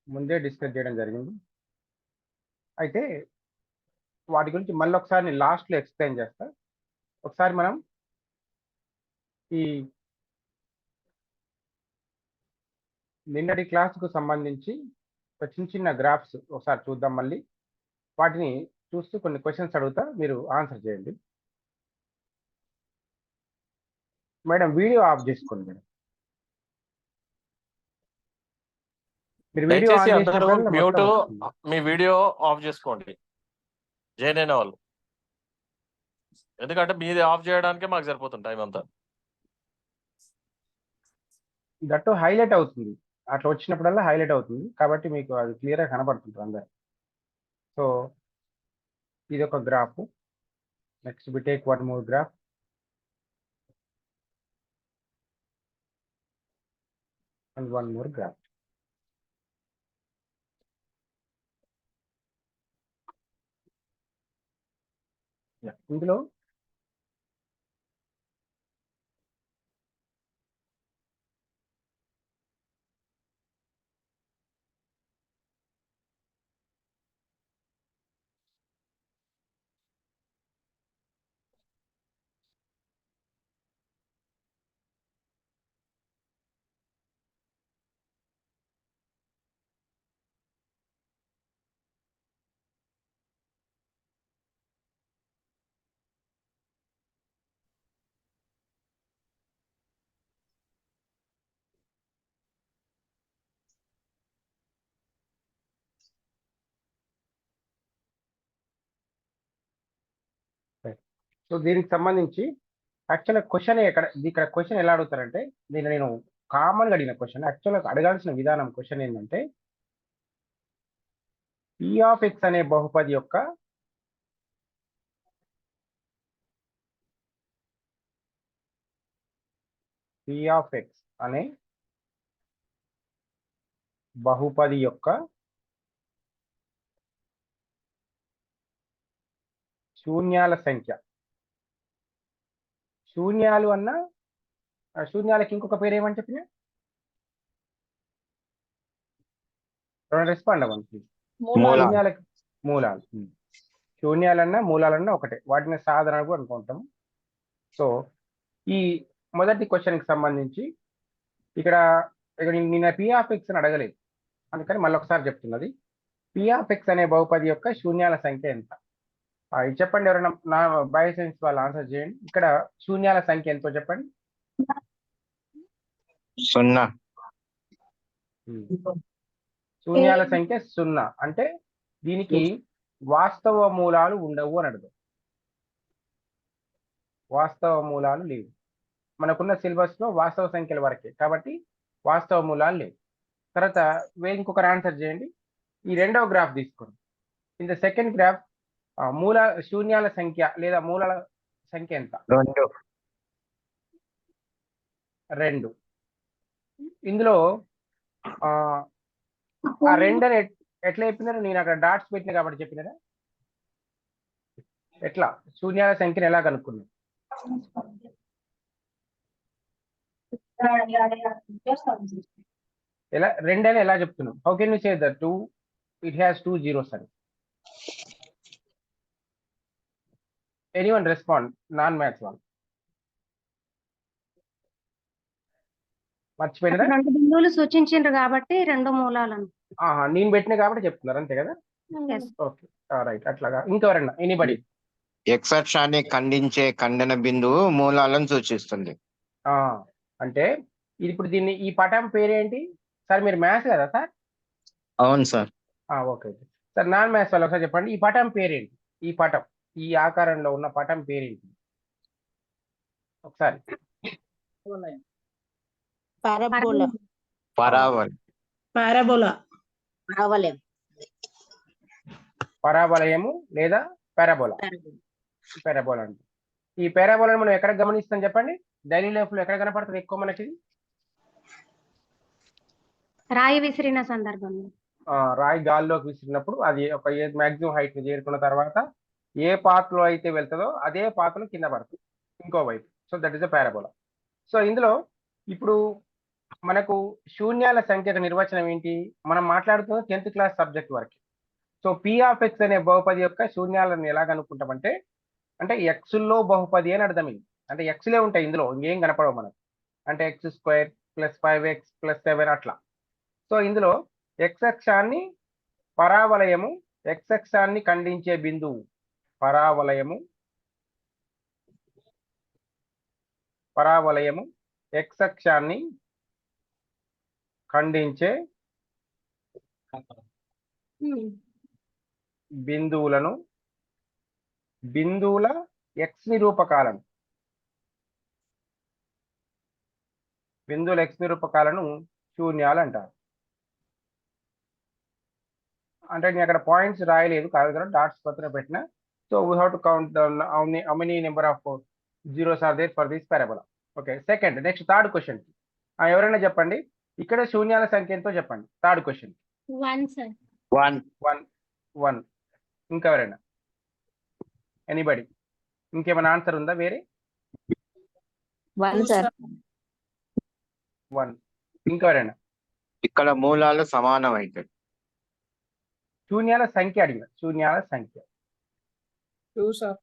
ముందే డిస్కస్ చేయడం జరిగింది. అయితే వాటి గురించి మళ్ళీ ఒకసారి నేను లాస్ట్లో ఎక్స్ప్లెయిన్ చేస్తా. ఒకసారి మనం ఈ నిన్నటి క్లాస్కు సంబంధించి ఒక చిన్న గ్రాఫ్స్ ఒకసారి చూద్దాం. మళ్ళీ వాటిని చూస్తూ కొన్ని క్వశ్చన్స్ అడుగుతా, మీరు ఆన్సర్ చేయండి. మేడం వీడియో ఆఫ్ చేసుకోండి మేడం. మీరు వీడియో దయచేసి ఆన్ అందరూ చేసినప్పుడు మ్యూట్ మొత్తం మీ వీడియో ఆఫ్ చేసుకోండి జాయిన్ అయిన వాళ్ళు, ఎందుకంటే మీది ఆఫ్ చేయడానికే మాకు సరిపోతుంది టైం అంతా. దట్టు హైలైట్ అవుతుంది, అట్లా వచ్చినప్పుడల్లా హైలైట్ అవుతుంది, కాబట్టి మీకు అది క్లియర్గా కనబడుతుంది అందరు. సో ఇది ఒక graph. Next we take one more graph. And one more graph. ఇందులో సో దీనికి సంబంధించి యాక్చువల్గా క్వశ్చన్ ఇక్కడ క్వశ్చన్ ఎలా అడుగుతారంటే, నేను కామన్గా అడిగిన క్వశ్చన్, యాక్చువల్గా అడగాల్సిన విధానం క్వశ్చన్ ఏంటంటే, పి ఆఫ్ ఎక్స్ అనే బహుపది యొక్క పి ఆఫ్ ఎక్స్ అనే బహుపది యొక్క శూన్యాల సంఖ్య. శూన్యాలు అన్న శూన్యాలకి ఇంకొక పేరు ఏమని చెప్పిన రెస్పాండ్ అవ్వండి ప్లీజ్. శూన్యాలకి మూలాలు. శూన్యాలన్నా మూలాలన్నా ఒకటే, వాటిని సాధనకు అనుకుంటాము. సో ఈ మొదటి క్వశ్చన్కి సంబంధించి ఇక్కడ నిన్న పి ఆఫ్ ఎక్స్ అని అడగలేదు, అందుకని మళ్ళీ ఒకసారి చెప్తున్నది. పి ఆఫ్ ఎక్స్ అనే బహుపది యొక్క శూన్యాల సంఖ్య ఎంత? ఇది చెప్పండి, ఎవరైనా నా బయోసైన్స్ వాళ్ళు ఆన్సర్ చేయండి. ఇక్కడ శూన్యాల సంఖ్య ఎంతో చెప్పండి. 0. శూన్యాల సంఖ్య 0 అంటే దీనికి వాస్తవ మూలాలు ఉండవు అని అర్థం. వాస్తవ మూలాలు లేవు. మనకున్న సిలబస్ లో వాస్తవ సంఖ్యల వరకే, కాబట్టి వాస్తవ మూలాలు లేవు. తర్వాత ఇంకొకరు ఆన్సర్ చేయండి. ఈ రెండవ గ్రాఫ్ తీసుకోండి. ఇన్ ద సెకండ్ గ్రాఫ్ శూన్యాల సంఖ్య లేదా మూలాల సంఖ్య ఎంత? 2. ఇందులో ఆ 2 అని ఎట్లా చెప్పినారు? నేను అక్కడ డాట్స్ పెట్టిన కాబట్టి చెప్పినారా? ఎట్లా శూన్యాల సంఖ్యను ఎలా కనుక్కున్నాను? ఎలా 2 అని ఎలా చెప్తున్నాం? How can you say that 2 it has 2 zeros అని? ఎనీవన్ రెస్పాండ్, నాన్ మ్యాథ్స్ వాళ్ళు మర్చిపోయినరా? 2 బిందువులు సూచించిండ్రు కాబట్టి 2 మూలాలను నేను పెట్టిన కాబట్టి చెప్తున్నారు, అంతే కదా? Okay right. అట్లాగా ఇంకెవరన్నా ఎనీబడి? ఎక్స్ అక్షాన్ని ఖండించే ఖండన బిందువు మూలాలను సూచిస్తుంది. అంటే ఇప్పుడు ఈ పటం పేరేంటి సార్? మీరు మ్యాథ్స్ కదా సార్? అవును sir. Okay sir. Non maths వాళ్ళు ఒకసారి చెప్పండి, ఈ పటం పేరేంటి? ఈ పటం, ఈ ఆకారంలో ఉన్న పటం పేరేంటి ఒకసారి? పరాబలయము లేదా పారాబోలా. పారాబోలా అంటే ఈ పారాబోలాను మనం ఎక్కడ గమనిస్తాం చెప్పండి? డైలీ లైఫ్ లో ఎక్కడ కనపడుతుంది ఎక్కువ మనకి? రాయి విసిరిన సందర్భంలో. రాయి గాల్లోకి విసిరినప్పుడు అది ఒక మాక్సిమం హైట్ ని చేరుకున్న తర్వాత ఏ పాత్ లో అయితే వెళ్తుందో అదే పాత్ లో కింద పడుతుంది ఇంకో వైపు. So that is a parabola. So ఇందులో ఇప్పుడు మనకు శూన్యాల సంఖ్యకు నిర్వచనం ఏంటి? మనం మాట్లాడుతున్న 10th క్లాస్ సబ్జెక్ట్ వరకు. సో పి ఆఫ్ ఎక్స్ అనే బహుపది యొక్క శూన్యాలను ఎలా కనుక్కుంటామంటే, అంటే ఎక్స్లో బహుపది అని అర్థం. ఇది అంటే ఎక్స్లే ఉంటాయి, ఇందులో ఇంకేం కనపడవు మనకు. అంటే x² + 5x + 7 అట్లా. సో ఇందులో ఎక్స్ అక్షాన్ని పరావలయము, ఎక్స్ అక్షాన్ని ఖండించే బిందువు పరావలయము ఎక్స్ అక్షాన్ని ఖండించే బిందువుల ఎక్స్ నిరూపకాలను శూన్యాలు అంటారు. అంటే నేను అక్కడ పాయింట్స్ రాయలేదు, కాదు డాట్స్ పత్రం పెట్టిన. So we have to count how many number of zeros are there for this parabola. Okay, second. Next third question. ఎవరైనా చెప్పండి, ఇక్కడ శూన్యాల సంఖ్య ఎంతో చెప్పండి. Third question 1 sir. 1. ఇంకెవరైనా? ఎనీబడి? ఇంకేమైనా ఆన్సర్ ఉందా వేరే? 1 సార్. 1. ఇంకెవరైనా? ఇక్కడ మూలాలు సమానం అవుతాయి. శూన్యాల సంఖ్య అడిగిన. శూన్యాల సంఖ్య 2 సార్.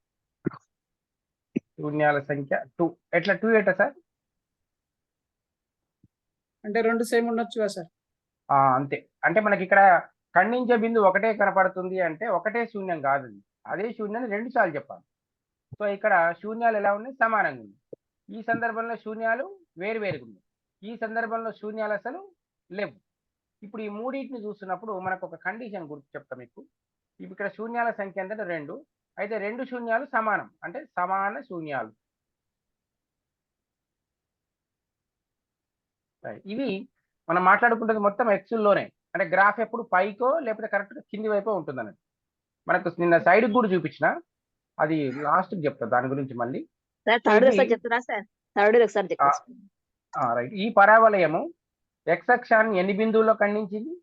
శూన్యాల సంఖ్య 2. ఎట్లా 2 ఎట్లా సార్? అంటే 2 సేమ్ ఉండొచ్చు కదా సార్? అంతే. అంటే మనకి ఇక్కడ ఖండించే బిందువు ఒకటే కనపడుతుంది అంటే ఒకటే శూన్యం కాదు, అదే శూన్యాన్ని 2 సార్లు చెప్పాలి. సో ఇక్కడ శూన్యాలు ఎలా ఉన్నాయి? సమానంగా ఉన్నాయి. ఈ సందర్భంలో శూన్యాలు వేరువేరుగా ఉన్నాయి, ఈ సందర్భంలో శూన్యాలు అసలు లేవు. ఇప్పుడు ఈ మూడింటిని చూస్తున్నప్పుడు మనకు ఒక కండిషన్ గుర్తు చెప్తా మీకు. ఇప్పుడు ఇక్కడ శూన్యాల సంఖ్య అంటే 2, అయితే 2 శూన్యాలు సమానం, అంటే సమాన శూన్యాలు. ఇవి మనం మాట్లాడుకుంటుంది మొత్తం ఎక్స్లోనే. అంటే గ్రాఫ్ ఎప్పుడు పైకో లేకపోతే కరెక్ట్గా కింది వైపో ఉంటుందని మనకు నిన్న సైడ్ కూడా చూపించిన, అది లాస్ట్ చెప్తా దాని గురించి మళ్ళీ. రైట్. ఈ పరావలయము ఎక్స్ అక్షాన్ని ఎన్ని బిందువుల్లో ఖండించింది?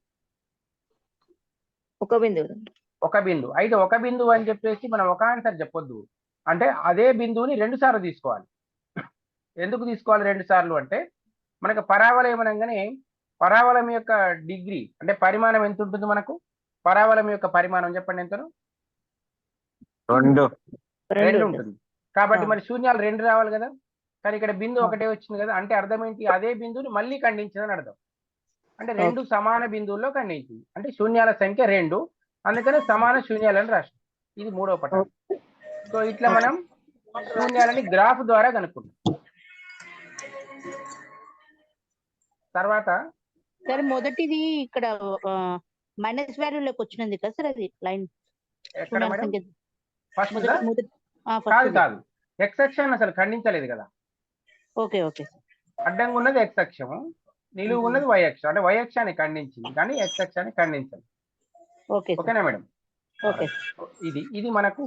ఒక బిందువు. అయితే ఒక బిందువు అని చెప్పేసి మనం ఒక ఆన్సర్ చెప్పొద్దు, అంటే అదే బిందువుని 2 సార్లు తీసుకోవాలి. ఎందుకు తీసుకోవాలి 2 సార్లు అంటే, మనకు పరావలయం అనగానే పరావలయం యొక్క డిగ్రీ అంటే పరిమాణం ఎంత ఉంటుంది మనకు? పరావలయం యొక్క పరిమాణం చెప్పండి ఎంతను? 2 ఉంటుంది. కాబట్టి మరి శూన్యాలు 2 రావాలి కదా, కానీ ఇక్కడ బిందువు ఒకటే వచ్చింది కదా, అంటే అర్థం ఏంటి? అదే బిందువుని మళ్ళీ ఖండించదని అర్థం. అంటే 2 సమాన బిందువుల్లో ఖండించింది, అంటే శూన్యాల సంఖ్య 2, అందుకనే సమాన శూన్యాలని రాష్ట్రం. ఇది 3వ పటం. సో ఇట్లా మనం శూన్యాలని గ్రాఫ్ ద్వారా కనుక్కుంటాం. తర్వాత సార్ మొదటిది ఇక్కడ మైనస్ వాల్యూలోకి వచ్చినది కదా సార్, అది లైన్ ఎక్కడ మేడం? ఫస్ట్ కాదు, ఎక్స్ అక్షాన్ని అసలు ఖండించలేదు కదా. Okay okay. అడ్డంగా ఉన్నది ఎక్స్ అక్షము, నిలువు ఉన్నది వై అక్షం, అంటే వై అక్షాన్ని ఖండించింది కానీ ఎక్స్ అక్షాన్ని ఖండించాలి. ఓకేనా మేడం? ఓకే. ఇది మనకు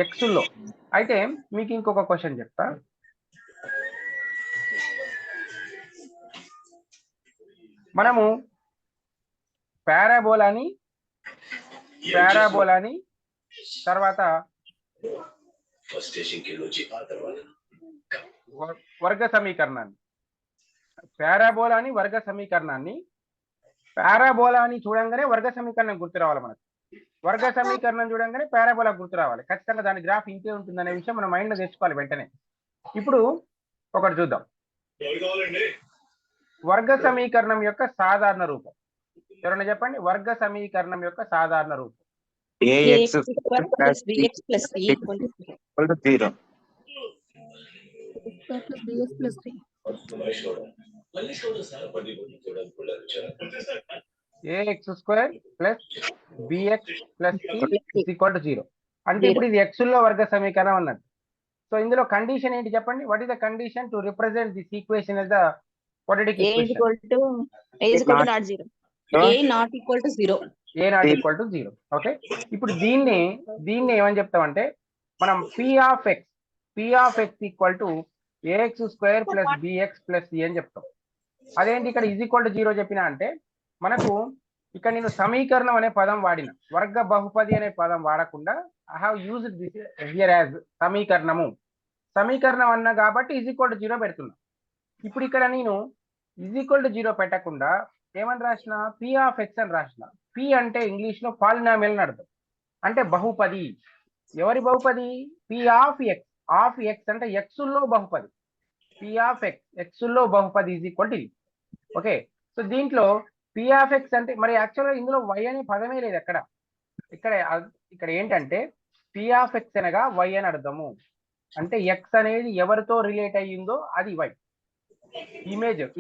ఎక్స్లో. అయితే మీకు ఇంకొక క్వశ్చన్ చెప్తా. మనము పారాబోలాని తర్వాత వర్గ సమీకరణాన్ని, పారాబోలాని చూడంగానే వర్గ సమీకరణం గుర్తు రావాలి మనకు. వర్గ సమీకరణం చూడంగానే పారాబోలా గుర్తు రావాలి. ఖచ్చితంగా దాని గ్రాఫ్ ఇంతే ఉంటుందనే విషయం మన మైండ్లో తెచ్చుకోవాలి వెంటనే. ఇప్పుడు ఒకటి చూద్దాం. వర్గ సమీకరణం యొక్క సాధారణ రూపం ఎవరైనా చెప్పండి? వర్గ సమీకరణం యొక్క సాధారణ రూపం ax + bx + c = 0. ax² + bx + c = 0. అంటే ఇప్పుడు ఇది ఎక్స్లో వర్గ సమీకరణం అన్నట్టు. సో ఇందులో కండిషన్ ఏంటి చెప్పండి? What is the condition to represent this equation as the quadratic equation? a = not 0. a not equal to 0. a not equal to 0. Okay, ఇప్పుడు దీన్ని ఏమని చెప్తామంటే మనం p of x = ax² + bx + c అని చెప్తాం. అదేంటి ఇక్కడ = 0 చెప్పినా అంటే మనకు ఇక్కడ నేను సమీకరణం అనే పదం వాడిన, వర్గ బహుపది అనే పదం వాడకుండా I have used this here as సమీకరణం అన్నా కాబట్టి = 0 పెడుతున్నా. ఇప్పుడు ఇక్కడ నేను ఈజ్ ఈక్వల్ టు 0 పెట్టకుండా ఏమని రాసిన పి ఆఫ్ ఎక్స్ అని రాసిన. పి అంటే ఇంగ్లీష్ లో పాలినామియల్ అని అర్థం, అంటే బహుపది. ఎవరి బహుపది? P of X. Of X అంటే ఎక్స్లో బహుపది. పి ఆఫ్ ఎక్స్ ఎక్స్లో బహుపది ఈజ్ ఈక్వల్ టు ఇది. ఓకే, సో దీంట్లో పి ఆఫ్ ఎక్స్ అంటే మరి యాక్చువల్గా ఇందులో వై అనే పదమే లేదు ఎక్కడ. ఇక్కడ ఏంటంటే పి ఆఫ్ ఎక్స్ అనగా వై అని అర్థము. అంటే ఎక్స్ అనేది ఎవరితో రిలేట్ అయ్యిందో అది వై.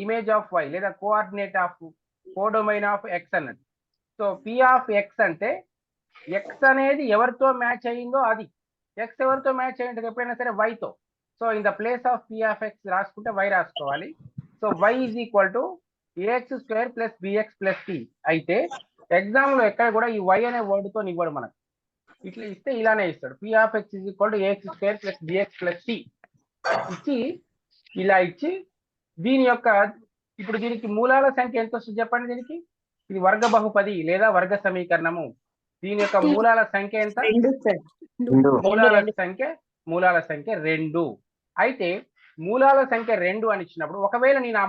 ఇమేజ్ ఆఫ్ వై లేదా coordinate of codomain of X అన్నది. సో పి ఆఫ్ ఎక్స్ అంటే ఎక్స్ అనేది ఎవరితో మ్యాచ్ అయ్యిందో అది. ఎక్స్ ఎవరితో మ్యాచ్ అయ్యింది ఎప్పుడైనా సరే వైతో. So in the place of P of x రాసుకుంటే వై రాసుకోవాలి. So y is equal to AX square plus bx plus t. అయితే ఎగ్జామ్ లో ఎక్కడ కూడా ఈ వై అనే వర్డ్ తో ఇవ్వడు మనకు. ఇట్లా ఇస్తే ఇలానే ఇస్తాడు, P of X is equal to AX square plus bx plus T ఇచ్చి ఇలా ఇచ్చి దీని యొక్క ఇప్పుడు దీనికి మూలాల సంఖ్య ఎంత వస్తుంది చెప్పండి. దీనికి ఇది వర్గ బహుపది లేదా వర్గ సమీకరణము. దీని యొక్క మూలాల సంఖ్య ఎంత? మూలాల సంఖ్య 2. అయితే మూలాల సంఖ్య 2 అని ఇచ్చినప్పుడు ఒకవేళ నేను ఆ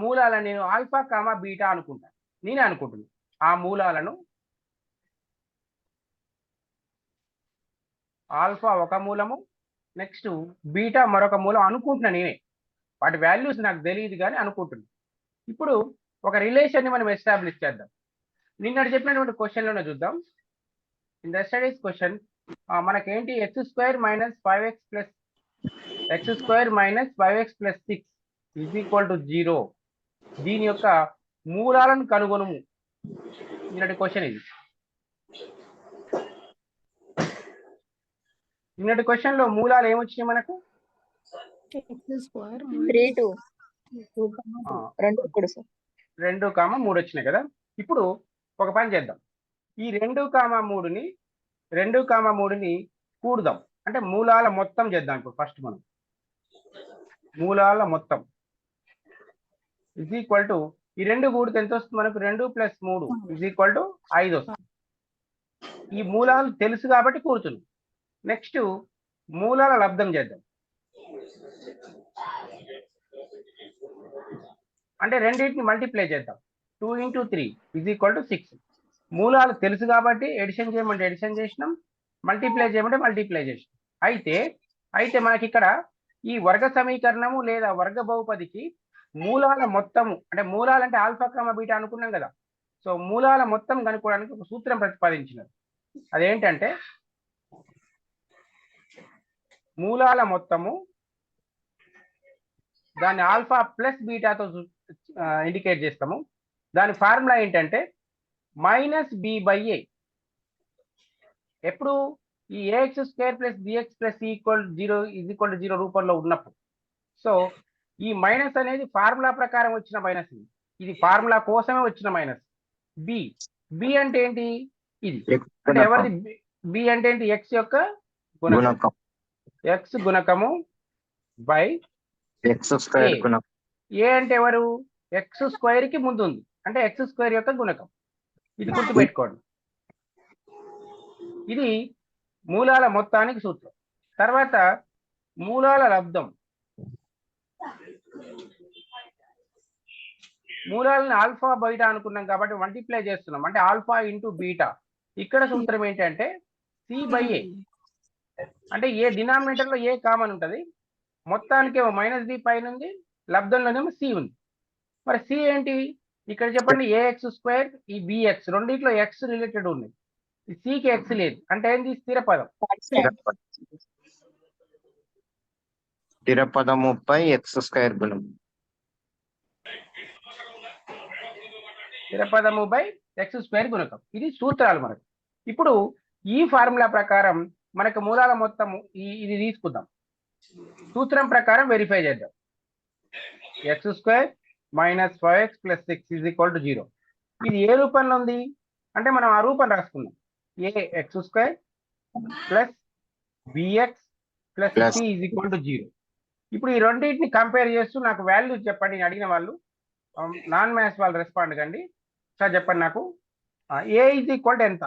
మూలాలను నేను ఆల్ఫా కామా బీటా అనుకుంటాను. నేనే అనుకుంటున్నాను ఆ మూలాలను. ఆల్ఫా ఒక మూలము, నెక్స్ట్ బీటా మరొక మూలం అనుకుంటున్నాను నేనే. వాటి వాల్యూస్ నాకు తెలియదు కానీ అనుకుంటున్నాను. ఇప్పుడు ఒక రిలేషన్ని మనం ఎస్టాబ్లిష్ చేద్దాం. నిన్నటి చెప్పినటువంటి క్వశ్చన్లోనే చూద్దాం. ఇన్ ద స్టడీస్ క్వశ్చన్ మనకేంటి X square minus 5x plus X square minus 5x plus 6 is equal to 0. దీని యొక్క మూలాలను కనుగొనుము. నిన్నటి క్వశ్చన్ ఇది. నిన్నటి క్వశ్చన్ లో మూలాలు ఏమొచ్చినాయి మనకు? 2,3 వచ్చినాయి కదా. ఇప్పుడు ఒక పని చేద్దాం, ఈ 2,3ని కూడదాం. అంటే మూలాల మొత్తం చేద్దాం. ఇప్పుడు ఫస్ట్ మనం మూలాల మొత్తం ఇజ్ ఈక్వల్ టు ఈ 2 కూడితే ఎంత వస్తుంది మనకు? 2 + 3 ఇజ్ ఈక్వల్ టు 5 వస్తుంది. ఈ మూలాలు తెలుసు కాబట్టి కూర్చున్నాం. నెక్స్ట్ మూలాల లబ్ధం చేద్దాం. అంటే రెండింటిని మల్టిప్లై చేద్దాం. 2 × 3 ఇజ్ ఈక్వల్ టు 6. మూలాలు తెలుసు కాబట్టి ఎడిషన్ చేయమంటే ఎడిషన్ చేసినాం, మల్టిప్లై చేయమంటే మల్టిప్లై చేసినాం. అయితే మనకి ఇక్కడ ఈ వర్గ సమీకరణము లేదా వర్గ బహుపదికి మూలాల మొత్తము, అంటే మూలాలంటే ఆల్ఫా కామా బీటా అనుకున్నాం కదా. సో మూలాల మొత్తం కనుక్కోవడానికి ఒక సూత్రం ప్రతిపాదించినారు. అదేంటంటే మూలాల మొత్తము దాన్ని ఆల్ఫా ప్లస్ బీటాతో ఇండికేట్ చేస్తాము. దాని ఫార్ములా ఏంటంటే -b/a. ఎప్పుడు ఈ ax square plus bx plus c = 0 రూపంలో ఉన్నప్పుడు. సో ఈ మైనస్ అనేది ఫార్ములా ప్రకారం వచ్చిన మైనస్, ఇది ఫార్ములా కోసమే వచ్చిన మైనస్. బి అంటే ఏంటి? ఇది అంటే ఎవరిది? బి అంటే ఏంటి? ఎక్స్ యొక్క గుణకం. ఎక్స్ గుణకము బై ఎక్స్ స్క్వేర్ గుణకం. ఏ అంటే ఎవరు? ఎక్స్ స్క్వేర్ కి ముందు ఉంది, అంటే ఎక్స్ స్క్వేర్ యొక్క గుణకం. ఇది గుర్తుపెట్టుకోండి. ఇది మూలాల మొత్తానికి సూత్రం. తర్వాత మూలాల లబ్ధం. మూలాలను ఆల్ఫా బీటా అనుకున్నాం కాబట్టి మల్టిప్లై చేస్తున్నాం, అంటే ఆల్ఫా ఇంటూ బీటా. ఇక్కడ సూత్రం ఏంటంటే c/a. అంటే ఏ డినామినేటర్ లో ఏ కామన్ ఉంటుంది, మొత్తానికేమో -b పైన ఉంది, లబ్ధంలోనేమో సి ఉంది. మరి సి ఏంటి ఇక్కడ చెప్పండి? ax స్క్వేర్, ఈ bx రెండింటిలో ఎక్స్ రిలేటెడ్ ఉంది, సికి ఎక్స్ లేదు. అంటే ఏంటి? స్థిర పదం. స్థిర పదము పై ఎక్స్ స్క్వేర్ గుణం. స్థిర పదము బై ఎక్స్ స్క్వేర్ గుణకం. ఇది సూత్రాలు మనకు. ఇప్పుడు ఈ ఫార్ములా ప్రకారం మనకు మూలాల మొత్తము ఇది తీసుకుందాం. సూత్రం ప్రకారం వెరిఫై చేద్దాం. X square minus 5x plus 6 is equal to 0. ఇది ఏ రూపంలో ఉంది అంటే మనం ఆ రూపం రాసుకున్నాం. ax square plus bx plus c is equal to 0. ఇప్పుడు ఈ రెండింటిని కంపేర్ చేస్తూ నాకు వాల్యూ చెప్పండి. నేను అడిగిన వాళ్ళు నాన్ మ్యాథ్స్ వాళ్ళు రెస్పాండ్ కండి. సార్ చెప్పండి నాకు ఏ ఈజ్ ఈక్వల్ టు ఎంత?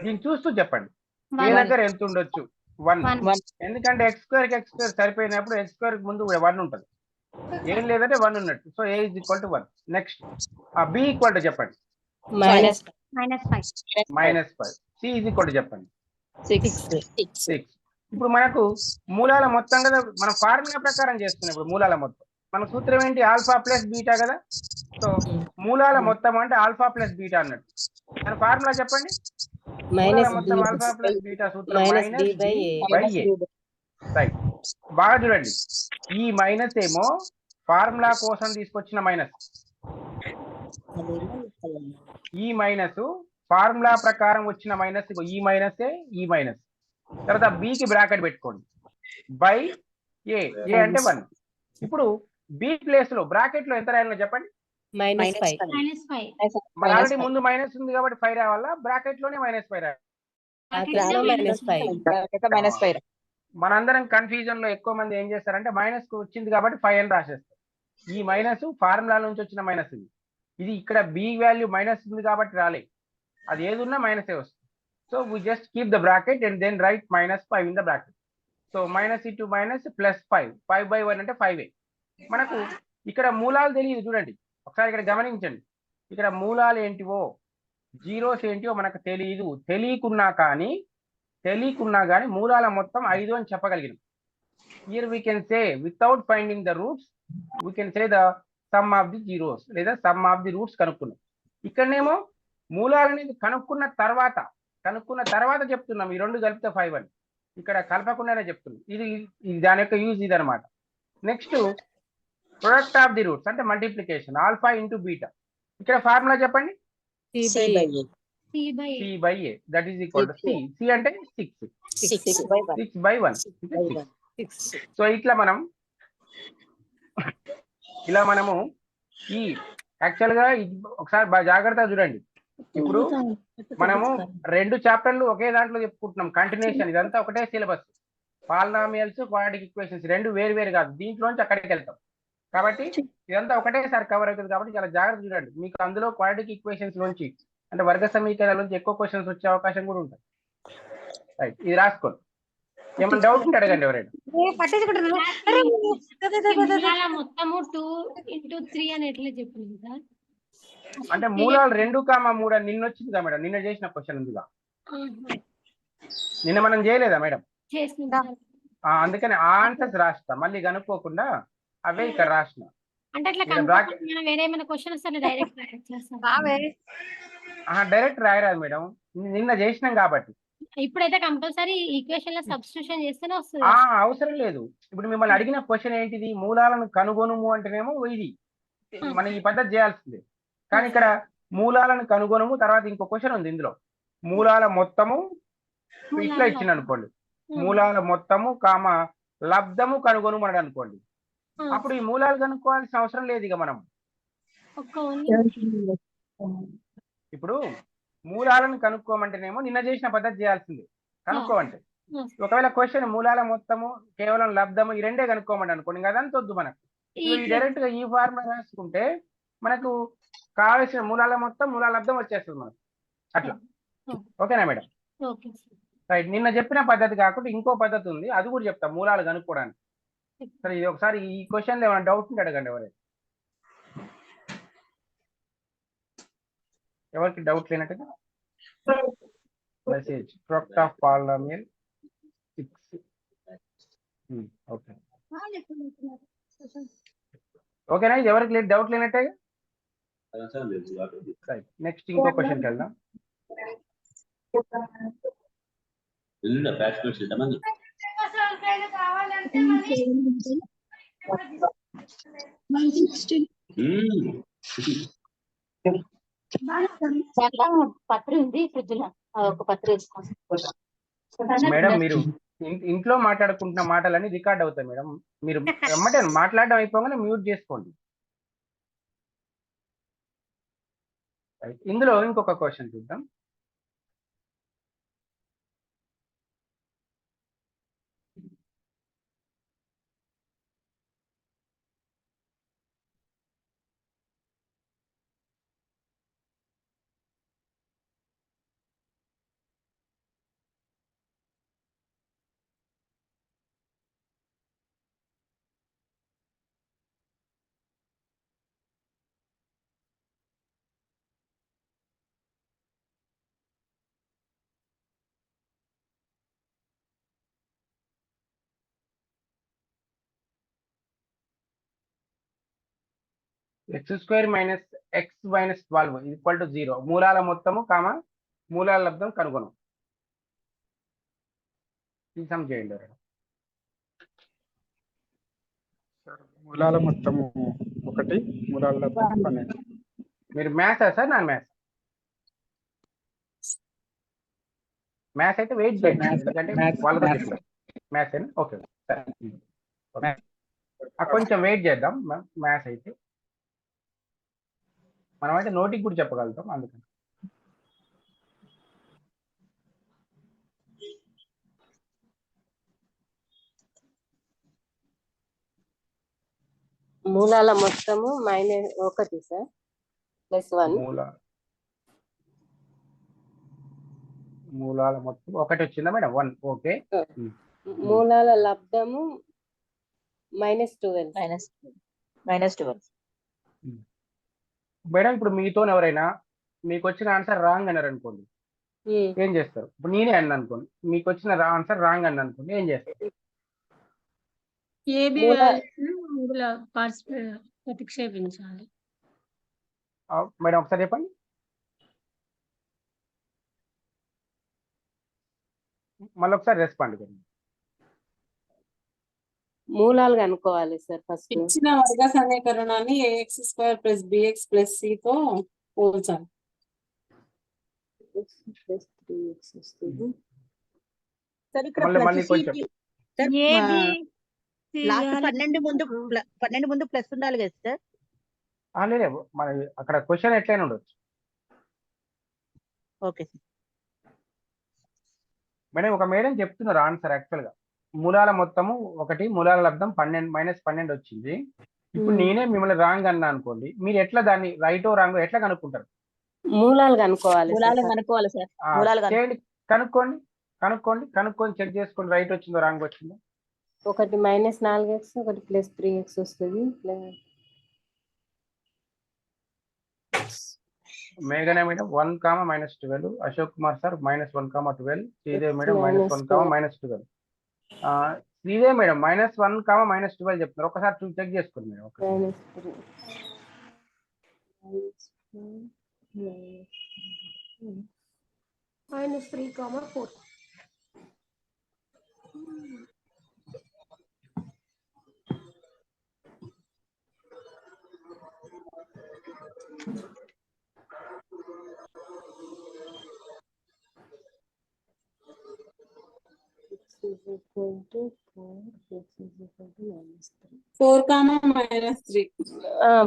దీన్ని చూస్తూ చెప్పండి. ఏ దగ్గర ఎంత ఉండొచ్చు? 1. ఎందుకంటే x² సరిపోయినప్పుడు x² ముందు 1 ఉంటుంది. ఏం లేదంటే 1 ఉన్నట్టు. So A is equal to 1. Next B equal to చెప్పండి. Minus -5. C is equal to చెప్పండి. 6. 6. ఇప్పుడు మనకు మూలాల మొత్తం కదా, మనం ఫార్ములా ప్రకారం చేస్తున్నాం. ఇప్పుడు మూలాల మొత్తం మన సూత్రం ఏంటి? ఆల్ఫా ప్లస్ బీటా కదా. సో మూలాల మొత్తం అంటే ఆల్ఫా ప్లస్ బీటా అన్నట్టు. మన ఫార్ములా చెప్పండి. మూలాల మొత్తం ఆల్ఫా ప్లస్ బీటా సూత్రం minus b by a. Right. బాగా చూడండి, ఈ మైనస్ ఏమో ఫార్ములా కోసం తీసుకొచ్చిన మైనస్, ఈ మైనస్ ఫార్ములా ప్రకారం వచ్చిన మైనస్. ఈ మైనస్ ఈ మైనస్ తర్వాత b కి బ్రాకెట్ పెట్టుకోండి బై a. a అంటే 1. ఇప్పుడు b ప్లేస్ లో బ్రాకెట్ లో ఎంత రాయాలో చెప్పండి. -5. మన ఆల్రెడీ ముందు మైనస్ ఉంది కాబట్టి 5 రావాలా, బ్రాకెట్ లోనే -5 రావాలి. -5. మనందరం కన్ఫ్యూజన్ లో ఎక్కువ మంది ఏం చేస్తారంటే మైనస్ కు వచ్చింది కాబట్టి 5 అని రాసేస్తారు. ఈ మైనస్ ఫార్ములా నుంచి వచ్చిన మైనస్ ఇది ఇక్కడ b వాల్యూ మైనస్ ఉంది కాబట్టి రాలే, అది ఏది ఉన్నా మైనస్ వస్తుంది. So we just keep the bracket and then write -5 in the bracket. So minus into minus plus 5 by 1 అంటే 5. మనకు ఇక్కడ మూలాలు తెలియదు చూడండి, ఒకసారి ఇక్కడ గమనించండి. ఇక్కడ మూలాలు ఏంటివో జీరోస్ ఏంటివో మనకు తెలియదు. తెలియకున్నా కానీ మూలాల మొత్తం 5 అని చెప్పగలిగినాం. Here we can say without finding the roots we can say the sum of the zeros లేదా సమ్ ఆఫ్ ది రూట్స్ కనుక్కున్నాం. ఇక్కడనేమో మూలాలు అనేది కనుక్కున్న తర్వాత చెప్తున్నాం ఈ రెండు కలిపితే 5 అని. ఇక్కడ కలపకుండానే చెప్తున్నాం. ఇది దాని యొక్క యూజ్ ఇది అనమాట. Next product of the roots అంటే మల్టిప్లికేషన్ ఆల్ఫా ఇంటూ బీటా. ఇక్కడ ఫార్ములా చెప్పండి. C by A that is equal to C అంటే 6 బై 1. సో ఇలా మనము ఈ యాక్చువల్ గా ఒకసారి బాగా జాగ్రత్తగా చూడండి. ఇప్పుడు మనము 2 చాప్టర్లు ఒకే దాంట్లో చెప్పుకుంటున్నాం, కంటిన్యూషన్. ఇదంతా ఒకటే సిలబస్. పాలినామియల్స్, క్వాడ్రాటిక్ ఈక్వేషన్స్ 2 వేరు కాదు. దీంట్లోంచి అక్కడికి వెళ్తాం కాబట్టి ఇదంతా ఒకటేసారి కవర్ అవుతుంది. కాబట్టి చాలా జాగ్రత్త చూడండి. మీకు అందులో క్వాడ్రాటిక్ ఈక్వేషన్స్ నుంచి అంటే వర్గ సమీకరణాల నుంచి ఎక్కువ క్వశ్చన్స్ వచ్చే అవకాశం కూడా ఉంటుంది. రైట్, ఇది రాసుకోండి. ఏమైనా డౌట్ ఉంటే అడగండి ఎవరైనా. మొత్తము 2 × 3 అని ఎట్లా చెప్పింది సార్? అంటే మూలాలు 2,3 అని నిన్న వచ్చింది కదా మేడం, నిన్న చేసిన క్వశ్చన్ ఉందిగా. నిన్న మనం చేయలేదా మేడం? అందుకని ఆ ఆన్సర్స్ రాస్తా, మళ్ళీ కనుక్కోకుండా అవే ఇక్కడ రాసిన. అంటే అట్లా వేరే ఏమైనా క్వశ్చన్స్ డైరెక్ట్ డైరెక్ట్ రాయరాదు మేడం, నిన్న చేసినాం కాబట్టి. ఇప్పుడైతే కంపల్సరీ ఈక్వేషన్ లో సబ్స్టిట్యూషన్ చేస్తేనే వస్తుంది. అవసరం లేదు. ఇప్పుడు మిమ్మల్ని అడిగిన క్వశ్చన్ ఏంటిది? మూలాలను కనుగొనుము అంటేనేమో ఇది మనం ఈ పద్ధతి చేయాల్సిందే. కానీ ఇక్కడ మూలాలను కనుగొనుము తర్వాత ఇంకో క్వశ్చన్ ఉంది ఇందులో. మూలాల మొత్తము ఇట్లా ఇచ్చింది అనుకోండి, మూలాల మొత్తము లబ్ధము కనుగొనుము అని అనుకోండి. అప్పుడు ఈ మూలాలు కనుక్కోవాల్సిన అవసరం లేదు ఇక మనం. ఇప్పుడు మూలాలను కనుక్కోమంటేనేమో నిన్న చేసిన పద్ధతి చేయాల్సింది. కనుక్కోమంటే ఒకవేళ క్వశ్చన్ మూలాల మొత్తము కేవలం లబ్ధము ఈ రెండే కనుక్కోమండి అనుకోండి, ఇంకా అదంతా వద్దు మనకు. డైరెక్ట్ గా ఈ ఫార్ములా రాసుకుంటే మనకు కావలసిన మూలాల మొత్తం మూలాల లబ్ధం వచ్చేస్తుంది మనకు. అట్లా ఓకేనా మేడం? రైట్. నిన్న చెప్పిన పద్ధతి కాకుండా ఇంకో పద్ధతి ఉంది, అది కూడా చెప్తా మూలాలు కనుక్కోవడానికి. సరే, ఇది ఒకసారి ఈ క్వశ్చన్ ఏమైనా డౌట్ ఉంటే అడగండి ఎవరికి డౌట్ లేనట్టుగా message product of polynomial 6. Okay, ఓకేనా? ఇది ఎవరికి డౌట్ లేనట్టే. నెక్స్ట్ ఇంకో క్వశ్చన్కి వెళ్దాం. పత్రి ఉంది ఫ్రిడ్జ్ లో, ఒక పత్రి మేడం మీరు ఇంట్లో మాట్లాడుకుంటున్న మాటలన్నీ రికార్డ్ అవుతాయి మేడం. మీరు ఎమ్మటే మాట్లాడడం అయిపోగానే మ్యూట్ చేసుకోండి. ఇందులో ఇంకొక క్వశ్చన్ చూద్దాం. X square minus X minus 12 equal to 0. మూలాల మొత్తము కామా మూలాల లబ్ధం కనుగొనం. ఈ సమ్ చేయండి ఎవరైనా. మూలాల మొత్తము 1, మూలాల లబ్ధం 12. మీరు మ్యాథ్సా సార్ నాన్ మ్యాథ్స్? మ్యాథ్స్ అయితే వెయిట్ చేయండి, ఎందుకంటే వాళ్ళతో మ్యాథ్స్ అయినా ఓకే సరే. కొంచెం వెయిట్ చేద్దాం. మ్యాథ్స్ అయితే మనమైతే నోటికి కూడా చెప్పగలుగుతాం, అందుకని మూలాల మొత్తము -1 సార్ +1. మూలాల మొత్తం 1 వచ్చిందా మేడం? 1 ఓకే. మూలాల లబ్ధము -12. -12. మేడం ఇప్పుడు మీతో ఎవరైనా మీకు వచ్చిన ఆన్సర్ రాంగ్ అన్నారు అనుకోండి, ఏం చేస్తారు? ఇప్పుడు నేనే అన్న అనుకోండి, మీకు వచ్చిన ఆన్సర్ రాంగ్ అన్న అనుకోండి, ఏం చేస్తారు? ఏబి అందులో ప్రతిక్షేపించాలి. మేడం ఒకసారి చెప్పండి. మళ్ళీ ఒకసారి రెస్పాండ్ చేయండి. మూలాలు కనుక్కోవాలి సార్ ఫస్ట్. ఇచ్చిన వర్గ సమీకరణాన్ని ax² + bx + c తో పోల్చాలి. సార్ ఇక్కడ మళ్ళీ కొంచెం లాస్ట్ 12 ముందు ప్లస్ ఉండాలి కదా సార్? లేదు, మన అక్కడ క్వశ్చన్ ఎట్లయినా ఉండొచ్చు. Okay sir. మేడం ఒక మేడం చెప్తున్నారు ఆన్సర్ యాక్చువల్ గా మూలాల మొత్తము 1, మూలాల లబ్ధం 12 -12 వచ్చింది. ఇప్పుడు నేనే మిమ్మల్ని రాంగ్ అన్నా అనుకోండి, మీరు ఎట్లా దాన్ని రైటో రాంగో ఎట్లా కనుక్కుంటారు? మూలాలు కనుక్కోవాలి సార్. చేయండి, కనుక్కొని చెక్ చేసుకోండి రైట్ వచ్చిందో రాంగ్ వచ్చిందో. ఒకటి -4x, ఒకటి +3x వస్తుంది. మేఘన madam 1, -12, Ashok Kumar sir -1, 12, Sridevi madam -1, -12, Sridevi madam -1, -12 చెప్తున్నారు. ఒకసారి చెక్ చేసుకోండి మేడం. -3, 4.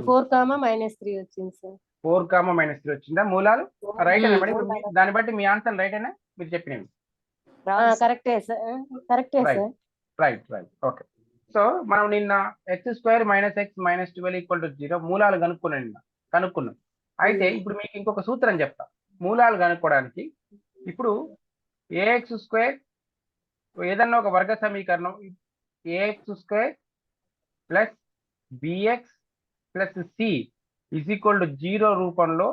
-4 -3 వచ్చింది సార్. 4, -3 వచ్చిందా మూలాలు? రైట్ అయినా మేడం? దాన్ని బట్టి మీ ఆన్సర్ రైట్ అయినా మీరు చెప్పినవి? కరెక్టే సార్. Right okay. సో మనం నిన్న x² - x -12 = 0 మూలాలు కనుక్కున్నాం. అయితే ఇప్పుడు మీకు ఇంకొక సూత్రం చెప్తా మూలాలు కనుక్కోవడానికి. ఇప్పుడు ax² ఏదన్నా ఒక వర్గ సమీకరణం ax² + bx + c = 0 రూపంలో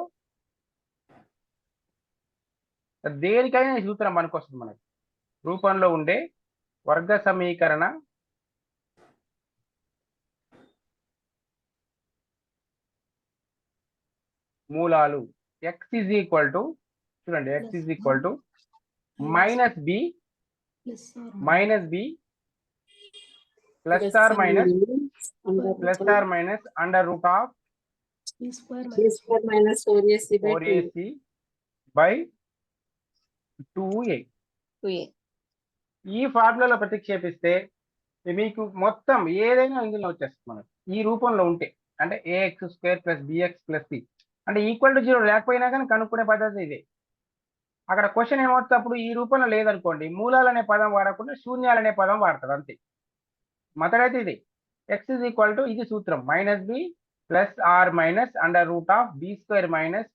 దేనికైనా ఈ సూత్రం పనికొస్తుంది. మనకి రూపంలో ఉండే వర్గ సమీకరణ మూలాలు x చూడండి, x -b -b +or - under root of (4ac/2a). ఈ ఫార్ములాలో ప్రతిక్షేపిస్తే మీకు మొత్తం ఏదైనా ఇందులో వచ్చేస్తుంది మనకు ఈ రూపంలో ఉంటే. అంటే ax² + bx + c అంటే =0 లేకపోయినా కానీ కనుక్కునే పద్ధతి ఇదే. అక్కడ క్వశ్చన్ ఏమవుతుంది, అప్పుడు ఈ రూపంలో లేదనుకోండి మూలాలు అనే పదం వాడకుండా శూన్యాలు అనే పదం వాడతారు అంతే. మెథడ్ అయితే ఇది. x ఇది సూత్రం -b +or - under root of b² -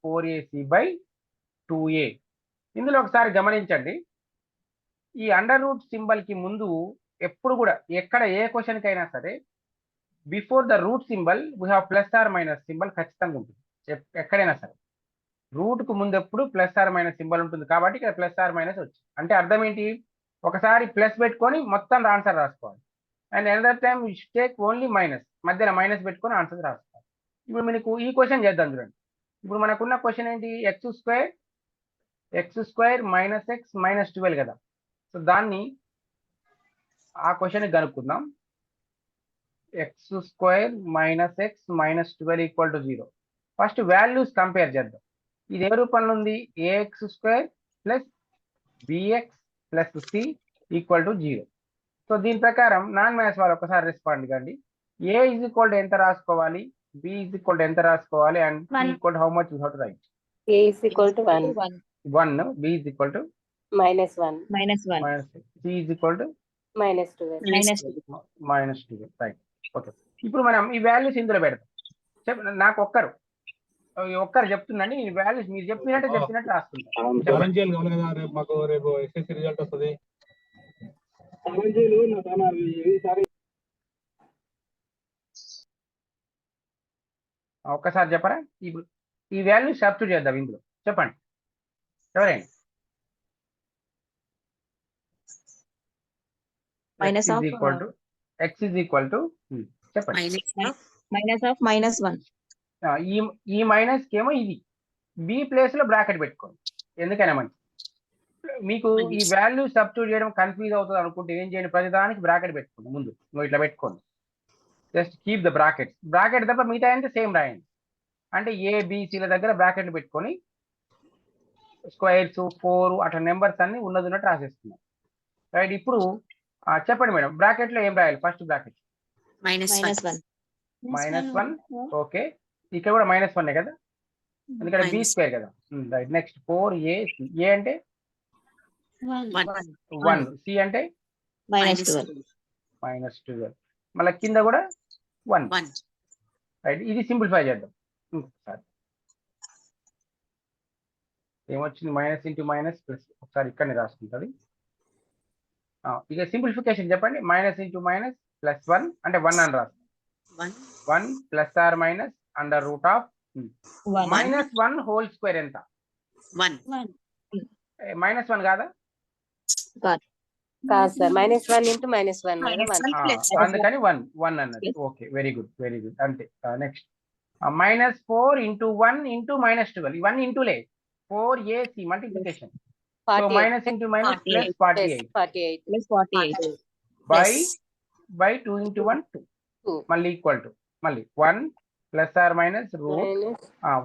4ac/2a. ఇందులో ఒకసారి గమనించండి, ఈ అండర్ రూట్ సింబల్ కి ముందు ఎప్పుడు కూడా ఎక్కడ ఏ క్వశ్చన్ కైనా సరే before the route symbol we have +or - symbol ఖచ్చితంగా ఉంటుంది. ఎక్కడైనా సరే రూట్ కు ముందు ఎప్పుడు +or - సింబల్ ఉంటుంది. కాబట్టి ఇక్కడ +or- వచ్చింది అంటే అర్థం ఏంటి, ఒకసారి ప్లస్ పెట్టుకొని మొత్తం ఆన్సర్ రాసుకోవాలి. And another time take only minus, మధ్యలో మైనస్ పెట్టుకొని ఆన్సర్ రాసుకోవాలి. ఇప్పుడు మనకు ఈ క్వశ్చన్ చేద్దాం చూడండి. ఇప్పుడు మనకున్న క్వశ్చన్ ఏంటి, X square minus X minus 12 కదా. సో దాన్ని ఆ క్వశ్చన్ కనుక్కుందాం. X square minus X minus 12 equal to 0. First values compare చేద్దాం. ఇది ఏ రూపంలో ఉంది, A X square plus bx plus C equal to 0. So దీని ప్రకారం నాన్ మ్యాథ్స్ వాళ్ళు ఒకసారి రెస్పాండ్ కండి. ఏ ఈజ్ ఈక్వల్ టు ఎంత రాసుకోవాలి, బి ఈజ్ ఈక్వల్ టు ఎంత రాసుకోవాలి, and C equal to how much you have to write. A is equal to 1. 1, B is equal to -1. Minus, C is equal to -12. -2, right. Okay, ఇప్పుడు మనం ఈ values ఇందులో పెడతాం. నాకు ఒక్కరు చెప్తుందండి, ఈ వాల్యూస్ మీరు చెప్పినట్టు రాసుకుంటాం. ఛాలెంజ్ చేయాలి కావాలి కదా, రేపు మాకు రేపు ఎస్ఎస్సి రిజల్ట్ వస్తుంది. ఒక్కసారి చెప్పరా, ఇప్పుడు ఈ వాల్యూ సబ్స్టిట్యూట్ చేద్దాం ఇందులో. చెప్పండి ఎవరైనా. Minus of, x is equal to చెప్పండి. -1. ఈ మైనస్ కేమో ఇది బి ప్లేస్ లో బ్రాకెట్ పెట్టుకోండి. ఎందుకైనా మంచి, మీకు ఈ వాల్యూ సబ్స్టిట్యూట్ చేయడం కన్ఫ్యూజ్ అవుతుంది అనుకుంటే ఏం చేయండి, ప్రతిదానికి బ్రాకెట్ పెట్టుకోండి. ముందు ఇట్లా పెట్టుకోండి, జస్ట్ కీప్ ద బ్రాకెట్ తప్ప మిగతా అంటే సేమ్ రాయండి. అంటే ఏబిసిల దగ్గర బ్రాకెట్లు పెట్టుకొని స్క్వేర్స్ 4 అట్లా నెంబర్స్ అన్ని ఉన్నట్టు రాసేస్తున్నాం. రైట్, ఇప్పుడు చెప్పండి మేడం, బ్రాకెట్ లో ఏం రాయాలి, ఫస్ట్ బ్రాకెట్ -1. ఓకే, ఇక్కడ కూడా -1 కదా, ఎందుకంటే బి స్క్వేర్ కదా. రైట్, నెక్స్ట్ 4ac, ఏ అంటే 1, సి అంటే -12, మళ్ళీ కింద కూడా 1. రైట్, ఇది సింప్లిఫై చేద్దాం ఇంకొకసారి. ఏమొచ్చింది, మైనస్ ఇంటూ మైనస్ ప్లస్, ఒకసారి ఇక్కడనే రాసుకుంటుంది. ఇక సింప్లిఫికేషన్ చెప్పండి. మైనస్ ఇంటూ మైనస్ ప్లస్ 1 అంటే 1 అని రాస్తాం. 1 plus or minus under root of -1 whole square ఎంత, -1 కాదా, కాదు సార్, -1 into -1 కదా, 1. అందుకని 1 అన్నది. ఓకే, వెరీ గుడ్ అంతే. నెక్స్ట్ -4 ఇంటూ 1 ఇంటూ -12, ఇవన్నీ ఇంటూలే. 4ac multiplication, so minus into minus plus 48 by 2 into 1 2, మళ్ళీ ఈక్వల్ టు మళ్ళీ 1 plus or minus root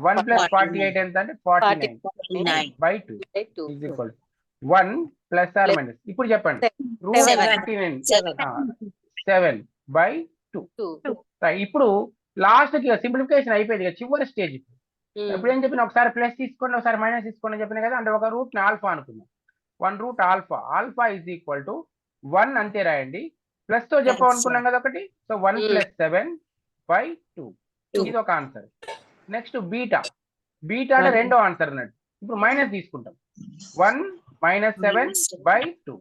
1 plus 48 ఎంత అంటే 49 by 2 is equal to 1 plus or minus. ఇప్పుడు చెప్పండి, రూట్ 49 7 బై 2. ఇప్పుడు లాస్ట్ కి సింప్లిఫికేషన్ అయిపోయింది, చివరి స్టేజ్. ఇప్పుడు ఏం చెప్పిన, ఒకసారి ప్లస్ తీసుకోండి ఒకసారి మైనస్ తీసుకోండి అని చెప్పిన కదా. అంటే ఒక రూట్ ని ఆల్ఫా అనుకుందాం. 1 root alpha is equal to 1 అంతే రాయండి. ప్లస్ తో చెప్పాలనుకున్నాం కదా ఒకటి, సో 1 ప్లస్ 7 బై 2, ఇది ఒక ఆన్సర్. నెక్స్ట్ బీటా అంటే రెండో ఆన్సర్ అన్నట్టు. ఇప్పుడు మైనస్ తీసుకుంటాం, 1 - 7 బై 2.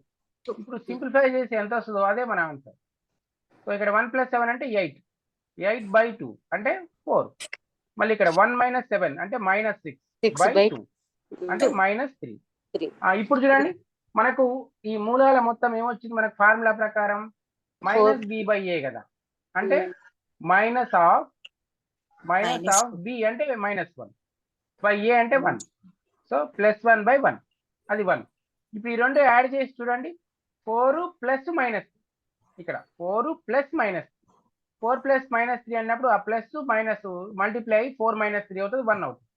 ఇప్పుడు సింప్లిఫై చేసి ఎంత వస్తుందో అదే మన ఆన్సర్. సో ఇక్కడ 1 + 7 అంటే 8 బై 2 అంటే 4. మళ్ళీ ఇక్కడ 1 - 7 అంటే -6 బై 2 అంటే -3. ఇప్పుడు చూడండి, మనకు ఈ మూలాల మొత్తం ఏమొచ్చింది, మనకు ఫార్ములా ప్రకారం -b/a కదా, అంటే మైనస్ ఆఫ్ b అంటే -1 బై a అంటే 1, సో +1 బై 1 అది 1. ఇప్పుడు ఈ రెండు యాడ్ చేసి చూడండి, 4 ప్లస్ మైనస్, ఇక్కడ 4 ప్లస్ మైనస్ 4 ప్లస్ -3 అన్నప్పుడు ఆ ప్లస్ మైనస్ మల్టిప్లై 4 - 3 అవుతుంది, 1 అవుతుంది,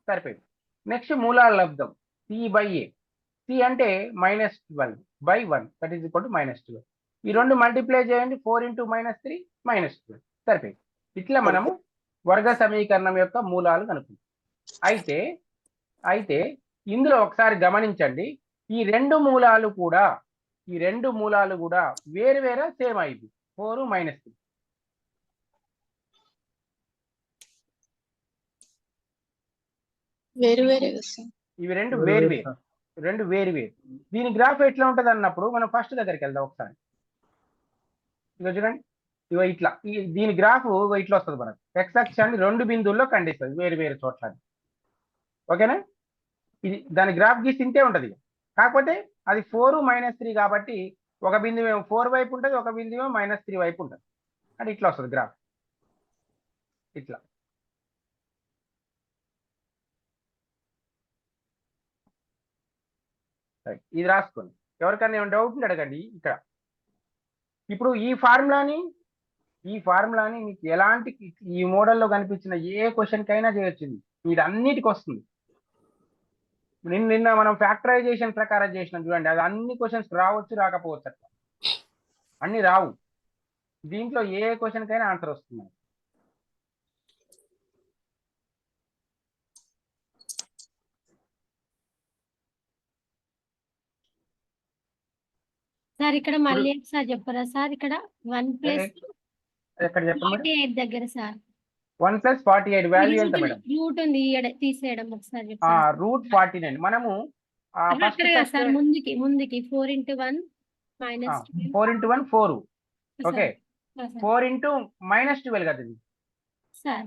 సరిపోయింది. నెక్స్ట్ మూలాల లబ్ధం c/a, c అంటే -12 by 1 that is equal to -12. ఈ రెండు మల్టిప్లై చేయండి, 4 ఇంటూ -3 -12, సరిపోయింది. ఇట్లా మనము వర్గ సమీకరణం యొక్క మూలాలు కనుక్కుంటాం. అయితే ఇందులో ఒకసారి గమనించండి, ఈ రెండు మూలాలు కూడా వేరు సేమ్ అయింది, 4 - 3. ఇవి రెండు వేరు. దీని గ్రాఫ్ ఎట్లా ఉంటది అన్నప్పుడు మనం ఫస్ట్ దగ్గరికి వెళ్దాం ఒకసారి. ఇక చూడండి, ఇగో ఇట్లా దీని గ్రాఫ్ ఇట్లా వస్తుంది మనకు. x అక్షాన్ని 2 బిందువుల్లో ఖండిస్తుంది వేరు చోట్ల. ఓకేనా, ఇది దాని గ్రాఫ్ గీసి ఇంతే ఉంటది. కాకపోతే అది 4 - 3 కాబట్టి ఒక బిందువు ఏమో 4 వైపు ఉంటుంది, ఒక బిందువు ఏమో -3 వైపు ఉంటుంది. అంటే ఇట్లా వస్తుంది గ్రాఫ్ ఇట్లా. ఇది రాసుకోండి. ఎవరికైనా ఏమైనా డౌట్ ఉంటే అడగండి. ఇక్కడ ఇప్పుడు ఈ ఫార్ములాని మీకు ఎలాంటి ఈ మోడల్లో కనిపించిన ఏ క్వశ్చన్ కైనా చేయొచ్చు. ఇది అన్నిటికి వస్తుంది. నిన్న మనం ఫ్యాక్టరైజేషన్ ప్రకారం చేసినాం చూడండి, అది అన్ని క్వశ్చన్స్ రావచ్చు రాకపోవచ్చు, అట్లా అన్ని రావు. దీంట్లో ఏ క్వశ్చన్ కైనా ఆన్సర్ వస్తుంది. సార్ ఇక్కడ మళ్ళీ సార్ చెప్పరా సార్, ఇక్కడ 1 ప్లస్ ఎక్కడ చెప్పండి మేడం? 48 దగ్గర సార్ 1 + 48 వాల్యూ ఎంత మేడం? రూట్ ఉంది తీసేయడం ఒకసారి చెప్పండి. రూట్ 49 మనము ఫస్ట్ సార్ ముందుకి 4 × 1 మైనస్ 4 × 1 4. ఓకే, 4 × -12 కదా ఇది. సార్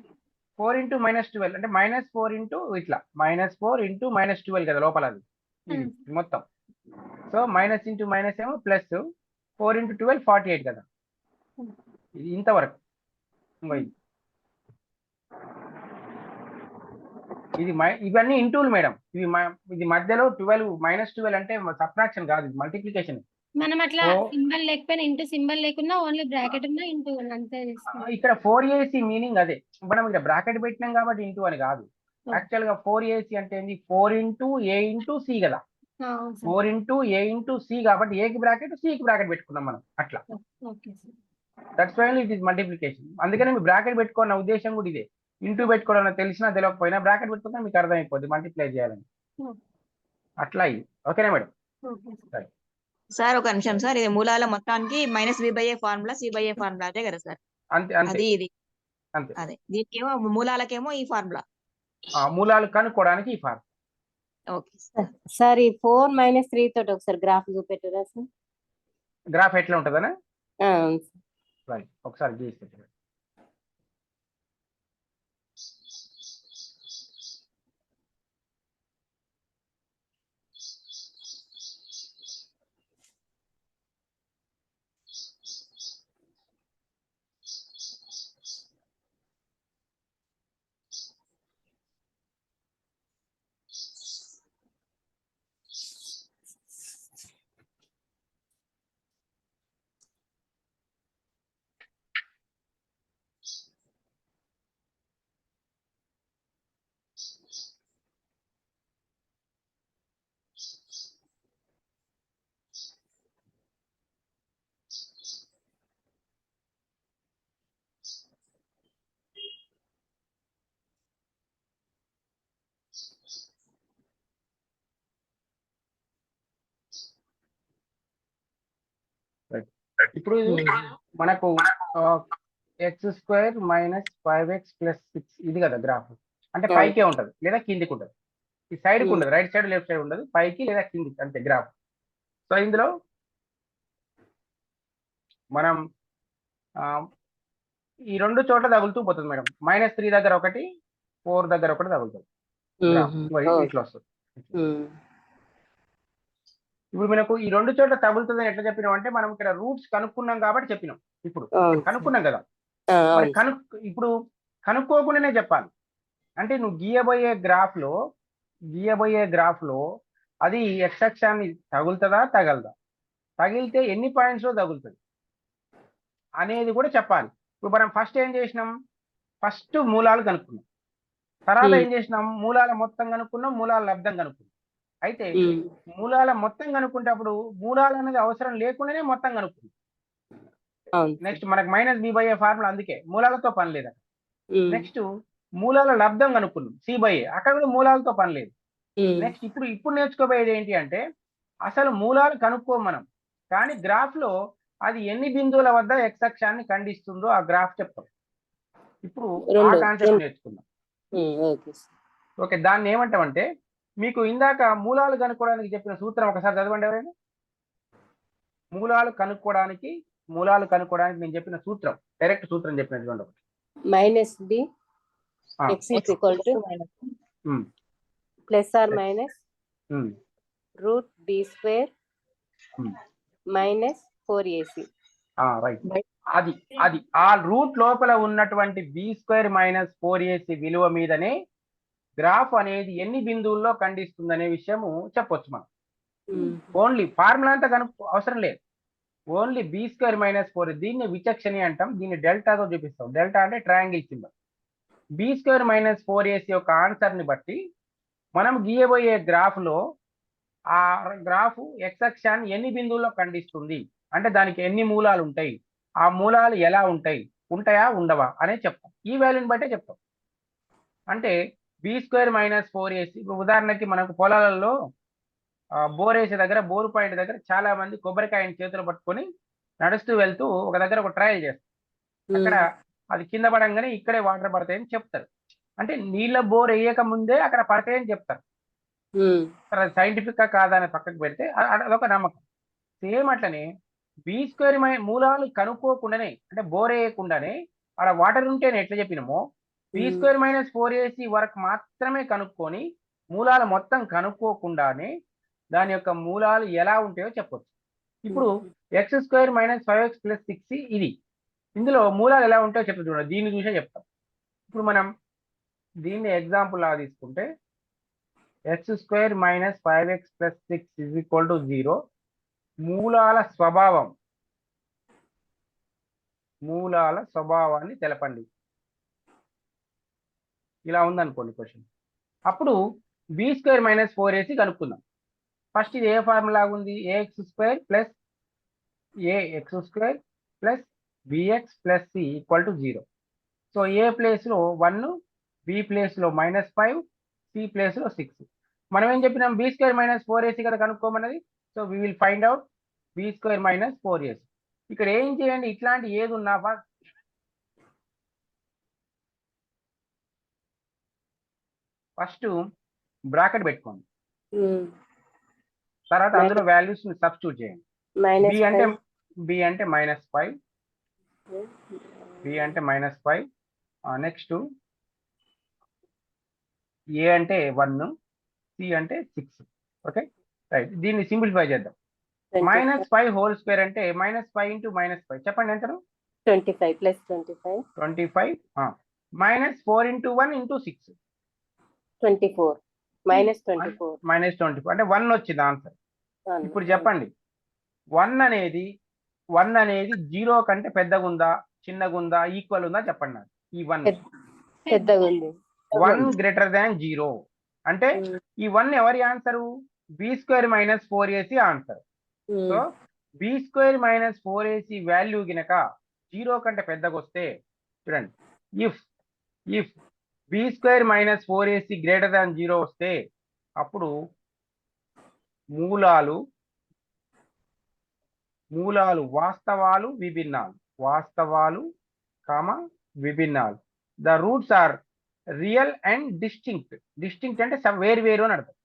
4 × -12 అంటే -4 ఇట్లా -4 × -12 కదా లోపల అది ఇది మొత్తం. సో మైనస్ ఇంటూ మైనస్ ఏమో ప్లస్ 4 × 12 48 కదా, ఇది ఇంతవరకు. ఇది ఇవన్నీ ఇంటూలు మేడం. ఇది మధ్యలో 12 -12 అంటే సబ్ట్రాక్షన్ కాదు, ఇది మల్టిప్లికేషన్. మనం అట్లా సింబల్ లేకపోయినా ఇంటూ సింబల్ లేకున్నా ఓన్లీ బ్రాకెట్ ఉన్నా ఇంటూ అంతే చేస్తాం. ఇక్కడ 4ac మీనింగ్ అదే. మనం ఇక్కడ బ్రాకెట్ పెట్టినాం కాబట్టి ఇంటూ అని కాదు. యాక్చువల్ గా 4ac అంటే ఏంది? 4 × a × c కదా. 4 × a × c కాబట్టి a కి బ్రాకెట్ c కి బ్రాకెట్ పెట్టుకున్నాం మనం అట్లా. That's why it is multiplication. అందుకనే మీ బ్రాకెట్ పెట్టుకున్న ఉద్దేశం కూడా ఇదే. ఇంటూ పెట్టుకోవడం తెలిసినా తెలియకపోయినా బ్రాకెట్ పెట్టుకున్నా మీకు అర్థమైపోద్ది మల్టిప్లై చేయాలని. అట్లా ఇది. ఓకేనా మేడం? సార్ ఒక నిమిషం సార్, ఇది మూలాల మొత్తానికి -b/a ఫార్ములా c/a ఫార్ములా అదే కదా సార్? అంతే అంతే అది ఇది అంతే. అదే దీనికేమో మూలాలకేమో ఈ ఫార్ములా. మూలాలు కనుక్కోవడానికి ఈ ఫార్ములా. ఓకే సార్ ఈ 4 - 3 తోటి ఒకసారి గ్రాఫ్ చూపెట్టరా సార్? గ్రాఫ్ ఎట్లా ఉంటుందనా? అవును సార్. రైట్, ఒకసారి గీసి పెట్టండి. ఇప్పుడు మనకు x² - 5x + 6 ఇది కదా గ్రాఫ్. అంటే పైకే ఉంటది లేదా కిందికి ఉంటది. ఈ సైడ్ కి ఉండదు, రైట్ సైడ్ లెఫ్ట్ సైడ్ ఉండదు, పైకి లేదా కిందికి అంతే గ్రాఫ్. సో ఇందులో మనం ఈ రెండు చోట్ల తగులుతూ పోతుంది మేడం. -3 దగ్గర ఒకటి, 4 దగ్గర ఒకటి తగులుతుంది. ఇట్లా వస్తుంది. ఇప్పుడు మనకు ఈ రెండు చోట్ల తగులుతుందని ఎట్లా చెప్పినాం అంటే, మనం ఇక్కడ రూట్స్ కనుక్కున్నాం కాబట్టి చెప్పినాం. ఇప్పుడు కనుక్కున్నాం కదా, ఇప్పుడు కనుక్కోకుండానే చెప్పాలి. అంటే నువ్వు గీయబోయే గ్రాఫ్ లో అది x అక్షాన్ని తగులుతుందా తగలదా, తగిలితే ఎన్ని పాయింట్స్ లో తగులుతుంది అనేది కూడా చెప్పాలి. ఇప్పుడు మనం ఫస్ట్ ఏం చేసినాం? ఫస్ట్ మూలాలు కనుక్కున్నాం, తర్వాత ఏం చేసినాం? మూలాల మొత్తం కనుక్కున్నాం, మూలాల లబ్ధం కనుక్కున్నాం. అయితే మూలాల మొత్తం కనుక్కుంటప్పుడు మూలాలు అనేది అవసరం లేకుండానే మొత్తం కనుక్కుంది. నెక్స్ట్ మనకు -b/a ఫార్ములా, అందుకే మూలాలతో పని లేదు. నెక్స్ట్ మూలాల లబ్ధం కనుక్కున్నాం c/a, అక్కడ కూడా మూలాలతో పని లేదు. నెక్స్ట్ ఇప్పుడు నేర్చుకోబోయేది ఏంటి అంటే, అసలు మూలాలు కనుక్కోం మనం, కానీ గ్రాఫ్ లో అది ఎన్ని బిందువుల వద్ద x అక్షాన్ని ఖండిస్తుందో ఆ గ్రాఫ్ చెప్తాం. ఇప్పుడు ఆ కాన్సెప్ట్ నేర్చుకుందాం. ఓకే, దాన్ని ఏమంటామంటే, మీకు ఇందాక మూలాలు కనుక్కోవడానికి చెప్పిన సూత్రం ఒకసారి చదవండి ఎవరైనా. మూలాలు కనుక్కోవడానికి నేను చెప్పిన సూత్రం, డైరెక్ట్ సూత్రం చెప్పినటువంటి ఒకటి. -b x = +or - √b² - 4ac. Right, అది ఆ రూట్ లోపల ఉన్నటువంటి b² - 4ac విలువ మీదనే గ్రాఫ్ అనేది ఎన్ని బిందువుల్లో ఖండిస్తుంది అనే విషయము చెప్పొచ్చు మనం. ఓన్లీ ఫార్ములా అంతా కనుక్కో అవసరం లేదు. ఓన్లీ b² - 4 దీన్ని విచక్షణి అంటాం. దీన్ని డెల్టాతో చూపిస్తాం. డెల్టా అంటే ట్రయాంగిల్ సింబల్. b² - 4ac యొక్క ఆన్సర్ ని బట్టి మనం గీయబోయే గ్రాఫ్ లో ఆ గ్రాఫ్ ఎక్స్ అక్షాన్ని ఎన్ని బిందువుల్లో ఖండిస్తుంది, అంటే దానికి ఎన్ని మూలాలు ఉంటాయి, ఆ మూలాలు ఎలా ఉంటాయి, ఉంటాయా ఉండవా అనేది చెప్తాం. ఈ వాల్యూని బట్టే చెప్తాం. అంటే b² - 4ac ఉదాహరణకి మనకు పొలాలలో బోర్ వేసే దగ్గర, బోరు పాయింట్ దగ్గర చాలా మంది కొబ్బరికాయని చేతులు పట్టుకొని నడుస్తూ వెళ్తూ ఒక దగ్గర ఒక ట్రయల్ చేస్తారు. అక్కడ అది కింద పడంగానే ఇక్కడే వాటర్ పడతాయని చెప్తారు. అంటే నీళ్ళ బోర్ వేయక ముందే అక్కడ పడతాయని చెప్తారు. సైంటిఫిక్ గా కాదని పక్కకు పెడితే అదొక నమ్మకం. సేమ్ అట్లనే b² మూలాలు కనుక్కోకుండానే, అంటే బోర్ వేయకుండానే అక్కడ వాటర్ ఉంటేనే ఎట్లా చెప్పినామో b² - 4ac వరకు మాత్రమే కనుక్కొని మూలాలు మొత్తం కనుక్కోకుండానే దాని యొక్క మూలాలు ఎలా ఉంటాయో చెప్పొచ్చు. ఇప్పుడు x² - 5x + 6 ఇది, ఇందులో మూలాలు ఎలా ఉంటాయో చెప్తా చూడండి. దీన్ని చూసే చెప్తాం. ఇప్పుడు మనం దీన్ని ఎగ్జాంపుల్ లాగా తీసుకుంటే x² - 5x + 6 = 0. మూలాల స్వభావాన్ని తెలపండి. ఇలా ఉందనుకోండి క్వశ్చన్. అప్పుడు b² - 4ac కనుక్కుందాం. ఫస్ట్ ఇది ఏ ఫార్ములా ఉంది, ax² + bx + c = 0. సో ఏ ప్లేస్ లో 1, బి ప్లేస్ లో -5, సి ప్లేస్ లో 6. మనం ఏం చెప్పినాం, b² - 4ac కదా కనుక్కోమన్నది. So we will find out b² - 4ac. ఇక్కడ ఏం చేయండి, ఇట్లాంటి ఏది ఉన్నా ఫస్ట్ బ్రాకెట్ పెట్టుకోండి. తర్వాత అందులో వాల్యూస్ ని సబ్స్టిట్యూట్ చేయండి. b అంటే -5, b అంటే -5, నెక్స్ట్ a అంటే 1, c అంటే 6. Okay right. దీన్ని సింప్లిఫై చేద్దాం. -5² అంటే -5 × -5 చెప్పండి ఎంత? 25 + 25 -4 × 1 × 6 24 -24 -24 అంటే 1 వచ్చింది ఆన్సర్. ఇప్పుడు చెప్పండి, 1 అనేది 0 కంటే పెద్దగా ఉందా, చిన్నగా ఉందా, ఈక్వల్ ఉందా చెప్పండి నాకు. ఈ 1 పెద్దగా ఉంది. 1 > 0 అంటే ఈ 1 ఎవరి answer, b² - 4ac answer. So b² - 4ac value గినక 0 కంటే పెద్దగా వస్తే చూడండి, ఇఫ్ b² - 4ac > 0 వస్తే అప్పుడు మూలాలు వాస్తవాలు విభిన్నాలు the roots are real and distinct అంటే వేరు అని అర్థం.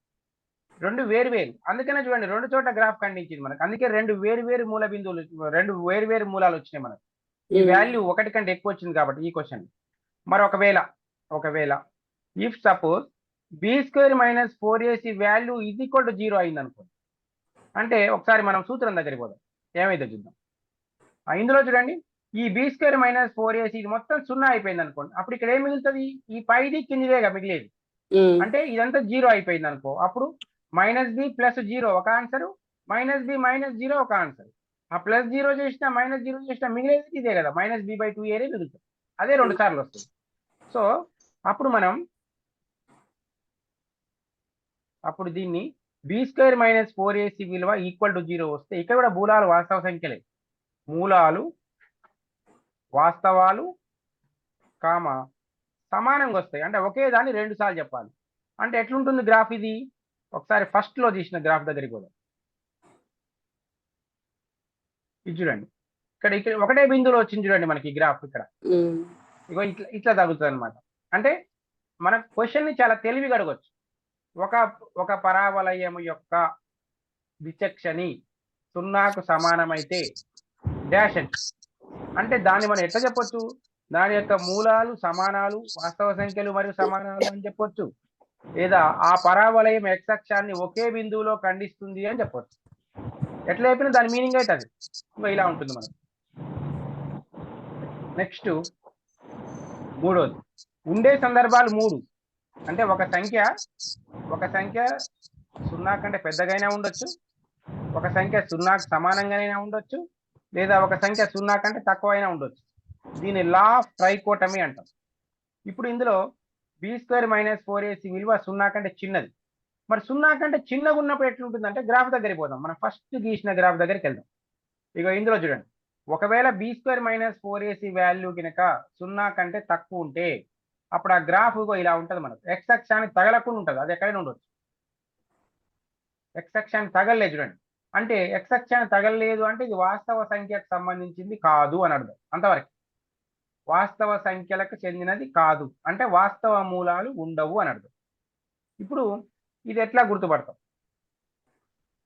రెండు వేరు, అందుకనే చూడండి 2 చోట్ల గ్రాఫ్ ఖండించింది మనకు. అందుకే 2 వేరు మూల బిందువులు, 2 వేరు మూలాలు వచ్చినాయి మనకు. ఈ వాల్యూ 1 కంటే ఎక్కువ వచ్చింది కాబట్టి ఈ క్వశ్చన్. మరి ఒకవేళ if suppose b² - 4ac value = 0 అయింది అనుకోండి, అంటే ఒకసారి మనం సూత్రం దగ్గరికి పోదాం, ఏమైతే చూద్దాం. ఇందులో చూడండి, ఈ b² - 4ac ఇది మొత్తం 0 అయిపోయింది అనుకోండి. అప్పుడు ఇక్కడ ఏం మిగులుతుంది, ఈ పైది కిందిదేగా మిగిలేది. అంటే ఇదంతా 0 అయిపోయింది అనుకో, అప్పుడు -b + 0 ఒక ఆన్సర్, -b - 0 ఒక ఆన్సర్. ఆ +0 చేసినా -0 చేసినా మిగిలేది ఇదే కదా, -b/2a మిగులుతుంది. అదే 2 సార్లు వస్తుంది. సో అప్పుడు దీన్ని b² - 4ac విలువ = 0 వస్తే ఇక్కడ కూడా మూలాలు వాస్తవ సంఖ్యలే. మూలాలు వాస్తవాలు సమానంగా వస్తాయి. అంటే ఒకే దాన్ని 2 సార్లు చెప్పాలి. అంటే ఎట్లుంటుంది గ్రాఫ్ ఇది, ఒకసారి ఫస్ట్ లో తీసిన గ్రాఫ్ దగ్గరికి పోదాం. ఇది చూడండి, ఇక్కడ ఒకటే బిందువులో వచ్చింది చూడండి మనకి గ్రాఫ్. ఇక్కడ ఇగో ఇట్లా తగ్గుతుంది అనమాట. అంటే మన క్వశ్చన్ ని చాలా తెలివిగా అడగొచ్చు. ఒక పరావలయము యొక్క విచక్షణి 0కు సమానమైతే డాష్ అంటే దాన్ని మనం ఎట్లా చెప్పొచ్చు, దాని యొక్క మూలాలు సమానాలు, వాస్తవ సంఖ్యలు మరియు సమానాలు అని చెప్పొచ్చు. లేదా ఆ పరావలయం x అక్షాన్ని ఒకే బిందువులో ఖండిస్తుంది అని చెప్పొచ్చు. ఎట్లా చెప్పినా దాని మీనింగ్ అయితే అది ఇలా ఉంటుంది మనకు. నెక్స్ట్ మూడోది, ఉండే సందర్భాలు 3. అంటే ఒక సంఖ్య 0 కంటే పెద్దగైనా ఉండొచ్చు, ఒక సంఖ్య 0కు సమానంగానైనా ఉండొచ్చు, లేదా ఒక సంఖ్య 0 కంటే తక్కువ అయినా ఉండొచ్చు. దీని లా ఆఫ్ ట్రైకోటమీ అంటాం. ఇప్పుడు ఇందులో b² - 4ac విలువ 0 కంటే చిన్నది. మరి 0 కంటే చిన్నగా ఉన్నప్పుడు ఎట్లుంటుందంటే గ్రాఫ్ దగ్గరికి పోదాం. మనం ఫస్ట్ గీసిన గ్రాఫ్ దగ్గరికి వెళ్దాం. ఇక ఇందులో చూడండి, ఒకవేళ b² - 4ac వాల్యూ కనుక 0 కంటే తక్కువ ఉంటే అప్పుడు ఆ గ్రాఫ్ ఇలా ఉంటుంది. మనకు ఎక్స్ అక్షానికి తగలకుండా ఉంటుంది. అది ఎక్కడైనా ఉండొచ్చు. ఎక్స్ అక్షానికి తగలలేదు చూడండి, అంటే ఎక్స్ అక్షానికి తగలలేదు అంటే ఇది వాస్తవ సంఖ్యకు సంబంధించింది కాదు అని అర్థం. అంతవరకు వాస్తవ సంఖ్యలకు చెందినది కాదు అంటే వాస్తవ మూలాలు ఉండవు అని అర్థం. ఇప్పుడు ఇది ఎట్లా గుర్తుపడతాం?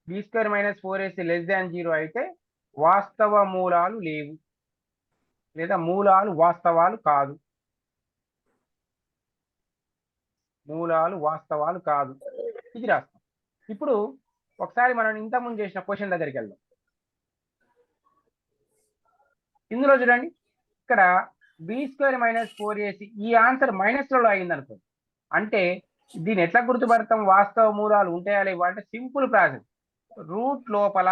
b² - 4ac <0 అయితే వాస్తవ మూలాలు లేవు, లేదా మూలాలు వాస్తవాలు కాదు. మూలాలు వాస్తవాలు కాదు, ఇది రాస్తాం. ఇప్పుడు ఒకసారి మనం ఇంతకుముందు చేసిన క్వశ్చన్ దగ్గరికి వెళ్దాం. ఇందులో చూడండి, ఇక్కడ b² - 4ac ఈ ఆన్సర్ మైనస్లలో అయింది అనుకోండి. అంటే దీన్ని ఎట్లా గుర్తుపడతాం? వాస్తవ మూలాలు ఉంటాయా లేవా అంటే సింపుల్ ప్రాసెస్. రూట్ లోపల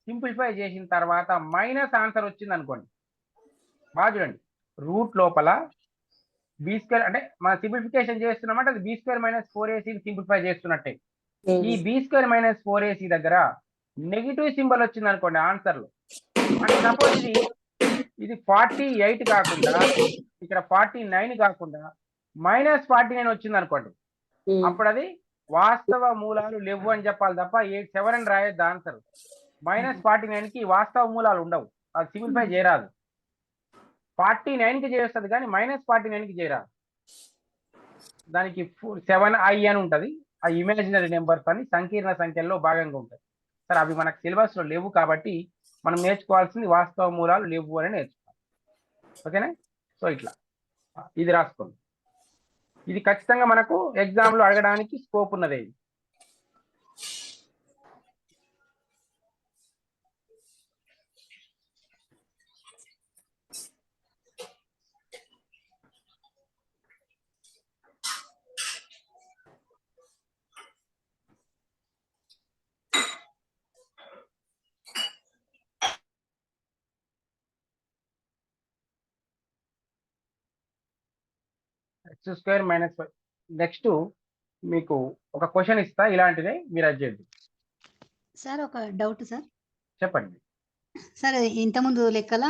సింప్లిఫై చేసిన తర్వాత మైనస్ ఆన్సర్ వచ్చింది అనుకోండి. బాగా చూడండి, రూట్ లోపల b² అంటే మనం సింప్లిఫికేషన్ చేస్తున్నామంటే అది b² - 4ac సింప్లిఫై చేస్తున్నట్టే. ఈ b² - 4ac దగ్గర నెగిటివ్ సింబల్ వచ్చింది అనుకోండి ఆన్సర్లో, అంటే సపోజ్ ఇది 48 కాకుండా ఇక్కడ 49 కాకుండా -49 వచ్చింది అనుకోండి, అప్పుడు అది వాస్తవ మూలాలు లేవు అని చెప్పాలి తప్ప 87 అని రాయొద్దు ఆన్సర్. -49కి వాస్తవ మూలాలు ఉండవు, అది సింప్లిఫై చేయరాదు. 49కి చేస్తుంది కానీ -49కి చేయరాదు. దానికి 7i అని ఉంటుంది. ఆ ఇమాజినరీ నెంబర్స్ అని సంకీర్ణ సంఖ్యల్లో భాగంగా ఉంటాయి. సరే, అవి మనకు సిలబస్లో లేవు కాబట్టి మనం నేర్చుకోవాల్సింది వాస్తవ మూలాలు లేవు అని నేర్చుకోవాలి. ఓకేనా? సో ఇట్లా ఇది రాసుకోండి. ఇది ఖచ్చితంగా మనకు ఎగ్జామ్లో అడగడానికి స్కోప్ ఉన్నదే. ఇది x² - 5. నెక్స్ట్ మీకు ఒక క్వశ్చన్ ఇస్తా, ఇలాంటిదే మీరు అది చేయండి. సార్ ఒక డౌట్ సార్. చెప్పండి సార్ ఇంతకుముందు లెక్కల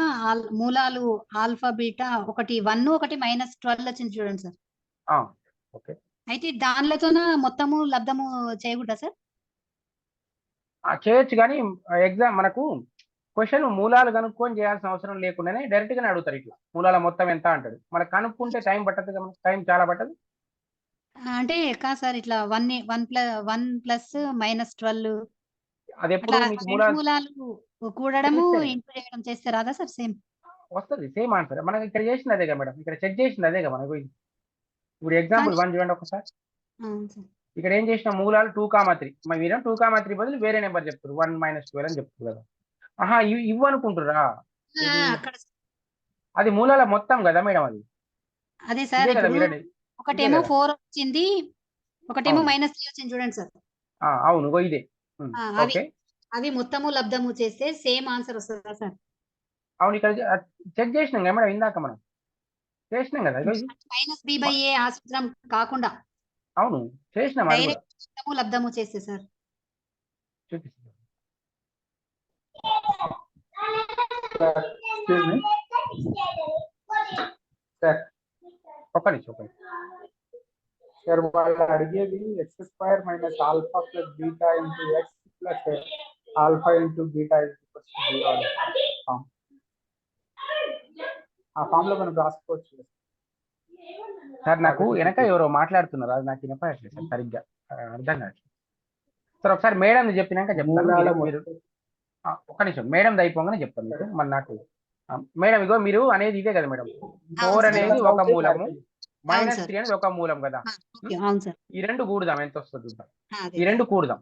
మూలాలు ఆల్ఫా బీటా ఒకటి 1 ఒకటి -12 వచ్చింది చూడండి సార్. ఓకే, అయితే దానిలతోన మొత్తము లబ్ధము చేయకూడదా సార్? చేయొచ్చు, కానీ ఎగ్జామ్ మనకు క్వశ్చన్ మూలాలు కనుక్కొని చేయాల్సిన అవసరం లేకుండానే డైరెక్ట్ గానే అడుగుతారు. ఇట్లా మూలాల మొత్తం ఎంత అంటాడు. మనకు కనుక్కుంటే టైం పట్టదు కదా, టైం చాలా పట్టదు. అంటే కాదు సార్, ఇట్లా 1 ప్లస్ -12 అది ఎప్పుడు అట్లా మీకు రెండు మూలాలు కూడడము తెలిస్తేనే. ఇంటూ చేయడం చేస్తే రాదా సార్? సేమ్ వస్తుంది, సేమ్ ఆన్సర్. మనకి ఇక్కడ చేసింది అదేగా మేడం, ఇక్కడ చెక్ చేసింది అదేగా మనకు. ఇప్పుడు ఎగ్జాంపుల్ 1 చూడండి ఒకసారి. సార్. ఇక్కడ ఏం చేసిన మూలాలు 2,3. మీరు 2,3 బదులు వేరే నెంబర్ చెప్తారు, 1 - 12 అని చెప్తారు కదా. ఇవ్వు అనుకుంటురా, అక్కడ అది మూలాల మొత్తం కదా మేడం. అది అదే సార్, ఇదే కదా ఇప్పుడు మీరు ఒకటేమో 4 వచ్చింది, ఒకటేమో అవును. -3 వచ్చింది చూడండి సార్. అవును, ఇదే. అవి ఓకే, అవి మొత్తము లబ్ధము చేస్తే సేమ్ ఆన్సర్ వస్తుందా సార్? అవును, ఇక్కడ చెక్ చేసినాం కదా మేడం, ఇందాక మనం చేసినాం కదా. -b/a ఆ సూత్రం కాకుండా అవును, చేసినాం అది కూడా. డైరెక్ట్ మొత్తము లబ్ధము చేస్తే సార్. చూపిస్తాను. ఒక్క నిమిషం. సార్ వాళ్ళు అడిగేది x² - α + β × x + α × β ఆ ఫామ్ లో మనం రాసుకోవచ్చు సార్. నాకు వెనక ఎవరో మాట్లాడుతున్నారు, అది నాకు వినపడట్లేదు సార్, సరిగ్గా అర్థం కావట్లేదు సార్. ఒకసారి మేడం చెప్పినాక చెప్తాను. మీరు ఒక్క నిమిషం, మేడం అయిపోగానే చెప్తాను మీకు. మళ్ళీ నాకు మేడం ఇగో మీరు అనేది ఇదే కదా మేడం, 4 అనేది ఒక మూలము, -3 అనేది ఒక మూలం కదా. ఈ రెండు కూడదాం, ఎంత వస్తుంది చూద్దాం. ఈ రెండు కూడదాం,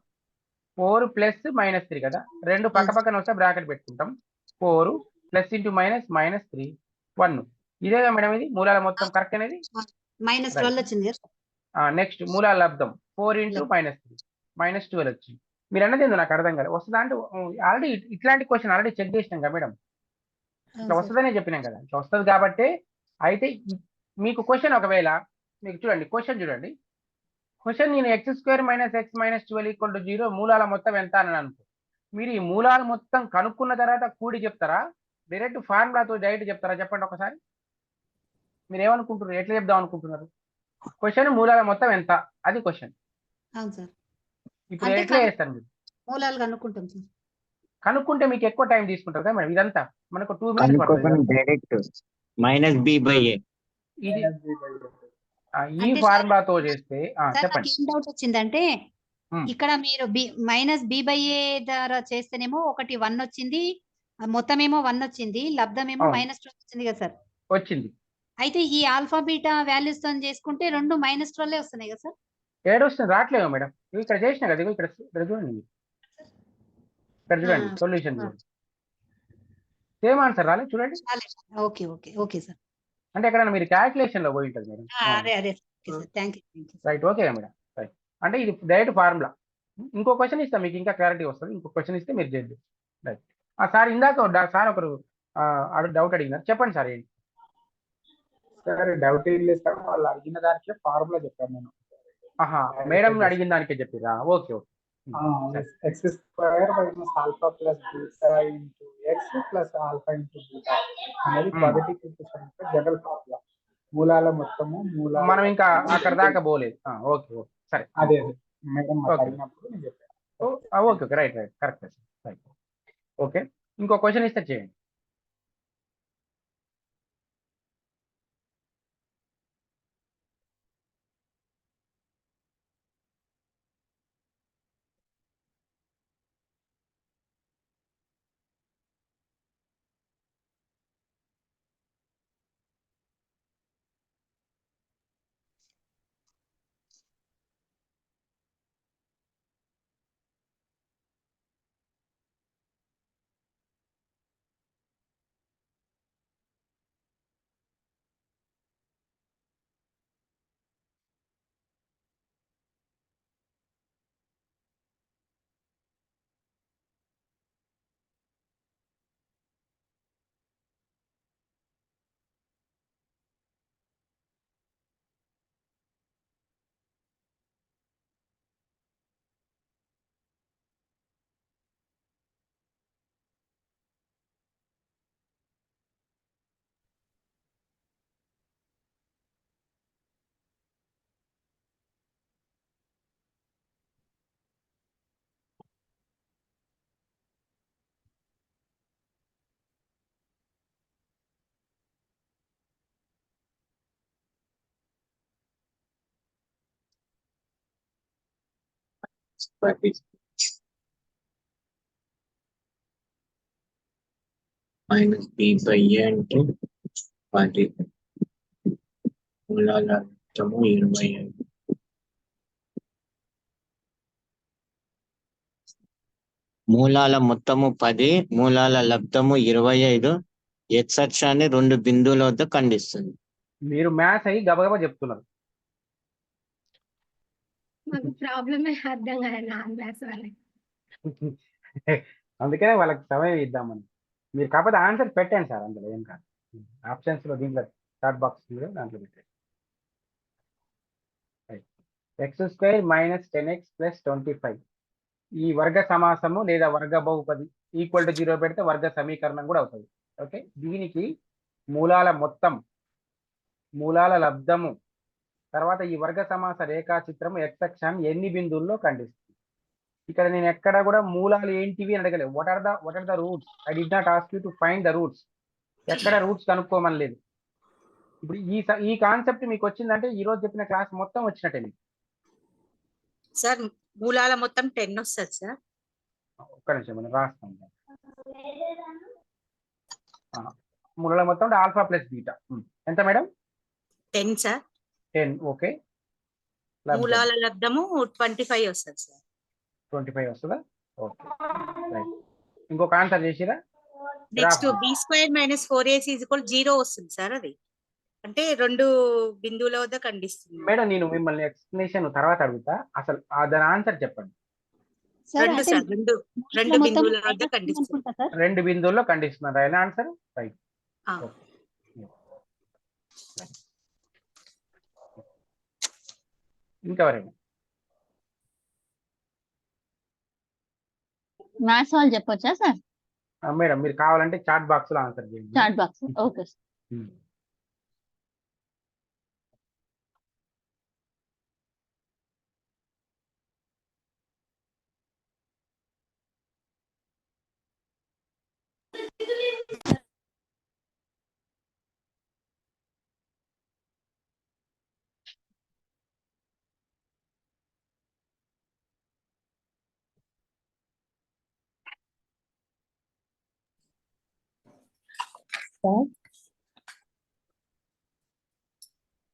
4 + -3 కదా. రెండు పక్క పక్కన వస్తే బ్రాకెట్ పెట్టుకుంటాం. 4 + × -3 1. ఇదేగా మేడం ఇది మూలాల మొత్తం కరెక్ట్ అనేది. -12 వచ్చింది. నెక్స్ట్ మూలాల లబ్ధం 4 × -3 -12 వచ్చింది. మీరు అన్నది ఏందో నాకు అర్థం కాలేదు. వస్తుందా అంటే ఆల్రెడీ ఇట్లాంటి క్వశ్చన్ ఆల్రెడీ చెక్ చేసినాం కదా మేడం, ఇట్లా వస్తుందనే చెప్పినాం కదా, ఇట్లా వస్తుంది కాబట్టి. అయితే మీకు క్వశ్చన్ ఒకవేళ మీకు చూడండి, క్వశ్చన్ చూడండి, క్వశ్చన్ నేను x² - x - 12 = 0 మూలాల మొత్తం ఎంత అని అనుకో. మీరు ఈ మూలాలు మొత్తం కనుక్కున్న తర్వాత కూడి చెప్తారా, డైరెక్ట్ ఫార్ములాతో డైరెక్ట్ చెప్తారా? చెప్పండి ఒకసారి. మీరు ఏమనుకుంటున్నారు, ఎట్లా చెప్దాం అనుకుంటున్నారు? క్వశ్చన్ మూలాల మొత్తం ఎంత, అది క్వశ్చన్. అవును సార్. ఇప్పుడు అంటే ఎట్లా చేస్తారు మీరు? మూలాలు కనుక్కుంటాం సార్. కనుక్కుంటే మీకు ఎక్కువ టైం తీసుకుంటారు కదా మేడం, ఇదంతా మనకు 2 minutes పడుతుంది. Direct -b/a. ఇది ఈ అంటే ఫార్ములాతో చేస్తే సార్ నాకు చెప్పండి. ఏం డౌట్ వచ్చిందంటే Hmm. ఇక్కడ మీరు -b/a ద్వారా చేస్తేనేమో ఒకటి 1 వచ్చింది, మొత్తమేమో 1 వచ్చింది, లబ్ధమేమో అవును. -12 వచ్చింది కదా సార్. వచ్చింది. అయితే ఈ ఆల్ఫా బీటా వాల్యూస్ తో చేసుకుంటే రెండు -12 వస్తున్నాయి కదా సార్. ఏడు వస్తుంది, రావట్లేదు మేడం. ఇవి ఇక్కడ చేసిన కదా, ఇవి ఇక్కడ చూడండి, ఇక్కడ చూడండి సొల్యూషన్ చూడండి, సేమ్ ఆన్సర్ రాలేదు చూడండి. Okay okay okay sir. అంటే ఎక్కడ మీరు క్యాల్కులేషన్ లో పోయి ఉంటుంది మేడం. అదే అదే okay sir. Thank you. Right, okay madam. Right, అంటే ఇది డైరెక్ట్ ఫార్ములా. ఇంకో క్వశ్చన్ ఇస్తాం మీకు, ఇంకా క్లారిటీ వస్తుంది. ఇంకో క్వశ్చన్ ఇస్తే మీరు చేద్దాం. రైట్. సార్ ఇందాక సార్ ఒకరు డౌట్ అడిగినారు, చెప్పండి సార్. ఏంటి సార్ డౌట్ ఏం లేదు సార్, వాళ్ళు అడిగిన దానికి ఫార్ములా చెప్పాను నేను. మేడం అడిగిన దానికే చెప్పిరా? Okay okay. x² - α + β × x + α × β అనేది క్వాడ్రాటిక్ ఈక్వేషన్ యొక్క జనరల్ ఫార్ములా. మూలాల మొత్తము మనం ఇంకా అక్కడ దాకా పోలేదు. ఓకే ఓకే సరే. అదే మేడం అడిగినప్పుడు నేను చెప్పాను. Okay okay right right correct sir. Right, okay. ఇంకో క్వశ్చన్ ఇస్తే చేయండి. -b/a అంటే 10 మూలాల మొత్తము 25. మూలాల మొత్తము 10, మూలాల లబ్ధము 25. x అక్షాన్ని 2 బిందువుల వద్ద ఖండిస్తుంది. మీరు మ్యాథ్స్ అయ్యి గబగబా చెప్తున్నారు. మాకు ప్రాబ్లమే అర్థం కాదు నాన్ మ్యాథ్స్ వాళ్ళకి. అందుకనే వాళ్ళకి సమయం ఇద్దామని. మీరు కాకపోతే ఆన్సర్ పెట్టండి సార్, అందులో ఏం కాదు. ఆప్షన్స్ లో దీంట్లో చాట్ బాక్స్ దాంట్లో పెట్టండి. x² - 10x + 25 ఈ వర్గ సమాసము లేదా వర్గ బహుపది = 0 పెడితే వర్గ సమీకరణం కూడా అవుతుంది. ఓకే, దీనికి మూలాల మొత్తం, మూలాల లబ్ధము, తర్వాత ఈ వర్గ సమాస రేఖాచిత్రం x అక్షాన్ని ఎన్ని బిందువుల్లో ఖండిస్తుంది. ఇక్కడ నేను ఎక్కడ కూడా మూలాలు ఏంటివి అని అడగలేదు. What are the roots. I did not ask you to find the roots. ఎక్కడ రూట్స్ కనుక్కోమని లేదు. ఇప్పుడు ఈ కాన్సెప్ట్ మీకు వచ్చిందంటే ఈ రోజు చెప్పిన క్లాస్ మొత్తం వచ్చినట్టే మీకు. సార్ మూలాల మొత్తం 10 వస్తుంది సార్. ఒక్క నిమిషం మనం రాస్తాం. మూలాల మొత్తం ఆల్ఫా + బీటా ఎంత మేడం? 10 సార్. 10. ఓకే, మూలాల లబ్ధము 25 వస్తుంది సార్. 25 వస్తుందా? Okay right. ఇంకొక ఆన్సర్ చేసిరా? నెక్స్ట్ b² - 4ac = 0 వస్తుంది సార్. అది అంటే 2 బిందువుల వద్ద ఖండిస్తుంది. మేడం నేను మిమ్మల్ని ఎక్స్ప్లెనేషన్ తర్వాత అడుగుతా, అసలు దాని ఆన్సర్ చెప్పండి. రెండు సార్ రెండు రెండు బిందువుల వద్ద ఖండిస్తుంది. అనుకుంటా సార్. 2 బిందువుల్లో ఖండిస్తున్నారు. Right answer right. ఆ. ఇంకెవరైనా మ్యాథ్స్ వాళ్ళు చెప్పొచ్చా సార్? మేడం మీరు కావాలంటే చాట్ బాక్స్ లో ఆన్సర్ చేయండి. Chat box okay sir.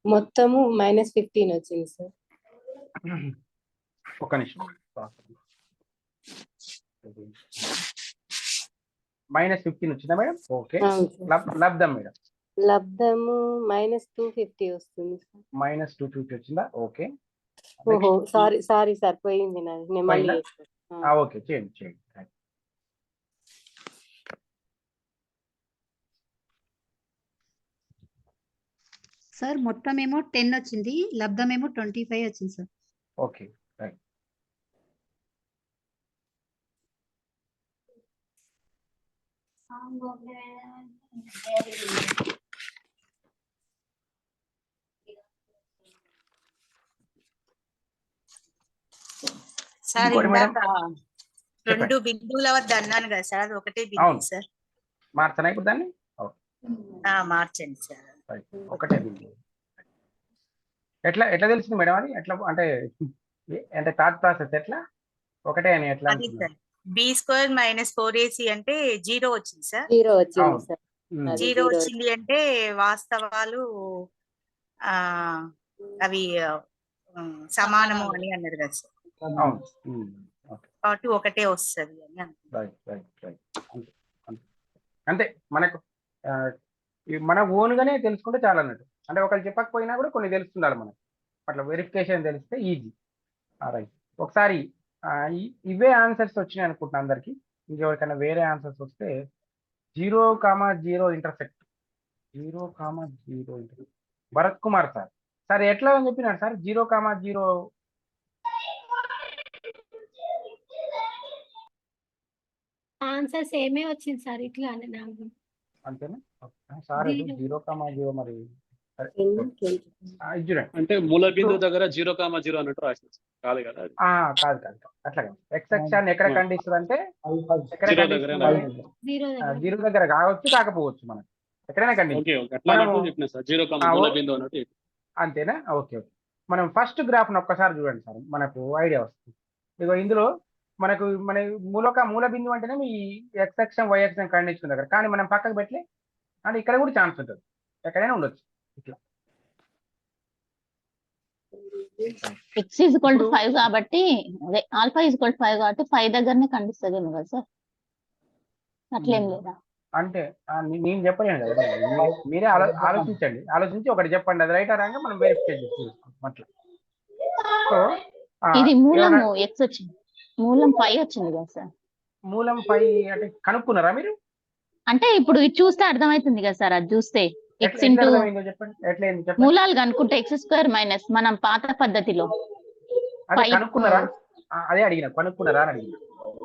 మొత్తము -15 వచ్చింది సార్. ఒక నిమిషం. -15 వచ్చిందా మేడం? ఓకే. అవును సార్. లబ్ధం మేడం లబ్ధము -250 వస్తుంది సార్. -250 వచ్చిందా? ఓకే. ఓహో సారీ సార్, పోయింది నాది. నేను మళ్ళీ పోయిందా? చేస్తాను. ఓకే చేయండి. సార్ మొత్తం ఏమో 10 వచ్చింది, లబ్ధం ఏమో 25 వచ్చింది సార్. Okay right. సార్ ఇంకోటి మేడం ఇందాక 2 బిందువుల వద్ద అన్నాను కదా సార్, అది ఒకటే అవును. బిందువు సార్. మార్చనా ఇప్పుడు దాన్ని? మార్చండి సార్. రైట్. ఒకటే బిందువు. ఎట్లా తెలిసింది మేడం అది? ఎట్లా అంటే థాట్ ప్రాసెస్ ఎట్లా ఒకటే అని ఎట్లా అది సార్ B² - 4AC అంటే 0 వచ్చింది సార్. 0 వచ్చింది అవును. సార్. అది 0 వచ్చింది అంటే వాస్తవాలు అవి సమానము అని అన్నారు కదా సార్. అవును. కాబట్టి ఒకటే వస్తుంది అని అన్నారు. రైట్. అంతే మనకు మన ఓన్ గానే తెలుసుకుంటే చాలా అన్నట్టు. అంటే ఒకళ్ళు చెప్పకపోయినా కూడా కొన్ని తెలుస్తుండాలి మనకు. అట్లా వెరిఫికేషన్ తెలిస్తే ఈజీ. రైట్. ఒకసారి ఇవే ఆన్సర్స్ వచ్చినాయి అనుకుంటున్నా అందరికి. ఇంకెవరికైనా వేరే ఆన్సర్స్ వస్తే 0,0 ఇంటర్సెక్ట్ 0,0 భరత్ కుమార్ సార్ ఎట్లా అని చెప్పినారు సార్? 0,0 ఆన్సర్ సేమే వచ్చింది సార్, ఇట్లా అని నాకు. అంతేనా? సార్ 0,0 మరి అంటే మూల బిందువు దగ్గర 0,0 అన్నట్టు రాసింది కాదు కదా? కాదు అట్లా ఎక్స్ అక్షాన్ని ఎక్కడ ఖండిస్తుంది అంటే ఎక్కడ ఖండిస్తుంది? 0 దగ్గర కావచ్చు కాకపోవచ్చు, మనం ఎక్కడైనా ఖండిస్తుంది. అంతేనా? ఓకే. మనం ఫస్ట్ గ్రాఫ్ ను ఒక్కసారి చూడండి సార్, మనకు ఐడియా వస్తుంది. ఇదిగో ఇందులో మన మూల బిందువు అంటేనే మీ ఎక్స్ అక్షం వై అక్షం ఖండించుకున్న దగ్గర, కానీ మనం పక్కకు పెట్టలే అంటే ఇక్కడ కూడా ఛాన్స్ ఉంటుంది, ఎక్కడైనా ఉండొచ్చు ఇట్లా. x = 5 కాబట్టి అదే ఆల్ఫా = 5 కాబట్టి 5 దగ్గరనే ఖండిస్తుందేమో కదా సార్? అట్లేం లేదా? అంటే నేను చెప్పలేను కదా, మీరే ఆలోచించి ఒకటి చెప్పండి, అది రైట్ రాగా మనం వెరిఫై చేసుకోవాలి అట్లా. సో ఇది మూలము x వచ్చింది, మూలం 5 వచ్చింది కదా సార్? మూలం 5 అంటే కనుక్కున్నారా మీరు? అంటే ఇప్పుడు ఇది చూస్తే అర్థమవుతుంది కదా సార్, అది చూస్తే x చెప్పండి. మూలాలు కనుక్కుంటే x² - మనం పాత పద్ధతిలో కనుక్కున్నారా? అదే అడిగిన, కనుక్కున్నారా అని అడిగిన.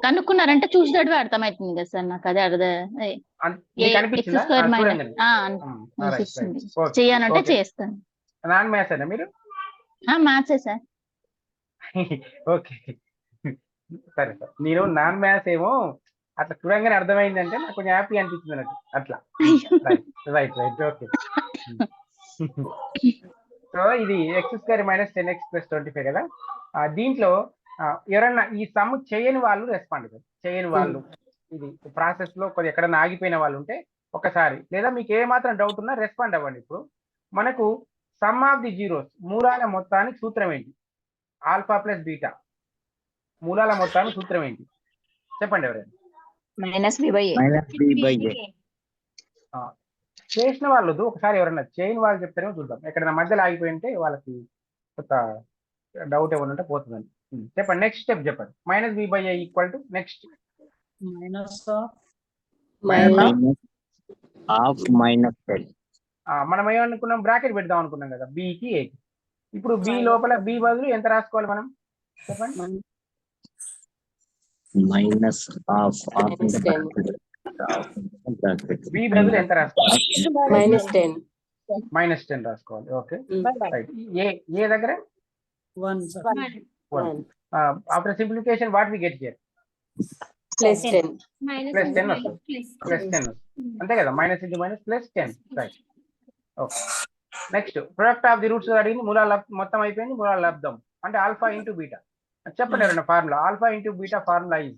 కనుక్కున్నారంటే చూసేటప్పుడు అర్థమవుతుంది కదా సార్, నాకు అదే x² - చేయాలంటే చేస్తాను. నాన్ మ్యాథ్స్ అయినా మీరు? మ్యాథ్సే సార్. ఓకే సరే సార్. నేను నాన్ మ్యాథ్స్ ఏమో అట్లా చూడంగానే అర్థమైందంటే నాకు కొంచెం హ్యాపీ అనిపించింది అన్నట్టు అట్లా. Right okay. సో ఇది x² - 10x + 25 కదా. దీంట్లో ఎవరన్నా ఈ సమ్ చేయని వాళ్ళు రెస్పాండ్ అవుతారు. చేయని వాళ్ళు ఇది ప్రాసెస్ లో కొద్దిగా ఎక్కడన్నా ఆగిపోయిన వాళ్ళు ఉంటే ఒకసారి, లేదా మీకు ఏ మాత్రం డౌట్ ఉన్నా రెస్పాండ్ అవ్వండి. ఇప్పుడు మనకు సమ్ ఆఫ్ ది జీరోస్ మూలాల మొత్తానికి సూత్రం ఏంటి? ఆల్ఫా ప్లస్ బీటా మూలాల మొత్తానికి సూత్రం ఏంటి చెప్పండి ఎవరైనా? -b/a. చేసిన వాళ్ళు ఒకసారి ఎవరైనా చేయని వాళ్ళు చెప్తారేమో చూద్దాం. ఎక్కడైనా మధ్యలో ఆగిపోయి ఉంటే వాళ్ళకి కొంత డౌట్ ఏమైనా ఉంటే పోతుందండి. చెప్పండి నెక్స్ట్ స్టెప్ చెప్పండి. Minus B by A equal to next minus half minus 10. మనం ఏమనుకున్నాం, బ్రాకెట్ పెడదాం అనుకున్నాం కదా బికి ఏకి. ఇప్పుడు బి లోపల బి బదులు ఎంత రాసుకోవాలి మనం చెప్పండి. మైనస్ హాఫ్ బి బదులు ఎంత రాసుకోవాలి? -10. -10 రాసుకోవాలి. Okay right. ఏ దగ్గర 1 1. After simplification what we get here +10. +10 వస్తుంది. +10 అంతే కదా, minus into minus +10 right. Okay next product of the roots అడిగింది, మూలాల మొత్తం అయిపోయింది, మూలాల లబ్ధం అంటే ఆల్ఫా ఇంటూ బీటా. చెప్పండి ఎవరన్నా formula. Alpha into beta formula is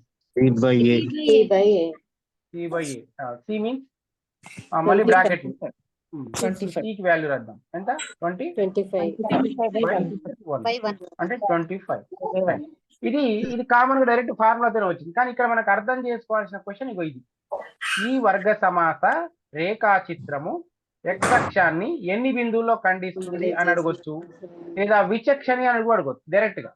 C by A. C means మళ్ళీ బ్రాకెట్ 25. కి వాల్యూ రాద్దాం. ఎంత 25 by 1. అంటే 25. ఇది కామన్ గా డైరెక్ట్ ఫార్ములాతోనే వచ్చింది. కానీ ఇక్కడ మనకు అర్థం చేసుకోవాల్సిన క్వశ్చన్ ఇగో ఇది. ఈ వర్గ సమాస రేఖాచిత్రము x అక్షాన్ని ఎన్ని బిందువుల్లో ఖండిస్తుంది అని అడగొచ్చు, లేదా విచక్షణి అని కూడా అడగొచ్చు డైరెక్ట్ గా.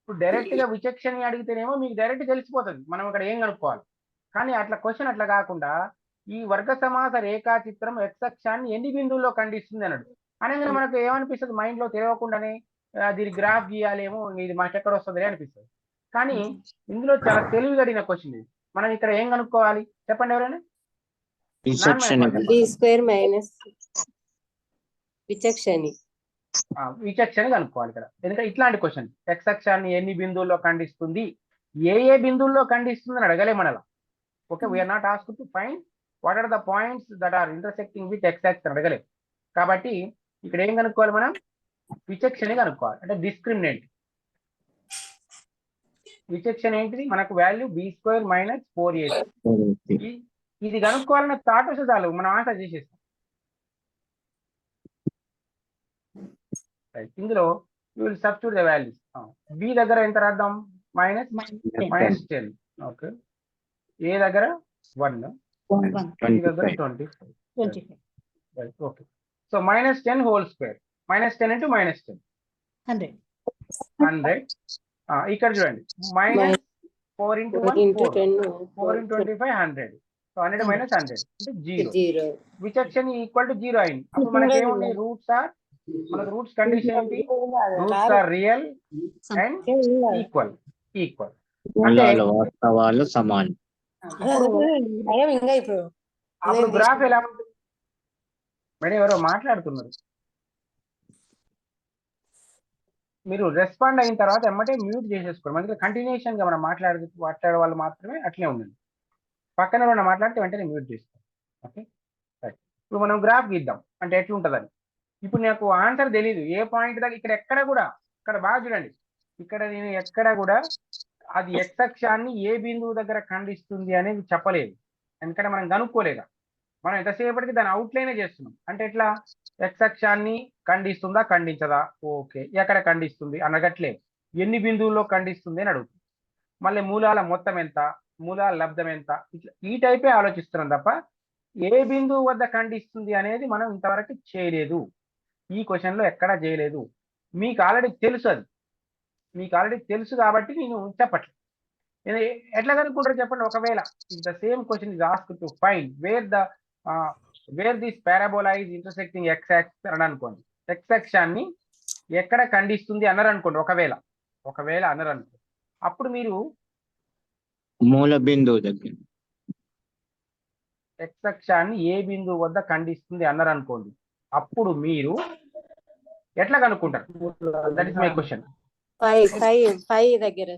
ఇప్పుడు డైరెక్ట్ గా విచక్షణి అడిగితేనేమో మీకు డైరెక్ట్ తెలిసిపోతుంది మనం ఇక్కడ ఏం కనుక్కోవాలి. కానీ అట్లా క్వశ్చన్ అట్లా కాకుండా ఈ వర్గ సమాస రేఖాచిత్రం x అక్షాన్ని ఎన్ని బిందువుల్లో ఖండిస్తుంది అన్నాడు అనగానే మనకు ఏమనిపిస్తుంది, మైండ్ లో తెలియకుండానే దీని గ్రాఫ్ గీయాలేమో, ఇది మనకి ఎక్కడ వస్తుంది అనిపిస్తుంది. కానీ ఇందులో చాలా తెలివిగా అడిగిన క్వశ్చన్ ఇది. మనం ఇక్కడ ఏం కనుక్కోవాలి చెప్పండి ఎవరైనా? విచక్షణ కనుక్కోవాలి ఇక్కడ. ఎందుకంటే ఇట్లాంటి క్వశ్చన్ x అక్షాన్ని ఎన్ని బిందువుల్లో ఖండిస్తుంది, ఏ బిందువుల్లో ఖండిస్తుంది అని అడగలే మనలా. Okay, we are not ask to find what are the points that are intersecting with x axis అడగలే. కాబట్టి ఇక్కడ ఏం కనుక్కోవాలి మనం? విచక్షణ కనుక్కోవాలి. అంటే డిస్క్రిమినెంట్. విచక్షణ ఏంటిది? మనకు వాల్యూ b² - 4ac. ఇది కనుక్కోవాలన్న థాట్ వస్తే చాలు, మనం ఆన్సర్ చేసేస్తాం. ఇందులో you will substitute the values. B దగ్గర ఎంత రాద్దాం? -10. ఓకే, ఏ దగ్గర 1, బి దగ్గర 25. Okay, so -10 whole square, -10 into -10 100. ఇక్కడ చూడండి -4 into 1 4 into 25 100. సో 100 - 100 అంటే 0. విచక్షణ ఈక్వల్ టు 0 అయింది. అప్పుడు మనకి ఏముంది? మనకు రూట్స్ కండిషన్ ఏంటి? Roots are real and equal. వాస్తవాలు సమానం. అప్పుడు గ్రాఫ్ ఎలా ఉంటుంది మేడం? ఎవరో మాట్లాడుతున్నారు, మీరు రెస్పాండ్ అయిన తర్వాత ఎమ్మటే మ్యూట్ చేసేసుకోండి. అందుకే కంటిన్యూషన్ గా మనం మాట్లాడే వాళ్ళు మాత్రమే అట్లే ఉండండి. పక్కన ఉన్న మాట్లాడితే వెంటనే మ్యూట్ చేసుకోండి. Okay right. ఇప్పుడు మనం గ్రాఫ్ గీద్దాం అంటే ఎట్లుంటుందని. ఇప్పుడు నాకు ఆన్సర్ తెలియదు ఏ పాయింట్ దాకా. ఇక్కడ కూడా ఇక్కడ బాగా చూడండి, ఇక్కడ నేను ఎక్కడ కూడా అది x అక్షాన్ని ఏ బిందువు దగ్గర ఖండిస్తుంది అనేది చెప్పలేదు. ఎందుకంటే మనం కనుక్కోలేదా. మనం ఎంతసేపటికి దాని అవుట్లైనే చేస్తున్నాం. అంటే ఎట్లా? x అక్షాన్ని ఖండిస్తుందా ఖండించదా? ఓకే, ఎక్కడ ఖండిస్తుంది అనగట్లేదు, ఎన్ని బిందువుల్లో ఖండిస్తుంది అని అడుగుతుంది. మళ్ళీ మూలాల మొత్తం ఎంత, మూలాల లబ్ధం ఎంత, ఇట్లా ఈ టైపే ఆలోచిస్తున్నాం తప్ప ఏ బిందువు వద్ద ఖండిస్తుంది అనేది మనం ఇంతవరకు చేయలేదు. ఈ క్వశ్చన్ లో ఎక్కడా చేయలేదు. మీకు ఆల్రెడీ తెలుసు, అది మీకు ఆల్రెడీ తెలుసు కాబట్టి నేను చెప్పట్లేదు. ఎట్లా కనుక్కుంటారు చెప్పండి? ఒకవేళ the same question is asked to find where this parabola is intersecting x axis అని అనుకోండి. x అక్షాన్ని ఎక్కడ ఖండిస్తుంది అన్నారు అనుకోండి. ఒకవేళ అన్నారు అనుకోండి, అప్పుడు మీరు మూల బిందువు దగ్గర x అక్షాన్ని ఏ బిందువు వద్ద ఖండిస్తుంది అన్నారు అనుకోండి, అప్పుడు మీరు ఎట్లా కనుక్కుంటారు? That is my question. 5 దగ్గర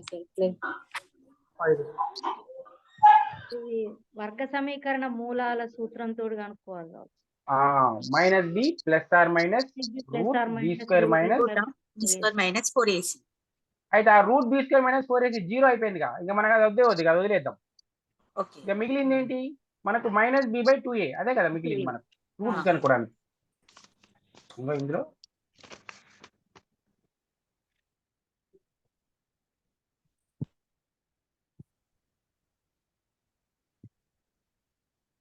వర్గ సమీకరణ మూలాల సూత్రంతో కనుక్కోవాలి. -b ± -4ac. అయితే ఆ రూట్ b² - 4ac 0 అయిపోయిందిగా. ఇంకా మనకు అది వద్దే వదిలేద్దాం. ఇక మిగిలింది ఏంటి మనకు? -b/2a. అదే కదా మిగిలింది మనకు రూట్స్ కనుక్కోవడానికి.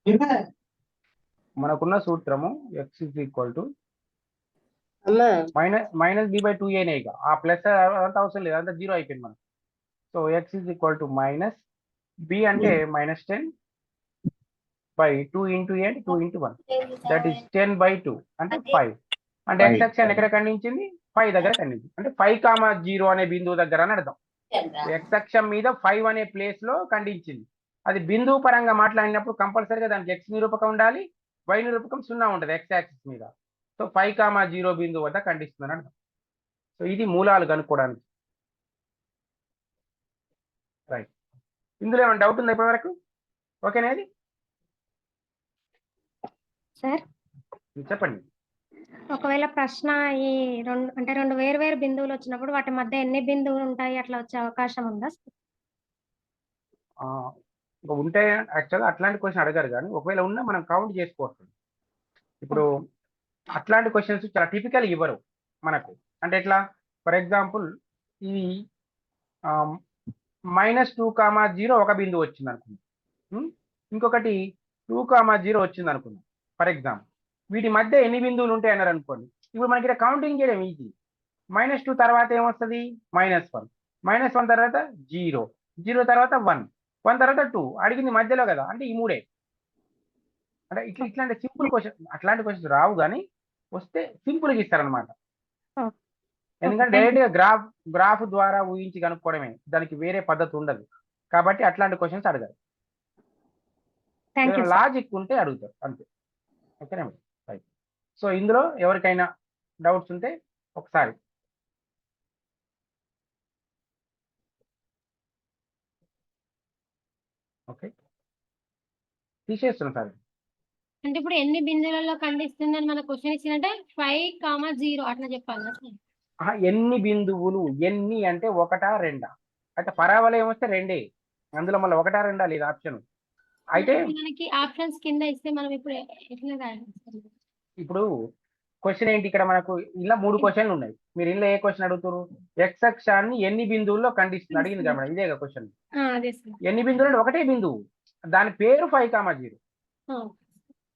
ఇందులో మనకున్న సూత్రము x = -b/2a. ఇక ఆ ప్లస్ అంత అవసరం లేదు, అంతా 0 అయిపోయింది మనకు. So x is equal to minus b అంటే -10/2 ఇంటూ a అంటే 2 ఇంటూ 1 దట్ ఈస్ 10/2 అంటే 5 అంటే x అక్షాన్ని ఎక్కడ ఖండించింది 5 దగ్గర ఖండించింది అంటే 5,0 అనే బిందువు దగ్గర అని అర్థం x అక్షం మీద 5 అనే ప్లేస్ లో ఖండించింది అది బిందువు పరంగా మాట్లాడినప్పుడు కంపల్సరీగా దానికి x నిరూపకం ఉండాలి y నిరూపకం 0 ఉంటుంది x యాక్సిస్ మీద సో 5,0 బిందువు వద్ద ఖండిస్తుంది అని అర్థం సో ఇది మూలాలు కనుక్కోవడానికి రైట్ ఇందులో ఏమైనా డౌట్ ఉందా ఇప్పటి వరకు ఓకేనా ఇది సార్ చెప్పండి ఒకవేళ ప్రశ్న ఈ రెండు వేరు వేరు బిందువులు వచ్చినప్పుడు వాటి మధ్య ఎన్ని బిందువులు ఉంటాయి అట్లా వచ్చే అవకాశం ఉందా ఇంకా ఉంటే యాక్చువల్గా అట్లాంటి క్వశ్చన్ అడగారు కానీ ఒకవేళ ఉన్నా మనం కౌంట్ చేసుకోవచ్చు ఇప్పుడు అట్లాంటి క్వశ్చన్స్ చాలా టిపికల్ ఇవ్వరు మనకు అంటే ఎట్లా ఫర్ ఎగ్జాంపుల్ ఇది -2,0 ఒక బిందువు వచ్చింది అనుకుందాం ఇంకొకటి 2,0 వచ్చింది అనుకుందాం ఫర్ ఎగ్జాంపుల్ వీటి మధ్య ఎన్ని బిందువులు ఉంటాయి అన్నారు అనుకోండి ఇప్పుడు మనకి ఇక్కడ కౌంటింగ్ చేయడం ఈజీ -2 తర్వాత ఏమొస్తుంది -1 -1 తర్వాత 0 తర్వాత 1 తర్వాత 2 అడిగింది మధ్యలో కదా అంటే ఈ మూడే అంటే ఇట్లాంటి సింపుల్ క్వశ్చన్ అట్లాంటి క్వశ్చన్స్ రావు కానీ వస్తే సింపుల్గా ఇస్తారనమాట ఎందుకంటే డైరెక్ట్ గా గ్రాఫ్ ద్వారా ఊహించి కనుక్కోవడమే దానికి వేరే పద్ధతి ఉండదు కాబట్టి అట్లాంటి క్వశ్చన్స్ అడగారు లాజిక్ ఉంటే అడుగుతారు అంతే ఓకేనా మేడం రైట్ సో ఇందులో ఎవరికైనా డౌట్స్ ఉంటే ఒకసారి ఓకే తీసేస్తున్నాం సార్ అంటే ఇప్పుడు ఎన్ని బిందువులలో ఖండిస్తుందని మన క్వశ్చన్ ఇచ్చినట్టే 5,0 అట్లా చెప్పాలి ఎన్ని బిందువులు ఎన్ని అంటే 1 2 అయితే పరావలయం ఏమొస్తే 2 అందులో మళ్ళీ 1 2 లేదు ఆప్షన్ అయితే మనకి ఆప్షన్స్ కింద ఇస్తే మనం ఇప్పుడు ఎట్లా రాయాలి ఇప్పుడు క్వశ్చన్ ఏంటి ఇక్కడ మనకు ఇలా 3 క్వశ్చన్లు ఉన్నాయి మీరు ఇందులో ఏ క్వశ్చన్ అడుగుతారు x అక్షాన్ని ఎన్ని బిందువుల్లో ఖండిస్తుంది అడిగింది కదా మేడం ఇదే క్వశ్చన్ ఎన్ని బిందువులు అంటే ఒకటే బిందువు దాని పేరు 5,0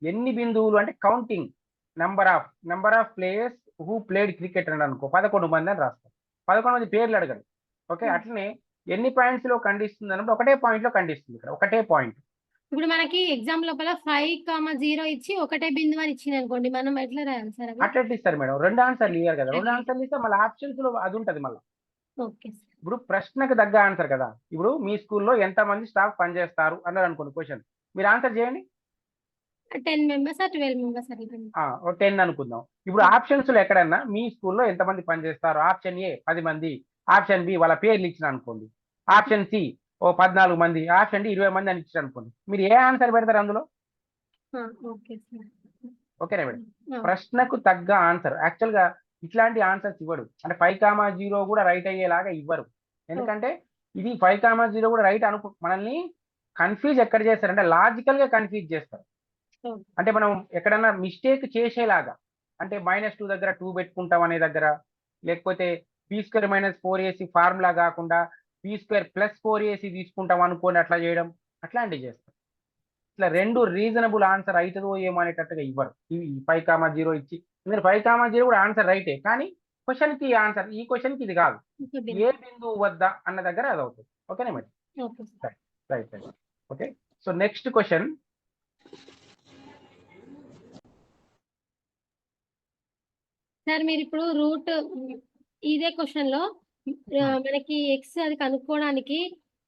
ఎన్ని బిందువులు అంటే counting number of players who played cricket అని అనుకో 11 మంది అని రాస్తారు 11 మంది పేర్లు అడగరు ఓకే అట్లనే ఎన్ని పాయింట్స్ లో ఖండిస్తుంది అన్నప్పుడు ఒకటే పాయింట్ లో ఖండిస్తుంది ఇక్కడ ఒకటే పాయింట్ ఇప్పుడు మనకి ఎగ్జామ్ లోపల 5,0 ఇచ్చి ఒకటే బిందువు అని ఇచ్చింది అనుకోండి మనం ఎట్లా రాయాలి సార్ అట్లా ఇస్తారు మేడం 2 ఆన్సర్లు ఇవ్వరు కదా 2 ఆన్సర్లు ఇస్తే మళ్ళీ ఆప్షన్స్ లో అది ఉంటుంది మళ్ళీ ఇప్పుడు ప్రశ్నకు తగ్గ ఆన్సర్ కదా ఇప్పుడు మీ స్కూల్లో ఎంత మంది స్టాఫ్ పనిచేస్తారు అన్నారు అనుకోండి క్వశ్చన్ మీరు ఆన్సర్ చేయండి 10 మెంబర్స్ 12 మెంబర్స్ 10 అనుకుందాం ఇప్పుడు ఆప్షన్స్ లో ఎక్కడన్నా మీ స్కూల్లో ఎంతమంది పనిచేస్తారు ఆప్షన్ ఏ 10 మంది ఆప్షన్ బి వాళ్ళ పేర్లు ఇచ్చిన అనుకోండి ఆప్షన్ సి 14 మంది ఆప్షన్ డి 20 మంది అని ఇచ్చారు అనుకోండి మీరు ఏ ఆన్సర్ పెడతారు అందులో ఓకేనా మేడం ప్రశ్నకు తగ్గ ఆన్సర్ యాక్చువల్ గా ఇట్లాంటి ఆన్సర్స్ ఇవ్వడు అంటే 5,0 కూడా రైట్ అయ్యేలాగా ఇవ్వరు ఎందుకంటే ఇది 5,0 కూడా రైట్ మనల్ని కన్ఫ్యూజ్ ఎక్కడ చేస్తారంటే లాజికల్ గా కన్ఫ్యూజ్ చేస్తారు అంటే మనం ఎక్కడన్నా మిస్టేక్ చేసేలాగా అంటే -2 దగ్గర 2 పెట్టుకుంటాం అనే దగ్గర లేకపోతే b² - 4ac ఫార్ములా కాకుండా b² + 4ac తీసుకుంటాం అనుకోని అట్లా చేయడం అట్లాంటివి చేస్తాం ఇట్లా 2 రీజనబుల్ ఆన్సర్ అవుతుందో ఏమో అనేటట్టుగా ఇవ్వరు ఈ 5,0 ఇచ్చి ఎందుకంటే 5,0 కూడా ఆన్సర్ రైటే కానీ క్వశ్చన్ కి ఆన్సర్ ఈ క్వశ్చన్ కి ఇది కాదు ఏ బిందువు వద్ద అన్న దగ్గర అది అవుతుంది ఓకేనా madam right okay so next question sir మీరు ఇప్పుడు రూట్ ఇదే క్వశ్చన్ లో మనకి ఎక్స్ అది కనుక్కోవడానికి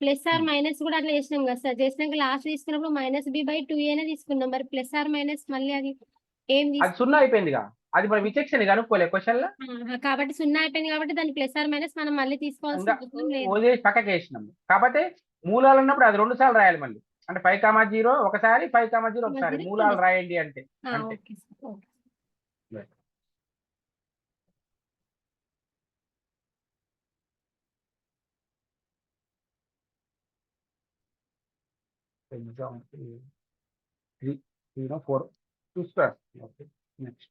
ప్లస్ ఆర్ మైనస్ కూడా అట్లా చేసినాం కదా సార్ చేసినాక లాస్ట్ తీసుకున్నప్పుడు -b/2a తీసుకున్నాం మరి ప్లస్ ఆర్ మైనస్ మళ్ళీ అది ఏం అది 0 అయిపోయిందిగా అది మన విచక్షణ కనుక్కోలే క్వశ్చన్ లో కాబట్టి 0 అయిపోయింది కాబట్టి దాని ప్లస్ ఆర్ మైనస్ మనం మళ్ళీ తీసుకోవాల్సిన అవసరం లేదు వదిలేసి పక్కకి వేసినాం కాబట్టి మూలాలు ఉన్నప్పుడు అది 2 సార్లు రాయాలి మళ్ళీ అంటే 5,0 ఒకసారి 5,0 ఒకసారి మూలాలు రాయండి అంటే example 3 4 2 square okay next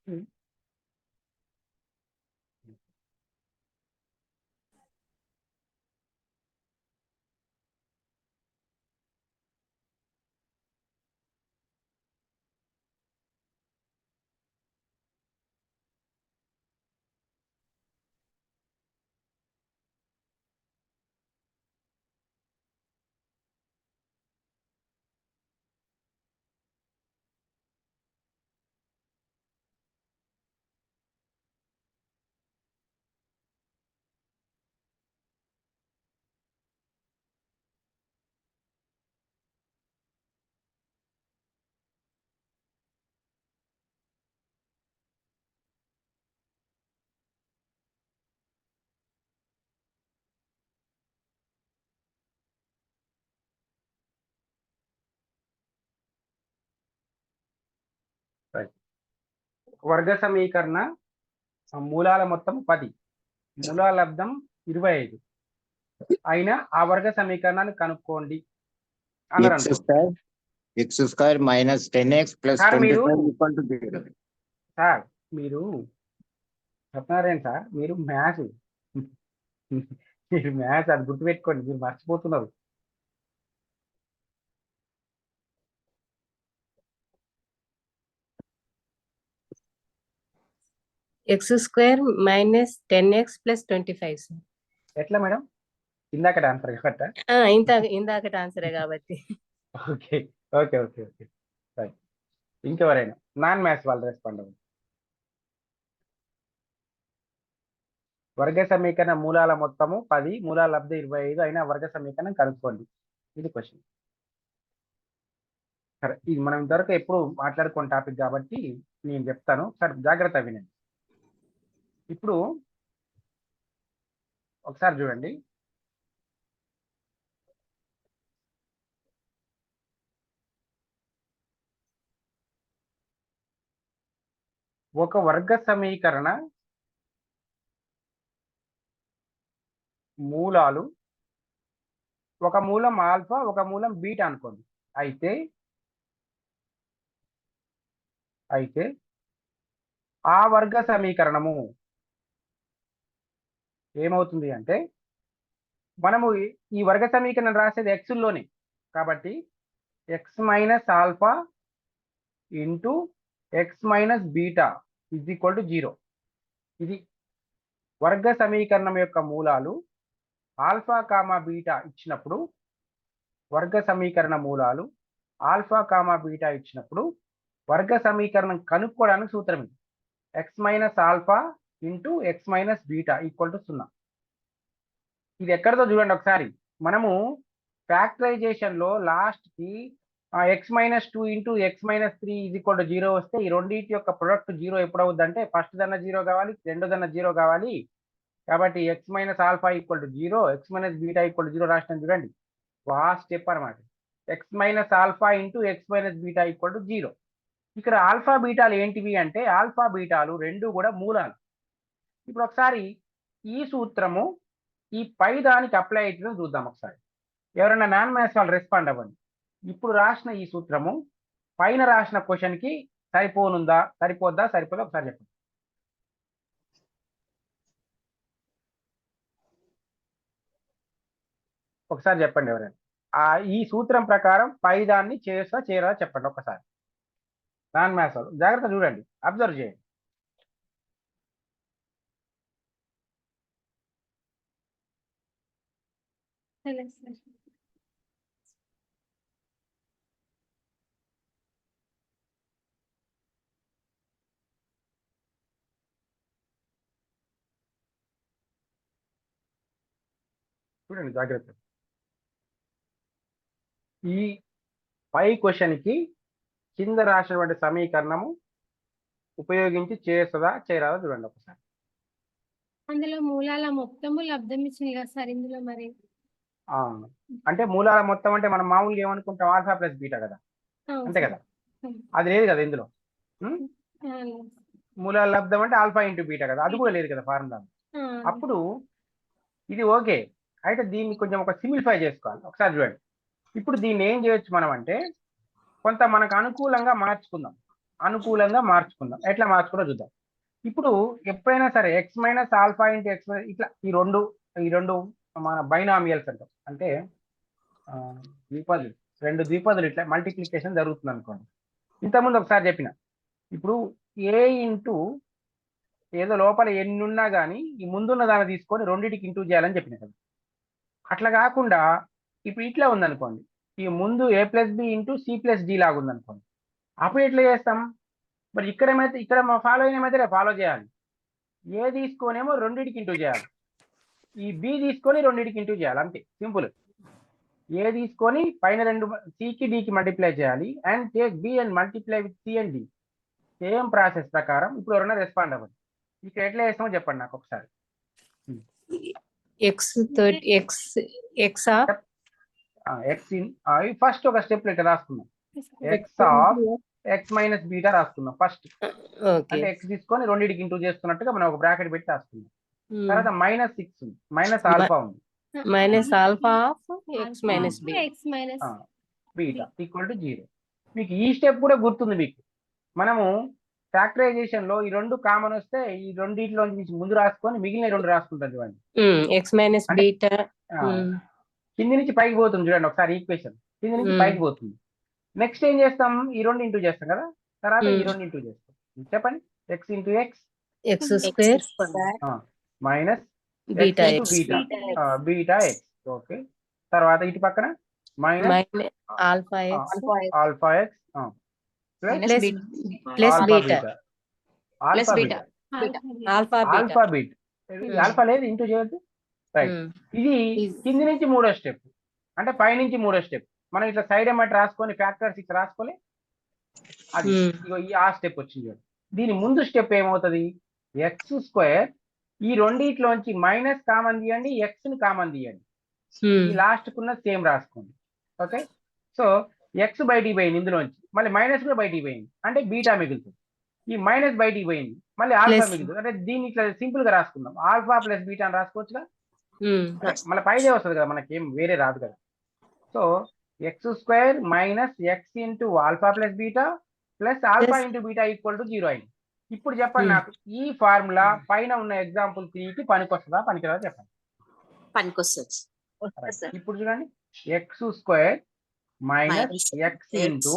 వర్గ సమీకరణ మూలాల మొత్తం 10, మూలాల లబ్ధం 25 అయినా ఆ వర్గ సమీకరణాన్ని కనుక్కోండి అన్నారు అనుకోండి. X square minus 10x plus sir మీరు 25 = 0. సార్ మీరు చెప్తున్నారేంటి సార్, మీరు మ్యాథ్స్ అది గుర్తుపెట్టుకోండి, మీరు మర్చిపోతున్నారు. X square minus 10x plus 25 sir. ఎట్లా మేడం? ఇందాక ఆన్సర్ కరెక్టా? ఇందాకటి ఆన్సరే కాబట్టి. Okay okay okay okay right. ఇంకెవరైనా నాన్ మ్యాథ్స్ వాళ్ళు రెస్పాండ్ అవ్వండి. వర్గ సమీకరణ మూలాల మొత్తము 10, మూలాల లబ్ధ 25 అయినా వర్గ సమీకరణం కనుక్కోండి. ఇది క్వశ్చన్. సరే, ఇది మనం ఇంతవరకు ఎప్పుడు మాట్లాడుకున్న టాపిక్ కాబట్టి నేను చెప్తాను, సార్ జాగ్రత్త వినండి. ఇప్పుడు ఒకసారి చూడండి. ఒక వర్గ సమీకరణ మూలాలు, ఒక మూలం ఆల్ఫా ఒక మూలం బీటా అనుకోండి. అయితే ఆ వర్గ సమీకరణము ఏమవుతుంది అంటే, మనము ఈ వర్గ సమీకరణం రాసేది ఎక్స్లోనే కాబట్టి X minus alpha into X minus beta = 0. ఇది వర్గ సమీకరణం యొక్క మూలాలు. ఆల్ఫా కామా బీటా ఇచ్చినప్పుడు వర్గ సమీకరణ మూలాలు ఆల్ఫా కామా బీటా ఇచ్చినప్పుడు వర్గ సమీకరణం కనుక్కోవడానికి సూత్రం ఇది. X minus alpha into X minus beta = 0. ఇది ఎక్కడితో చూడండి ఒకసారి. మనము ఫ్యాక్టరైజేషన్లో లాస్ట్కి X minus 2 into X minus 3 = 0 వస్తే ఈ రెండింటి యొక్క ప్రొడక్ట్ 0 ఎప్పుడు అవుతుందంటే ఫస్ట్ దన్న 0 కావాలి, రెండోదన్న 0 కావాలి. కాబట్టి X minus alpha = 0, X minus beta = 0 రాసిన చూడండి. ఫాస్ట్ స్టెప్ అనమాట. X minus alpha into X minus beta = 0. ఇక్కడ ఆల్ఫా బీటాలు ఏంటివి అంటే, ఆల్ఫా బీటాలు రెండు కూడా మూలాలు. ఇప్పుడు ఒకసారి ఈ సూత్రము ఈ పై దానికి అప్లై అవుతుందని చూద్దాం ఒకసారి. ఎవరైనా నాన్ మ్యాథ్స్ వాళ్ళు రెస్పాండ్ అవ్వండి. ఇప్పుడు రాసిన ఈ సూత్రము పైన రాసిన క్వశ్చన్కి సరిపోద్దా ఒకసారి చెప్పండి. ఒకసారి చెప్పండి ఎవరైనా. ఈ సూత్రం ప్రకారం పై దాన్ని చేయరా చెప్పండి ఒకసారి. నాన్ మ్యాథ్స్ వాళ్ళు జాగ్రత్త చూడండి, అబ్జర్వ్ చేయండి. చూడండి జాగ్రత్త. ఈ పై క్వశ్చన్కి కింద రాసినటువంటి సమీకరణము ఉపయోగించి చేయరాదా చూడండి ఒకసారి. అందులో మూలాల మొత్తము లబ్ధం ఇచ్చింది కదా సార్ ఇందులో మరి. అంటే మూలాల మొత్తం అంటే మనం మామూలుగా ఏమనుకుంటాం, ఆల్ఫా ప్లస్ బీటా కదా, అంతే కదా. అది లేదు కదా ఇందులో. మూలాల లబ్ధం అంటే ఆల్ఫా ఇంటూ బీటా కదా, అది కూడా లేదు కదా ఫార్ములా. అప్పుడు ఇది ఓకే. అయితే దీన్ని కొంచెం ఒక సింప్లిఫై చేసుకోవాలి. ఒకసారి చూడండి. ఇప్పుడు దీన్ని ఏం చేయొచ్చు మనం అంటే, కొంత మనకు అనుకూలంగా మార్చుకుందాం. ఎట్లా మార్చుకుంటో చూద్దాం. ఇప్పుడు ఎప్పుడైనా సరే X minus alpha into X ఇట్లా ఈ రెండు మన బైనామియల్స్ అంటాం. అంటే రెండు ద్విపదులు ఇట్లా మల్టిప్లికేషన్ జరుగుతుంది అనుకోండి. ఇంతకుముందు ఒకసారి చెప్పిన, ఇప్పుడు ఏ ఇంటూ ఏదో లోపల ఎన్ని ఉన్నా కానీ ఈ ముందున్న దాన్ని తీసుకొని రెండింటికి ఇంటూ చేయాలని చెప్పిన కదా. అట్లా కాకుండా ఇప్పుడు ఇట్లా ఉందనుకోండి, ఈ ముందు a plus b into c plus d లాగా ఉందనుకోండి. అప్పుడు ఎట్లా చేస్తాం మరి? ఇక్కడ ఫాలో అయిన మెథడే ఫాలో చేయాలి. ఏ తీసుకొనేమో రెండింటికి ఇంటూ చేయాలి, ఈ బి తీసుకొని రెండింటికి ఇంటూ చేయాలి, అంతే సింపుల్. ఏ తీసుకొని పైన రెండు సికి డికి మల్టిప్లై చేయాలి and take B and multiply with C and D. Same process ప్రకారం ఇప్పుడు ఎవరైనా రెస్పాండ్ అవ్వండి. ఇక్కడ ఎట్లా చేస్తామో చెప్పండి నాకు ఒకసారి. ఫస్ట్ ఒక స్టెప్ ఇట్లా రాసుకున్నాం. X of x minus beta రాసుకున్నాం ఫస్ట్. ఓకే అంటే ఎక్స్ తీసుకొని రెండింటికి ఇంటూ చేస్తున్నట్టుగా మనం ఒక బ్రాకెట్ పెట్టి రాసుకున్నాం. తర్వాత -6 ఉంది, మైనస్ ఆల్ఫా ఉంది, minus alpha of x minus B x minus beta equal to 0. మీకు ఈ స్టెప్ కూడా గుర్తుంది మీకు. మనము ఫ్యాక్టరైజేషన్ లో ఈ రెండు కామన్ వస్తే ఈ రెండిట్లో నుంచి ముందు రాసుకొని మిగిలిన రెండు రాసుకుంటాం చూడండి. ఎక్స్ మైనస్ అంటే బీటా కింది నుంచి పైకి పోతుంది చూడండి ఒకసారి ఈక్వేషన్, కింది నుంచి పైకి పోతుంది. నెక్స్ట్ ఏం చేస్తాం, ఈ రెండు ఇంటూ చేస్తాం కదా, తర్వాత ఈ రెండు ఇంటూ చేస్తాం. చెప్పండి, X into X X square minus beta into beta beta X. Okay, తర్వాత ఇటు పక్కన minus alpha X alpha X plus plus beta alpha beta alpha alpha beta. Alpha లేదు, ఇంటూ చేయొద్దు. రైట్, ఇది కింది నుంచి మూడో స్టెప్, అంటే పై నుంచి మూడో స్టెప్. మనం ఇట్లా సైడ్ ఏమంటే రాసుకొని ఫ్యాక్టర్ 6 రాసుకోలే, అది ఇగో ఈ ఆ స్టెప్ వచ్చింది. దీని ముందు స్టెప్ ఏమవుతుంది, ఎక్స్ స్క్వేర్ ఈ రెండిట్లోంచి మైనస్ కామన్ తీయండి, ఎక్స్ ని కామన్ తీయండి, ఈ లాస్ట్ కున్న సేమ్ రాసుకోండి. ఓకే, సో ఎక్స్ బయటికి పోయింది ఇందులోంచి, మళ్ళీ మైనస్ కూడా బయటికి పోయింది, అంటే బీటా మిగులుతుంది. ఈ మైనస్ బయటికి పోయింది, మళ్ళీ ఆల్ఫా మిగులుతుంది. అంటే దీన్ని ఇట్లా సింపుల్ గా రాసుకుందాం, ఆల్ఫా ప్లస్ బీటా అని రాసుకోవచ్చుగా. మళ్ళీ పైదే వస్తుంది కదా, మనకి ఏం వేరే రాదు కదా. So x square minus X into alpha plus beta plus alpha into beta equal to 0 అయింది. ఇప్పుడు చెప్పండి నాకు, ఈ ఫార్ములా పైన ఉన్న ఎగ్జాంపుల్ 3కి పనికొస్తుందా పనికిరాదా చెప్పండి. పనికొస్తుంది. ఇప్పుడు చూడండి, X square minus X into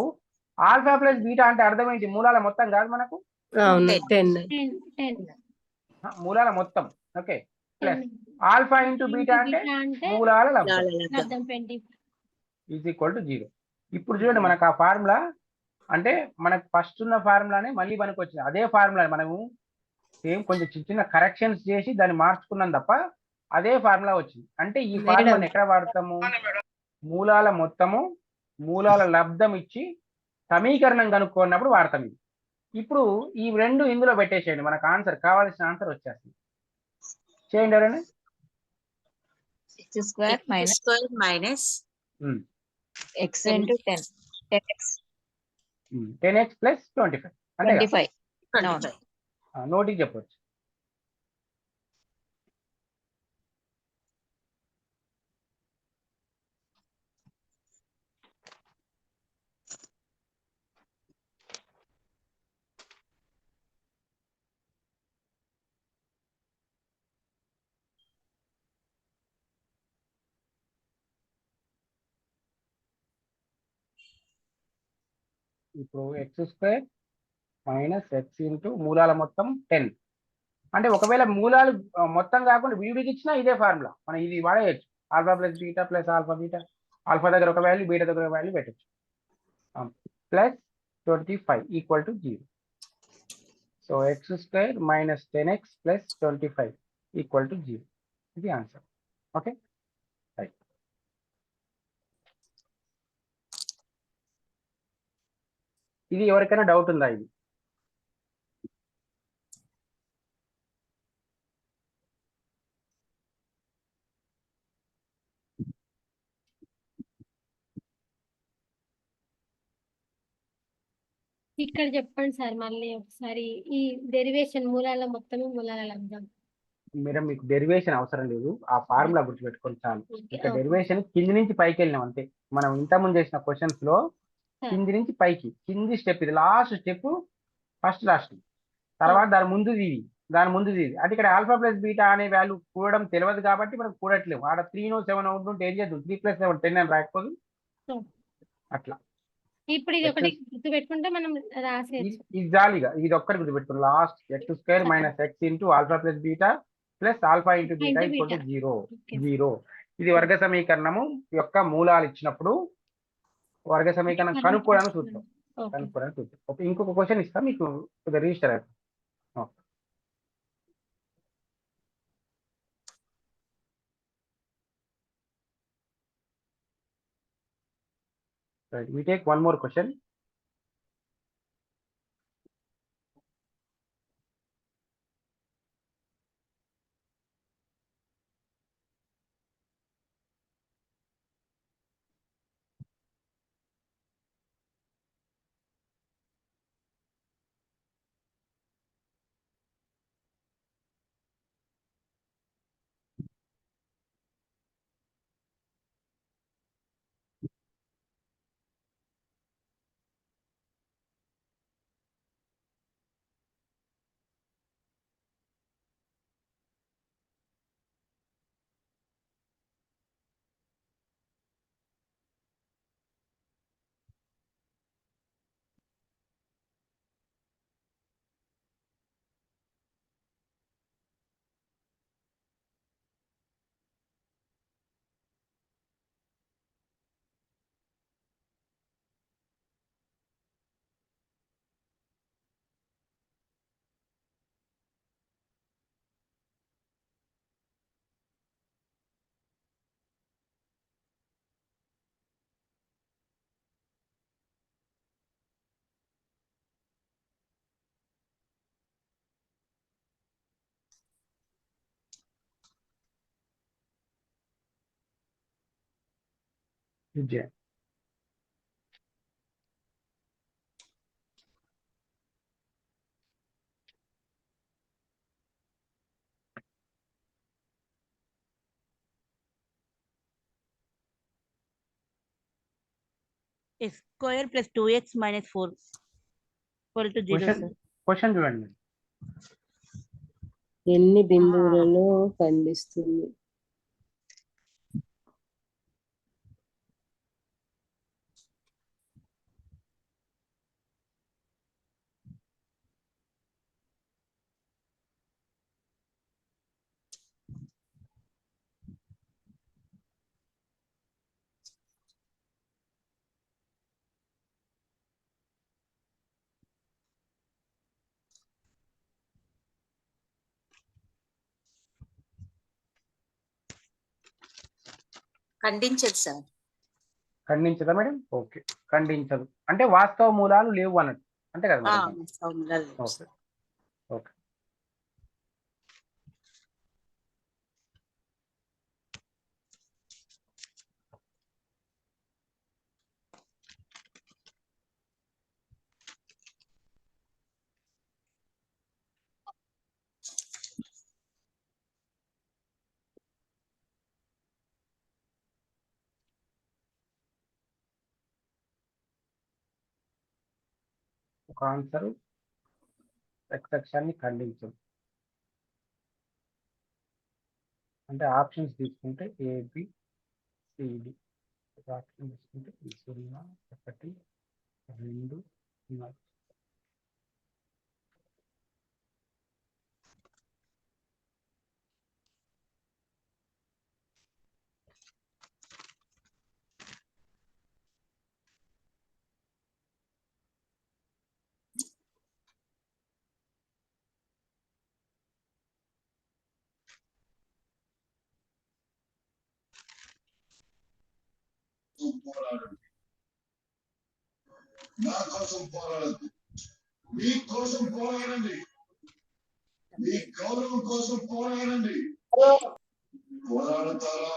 alpha plus beta అంటే అర్థం ఏంటి, మూలాల మొత్తం కాదు మనకు, మూలాల మొత్తం. Okay, plus alpha into beta అంటే మూలాల లబ్ధం ఈజ్ ఈక్వల్ టు 0. ఇప్పుడు చూడండి మనకు ఆ ఫార్ములా, అంటే మనకు ఫస్ట్ ఉన్న ఫార్ములానే మళ్ళీ మనకు వచ్చింది. అదే ఫార్ములా మనము సేమ్ కొంచెం చిన్న చిన్న కరెక్షన్స్ చేసి దాన్ని మార్చుకున్నాం తప్ప అదే ఫార్ములా వచ్చింది. అంటే ఈ ఫార్ములాని ఎక్కడ వాడతాము, మూలాల మొత్తము మూలాల లబ్ధం ఇచ్చి సమీకరణం కనుక్కున్నప్పుడు వాడతాం. ఇది ఇప్పుడు ఈ రెండు ఇందులో పెట్టేసేయండి, మనకు ఆన్సర్ కావాల్సిన ఆన్సర్ వచ్చేస్తుంది. చేయండి ఎవరైనా. X square minus X into 10x plus 25 అంటే 25 నోటికి చెప్పవచ్చు. ఇప్పుడు X square minus X into మూలాల మొత్తం 10. అంటే ఒకవేళ మూలాలు మొత్తం కాకుండా విడివిడికి ఇచ్చినా ఇదే ఫార్ములా, మనం ఇది వాడేయచ్చు. Alpha plus beta plus alpha beta, alpha దగ్గర ఒక వాల్యూ బీటా దగ్గర ఒక వాల్యూ పెట్టచ్చు. Plus 25 equal to 0. So x square minus 10x plus 25 equal to 0. ఇది ఆన్సర్. Okay, right. ఇది ఎవరికైనా డౌట్ ఉందా ఇది? ఇక్కడ చెప్పండి సార్ మళ్ళీ ఒకసారి, ఈ డెరివేషన్ మూలాల మొత్తము మూలాల లబ్ధం. మేడం మీకు డెరివేషన్ అవసరం లేదు, ఆ ఫార్ములా గుర్తుపెట్టుకొని చాలు. ఇక్కడ డెరివేషన్ కింది నుంచి పైకి వెళ్ళినాం అంతే. మనం ఇంతకుముందు చేసిన క్వశ్చన్స్ లో కింది నుంచి పైకి, కింది స్టెప్ ఇది, లాస్ట్ స్టెప్ ఫస్ట్ లాస్ట్, తర్వాత దాని ముందుది ఇది, దాని ముందుది ఇది. అంటే ఇక్కడ ఆల్ఫా ప్లస్ బీటా అనే వాల్యూ కూడడం తెలియదు కాబట్టి మనం కూడట్లేము. ఆడ 3 7 ఉంటుంటే ఏం చేద్దాం, 3 + 7 10 అని రాకపోదు అట్లా. ఇప్పుడు ఇది ఒకటి గుర్తు పెట్టుకుంటే మనం రాసేయచ్చు. ఇది జాలీగా ఇది ఒక్కటి గుర్తుపెట్టుకుని, last X square minus X into alpha plus beta plus alpha into beta equal to 0. ఇది వర్గ సమీకరణము యొక్క మూలాలు ఇచ్చినప్పుడు వర్గ సమీకరణం కనుక్కోవడానికి చూద్దాం. ఇంకొక క్వశ్చన్ ఇస్తా మీకు, రిజిస్టర్ అవుతుంది. Right, we take one more question. Vijay. X square plus 2x minus 4 equal to 0 question sir. Question చూడండి. ఎన్ని బిందువులలో ఖండిస్తుంది? ఖండించదు సార్. ఖండించదా మేడం? ఓకే, ఖండించదు అంటే వాస్తవ మూలాలు లేవు అన్నట్టు అంతే కదా మేడం? Okay okay. ఒక ఆన్సర్ ఎక్స్ అక్షాన్ని ఖండించదు అంటే ఆప్షన్స్ తీసుకుంటే ఏబి సిడి. ఆప్షన్ తీసుకుంటే 0 1 2 4. నా కోసం పోరాడద్దు, మీ కోసం పోరాడండి, మీ గౌరవం కోసం పోరాడండి. పోరాడతారా?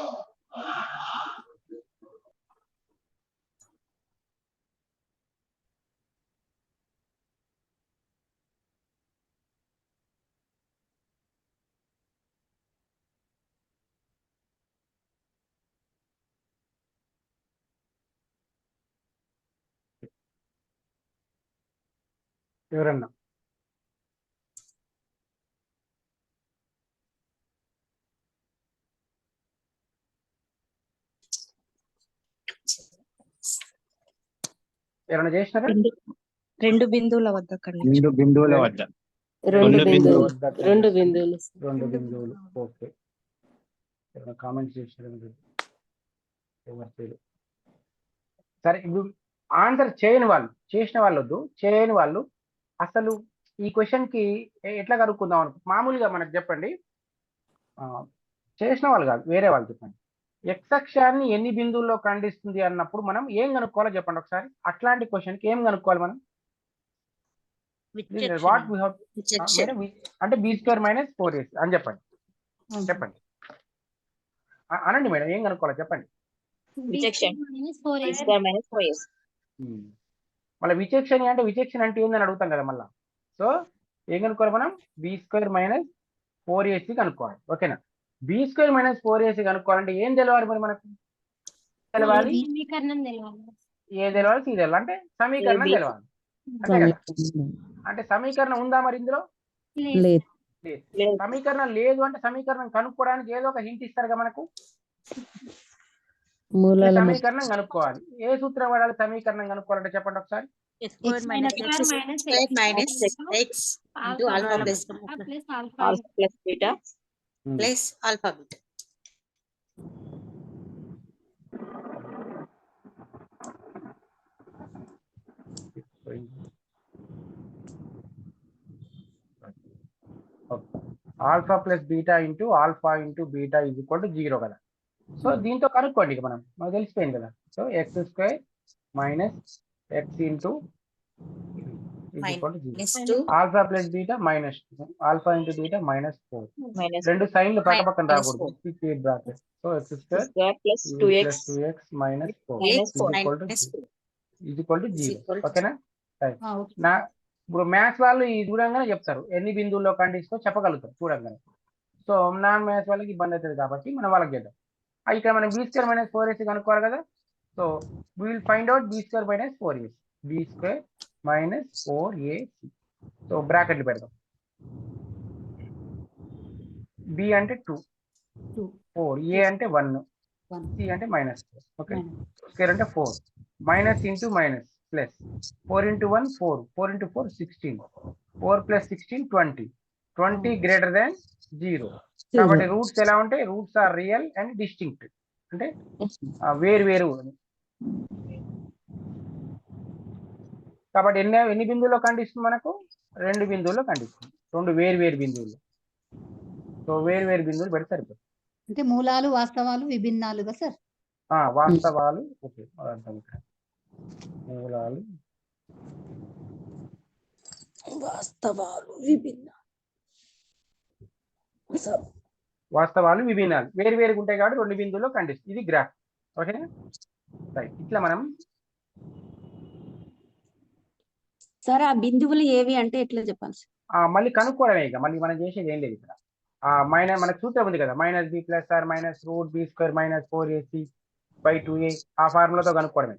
ఎవరన్నా ఎవరైనా చేసినారా? 2 బిందువుల వద్ద ఖండించు. 2 బిందువుల వద్ద. 2 బిందువులు. 2 బిందువులు. 2 బిందువులు. ఓకే. ఎవరైనా కామెంట్ చేసినారా? సరే, ఇప్పుడు ఆన్సర్ చేయని వాళ్ళు, చేసిన వాళ్ళు వద్దు, చేయని వాళ్ళు అసలు ఈ క్వశ్చన్ కి ఎట్లా కనుక్కుందాం అనుకో. మామూలుగా మనకు చెప్పండి, చేసిన వాళ్ళు కాదు, వేరే వాళ్ళు చెప్పండి. ఎక్స్ అక్షాన్ని ఎన్ని బిందువుల్లో ఖండిస్తుంది అన్నప్పుడు మనం ఏం కనుక్కోవాలో చెప్పండి ఒకసారి. అట్లాంటి క్వశ్చన్ కి ఏం కనుక్కోవాలి మనం? వాట్ వి హావ్ అంటే b² - 4ac అని చెప్పండి. చెప్పండి, అనండి మేడం, ఏం కనుక్కోవాలో చెప్పండి. మళ్ళీ విచక్షణ అంటే విచక్షణ అంటే ఏందని అడుగుతాం కదా మళ్ళీ. సో ఏం కనుక్కోవాలి మనం? b² - 4ac కనుక్కోవాలి. ఓకేనా? b² - 4ac కనుక్కోవాలంటే ఏం తెలవాలి మరి మనకు? తెలవాలి సమీకరణం తెలవాలి. ఏ తెలవాలి? సి తెలవాలి. అంటే సమీకరణం తెలవాలి అంతే కదా? అంటే సమీకరణం ఉందా మరి ఇందులో? లేదు. సమీకరణం లేదు అంటే సమీకరణం కనుక్కోవడానికి ఏదో ఒక హింట్ ఇస్తారు కదా మనకు. సమీకరణం కనుక్కోవాలి. ఏ సూత్రం వాడాలి సమీకరణం కనుక్కోవాలంటే చెప్పండి ఒకసారి. Plus alpha beta. Alpha plus beta into alpha into beta is equal to 0 కదా. సో దీంతో కనుక్కోండి ఇక మనకు తెలిసిపోయింది కదా. So x² - x into is equal to 0. -2 alpha plus beta -2, alpha into beta -4. minus రెండు సైన్లు పక్క పక్కన minus రాకూడదు. 4 create bracket. So x square square plus plus 2x 2x minus 4 minus is 4 equal to minus 4 is equal to is 0. equal to ఓకేనా? Right. Okay. నా ఇప్పుడు maths వాళ్ళు ఈ చూడంగానే చెప్తారు ఎన్ని బిందువుల్లో కండిస్తో చెప్పగలుగుతారు చూడంగానే. సో నాన్ మ్యాథ్స్ వాళ్ళకి ఇబ్బంది అవుతుంది కాబట్టి మనం వాళ్ళకి చేద్దాం. ఇక్కడ మనం బీ స్క్వేర్ మైనస్ 4ac కనుక్కోవాలి కదా. So will find out b square minus 4ac. B square minus 4ac. So బ్రాకెట్లు పెడదాం. బి అంటే 2, 4, ఏ అంటే 1, సి అంటే -4. ఓకే, స్క్వేర్ అంటే 4, minus into minus plus 4 into 1 4, 4 into 4 16, 4 plus 16 20, 20 greater than 0. కాబట్టి రూట్స్ ఎలా ఉంటాయి? Roots are real and distinct, అంటే వేరు వేరు. కాబట్టి ఎన్ని బిందువుల్లో ఖండిస్తుంది? మనకు 2 బిందువుల్లో ఖండిస్తుంది. 2 వేరు వేరు బిందువులు. సో వేరు వేరు బిందువులు పెడితే సరిపోతుంది. అంటే మూలాలు వాస్తవాలు విభిన్నాలుగా సార్. వాస్తవాలు. ఓకే, అర్థం. మూలాలు వాస్తవాలు విభిన్న వాస్తవాలు విభిన్నాలు వేరు వేరుగా ఉంటాయి కాబట్టి 2 బిందువుల్లో ఖండిస్తుంది. ఇది గ్రాఫ్. ఓకేనా? రైట్. ఇట్లా మనం సార్ ఆ బిందువులు ఏవి అంటే ఎట్లా చెప్పాలి సార్? మళ్ళీ కనుక్కోవడమే. ఇక మళ్ళీ మనం చేసేది ఏం లేదు ఇక్కడ. మనకు సూత్రం ఉంది కదా, -b + r - √b² - 4ac/2a. ఆ ఫార్ములాతో కనుక్కోవడమే.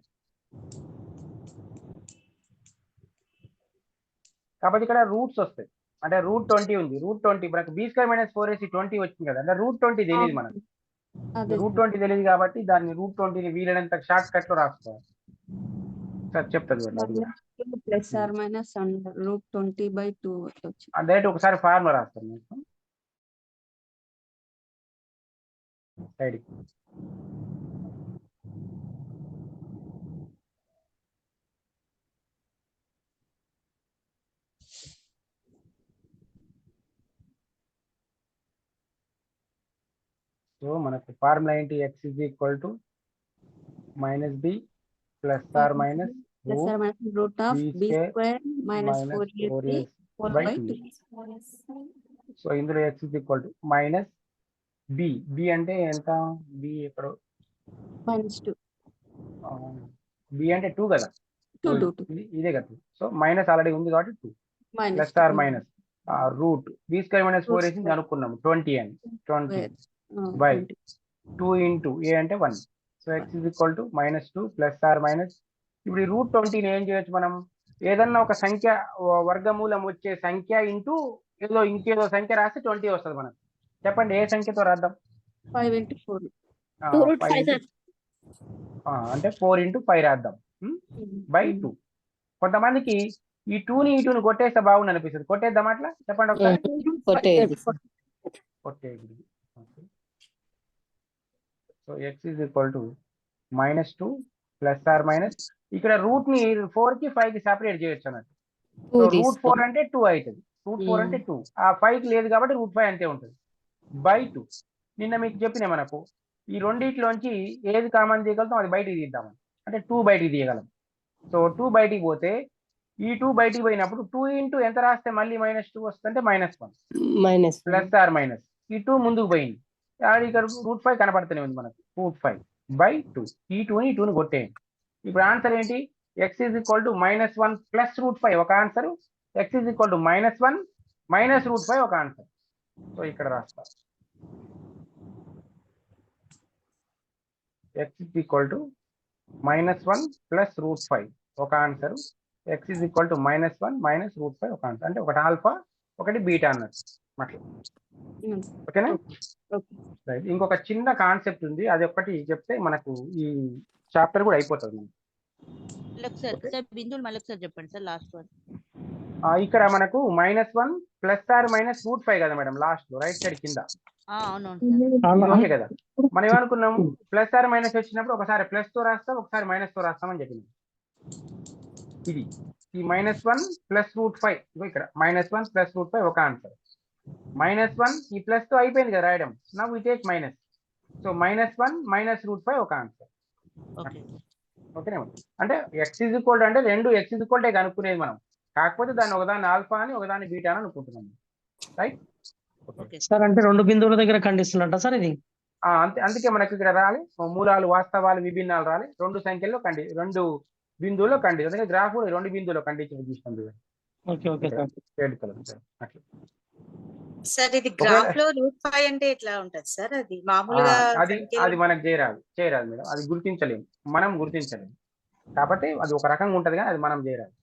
కాబట్టి ఇక్కడ రూట్స్ వస్తాయి. అంటే √20 ఉంది. √20 మనకు b² - 4ac 20 వచ్చింది కదా. అంటే √20 తెలియదు మనకు. √20 తెలియదు కాబట్టి దాన్ని √20ని వీలైనంత షార్ట్ కట్ లో రాసుకోవాలి. సార్ చెప్తాను +/- డైరెక్ట్ ఒకసారి ఫార్ములా రాస్తాను మీకు. సైడ్ సో మనకు ఫార్ములా ఏంటి? x = -b + r - +/- √b² - 4ac/2. So ఇందులో x = -b. b అంటే ఎంత? b ఎక్కడ? -2. b అంటే 2 కదా. ఇదే కదా. సో మైనస్ ఆల్రెడీ ఉంది కాబట్టి 2 +/- రూట్ b² - 4ac కనుక్కున్నాము 20 అని. 20 by 2 into a అంటే 1. సో x = -2 +/- ఇప్పుడు ఈ √20ని ఏం చేయొచ్చు మనం? ఏదన్నా ఒక సంఖ్య వర్గమూలం వచ్చే సంఖ్య ఇంటూ ఇంకేదో సంఖ్య రాస్తే 20 వస్తుంది మనకు. చెప్పండి ఏ సంఖ్యతో రాద్దాం? 5 into 4. అంటే 4 into 5 రాద్దాం. by 2. కొంతమందికి ఈ 2ని ఈ 2ని కొట్టేస్తే బాగుంది అనిపిస్తుంది. కొట్టేద్దాం అట్లా. చెప్పండి ఒకసారి. కొట్టేది. సో x = -2 +/- ఇక్కడ రూట్ ని 4 కి 5 కి సెపరేట్ చేయొచ్చు అన్నట్టు. సో √4 అంటే 2 అవుతుంది. √4 అంటే 2. ఆ 5 కి లేదు కాబట్టి √5 అంతే ఉంటుంది. by 2. నిన్న మీకు చెప్పిన మనకు ఈ రెండిట్లోంచి ఏది కామన్ తీయగలుగుతాం అది బయటికి తీద్దాం. అంటే 2 బయటికి తీయగలం. సో 2 బయటికి పోతే ఈ 2 బయటికి పోయినప్పుడు 2 into ఎంత రాస్తే మళ్ళీ -2 వస్తుందంటే -1 +/- ఈ 2 ముందుకు పోయింది. ఇక్కడ √5 కనపడుతూనే ఉంది మనకు. √5 by 2. ఈ 2ని కొట్టేయండి. ఇప్పుడు ఆన్సర్ ఏంటి? x = -1 + √5 ఒక ఆన్సర్. x = -1 - √5 ఒక ఆన్సర్. సో ఇక్కడ రాస్తా x = -1 + √5 ఒక ఆన్సర్. x = -1 - √5 ఒక ఆన్సర్. అంటే ఒకటి ఆల్ఫా ఒకటి బీటా అన్నట్టు. అట్లా. ఓకేనా? రైట్. ఇంకొక చిన్న కాన్సెప్ట్ ఉంది, అది ఒక్కటి చెప్తే మనకు ఈ చాప్టర్ కూడా అయిపోతుంది. బిందువులు మళ్ళీ ఒకసారి చెప్పండి సార్. లాస్ట్ వన్ ఇక్కడ మనకు -1 ± √5 కదా మేడం లాస్ట్ లో రైట్ సైడ్ కింద. ఓకే కదా. మనం ఏమనుకున్నాం? +/- వచ్చినప్పుడు ఒకసారి ప్లస్ తో రాస్తాం, ఒకసారి మైనస్ తో రాస్తామని చెప్పింది. ఇది ఈ -1 + √5 ఇక్కడ -1 + √5 ఒక ఆన్సర్. -1 ఈ ప్లస్ తో అయిపోయింది కదా రాయడం. Now we take minus. So -1 - √5 ఒక ఆన్సర్. ఓకేనా? అంటే x = అంటే రెండు x = కనుక్కునేది మనం. కాకపోతే దాన్ని ఒకదాన్ని ఆల్ఫా అని ఒకదాన్ని బీటా అని అనుకుంటున్నాం. రైట్? సార్ అంటే రెండు బిందువుల దగ్గర ఖండిస్తున్నట్ట సార్ ఇది? అంతే. అందుకే మనకి ఇక్కడ రాలి మూలాలు వాస్తవాలు విభిన్నాలు రాలి రెండు సంఖ్యల్లో రెండు బిందువుల్లో ఖండిస్తుంది. అందుకే గ్రాఫ్ కూడా రెండు బిందువుల్లో ఖండించి తీసుకుంది. Okay okay sir. అట్లా సార్ ఇది గ్రాఫ్ లో √5 అంటే ఎట్లా ఉంటది సార్? అది మామూలుగా అది మనకు చేయరాదు మేడం. అది గుర్తించలేము, మనం గుర్తించలేము. కాకపోతే అది ఒక రకంగా ఉంటది కానీ అది మనం చేయరాదు.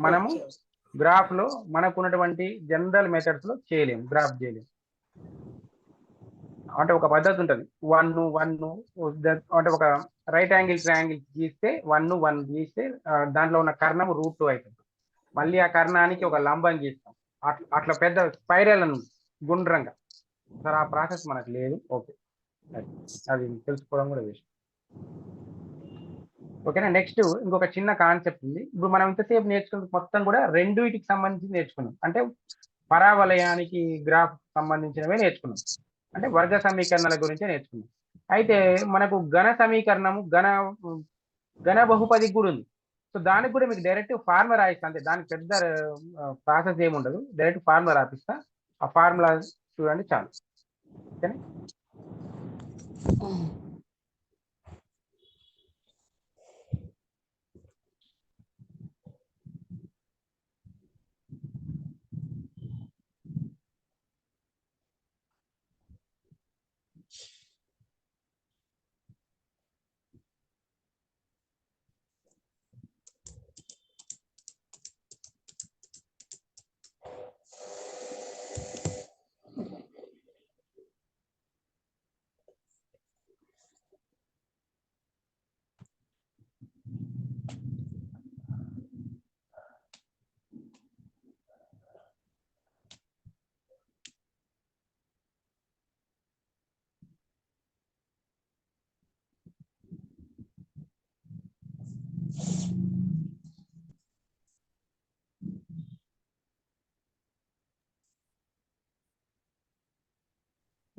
మనము గ్రాఫ్ లో మనకు ఉన్నటువంటి జనరల్ మెథడ్స్ లో చేయలేము, గ్రాఫ్ చేయలేము. అంటే ఒక పద్ధతి ఉంటుంది. 1 1 అంటే ఒక రైట్ యాంగిల్ ట్రయాంగిల్ గీస్తే 1 1 గీస్తే దాంట్లో ఉన్న కర్ణం √2 అవుతుంది. మళ్ళీ ఆ కర్ణానికి ఒక లంబం గీస్తాం. అట్లా పెద్ద స్పైరల్ అని గుండ్రంగా. సార్ ఆ ప్రాసెస్ మనకు లేదు. ఓకే, అది తెలుసుకోవడం కూడా వేస్ట్. ఓకేనా? నెక్స్ట్ ఇంకొక చిన్న కాన్సెప్ట్ ఉంది. ఇప్పుడు మనం ఇంతసేపు నేర్చుకున్న మొత్తం కూడా రెండుటికి సంబంధించి నేర్చుకున్నాం. అంటే పరావలయానికి గ్రాఫ్ సంబంధించినవే నేర్చుకున్నాం. అంటే వర్గ సమీకరణాల గురించే నేర్చుకున్నాం. అయితే మనకు ఘన సమీకరణము ఘన బహుపది కూడా ఉంది. సో దానికి కూడా మీకు డైరెక్ట్ ఫార్ములా రాయిస్తా. అంతే, దానికి పెద్ద ప్రాసెస్ ఏముండదు. డైరెక్ట్ ఫార్ములా రాపిస్తా. ఆ ఫార్ములా చూడండి చాలు. ఓకేనా?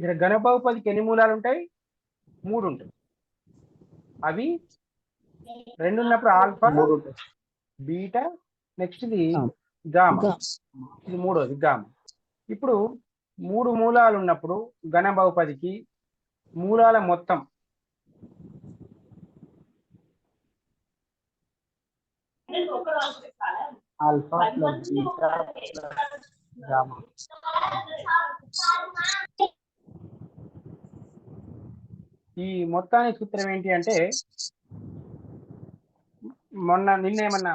ఇక్కడ ఘన బహుపదికి ఎన్ని మూలాలు ఉంటాయి? 3 ఉంటాయి. అవి 2 ఉన్నప్పుడు ఆల్ఫా, బీటా, నెక్స్ట్ ఇది గామా, ఇది మూడోది గామా. ఇప్పుడు 3 మూలాలు ఉన్నప్పుడు ఘన బహుపదికి మూలాల మొత్తం alpha plus beta plus gamma. ఈ మొత్తానికి సూత్రం ఏంటి అంటే నిన్న ఏమన్నా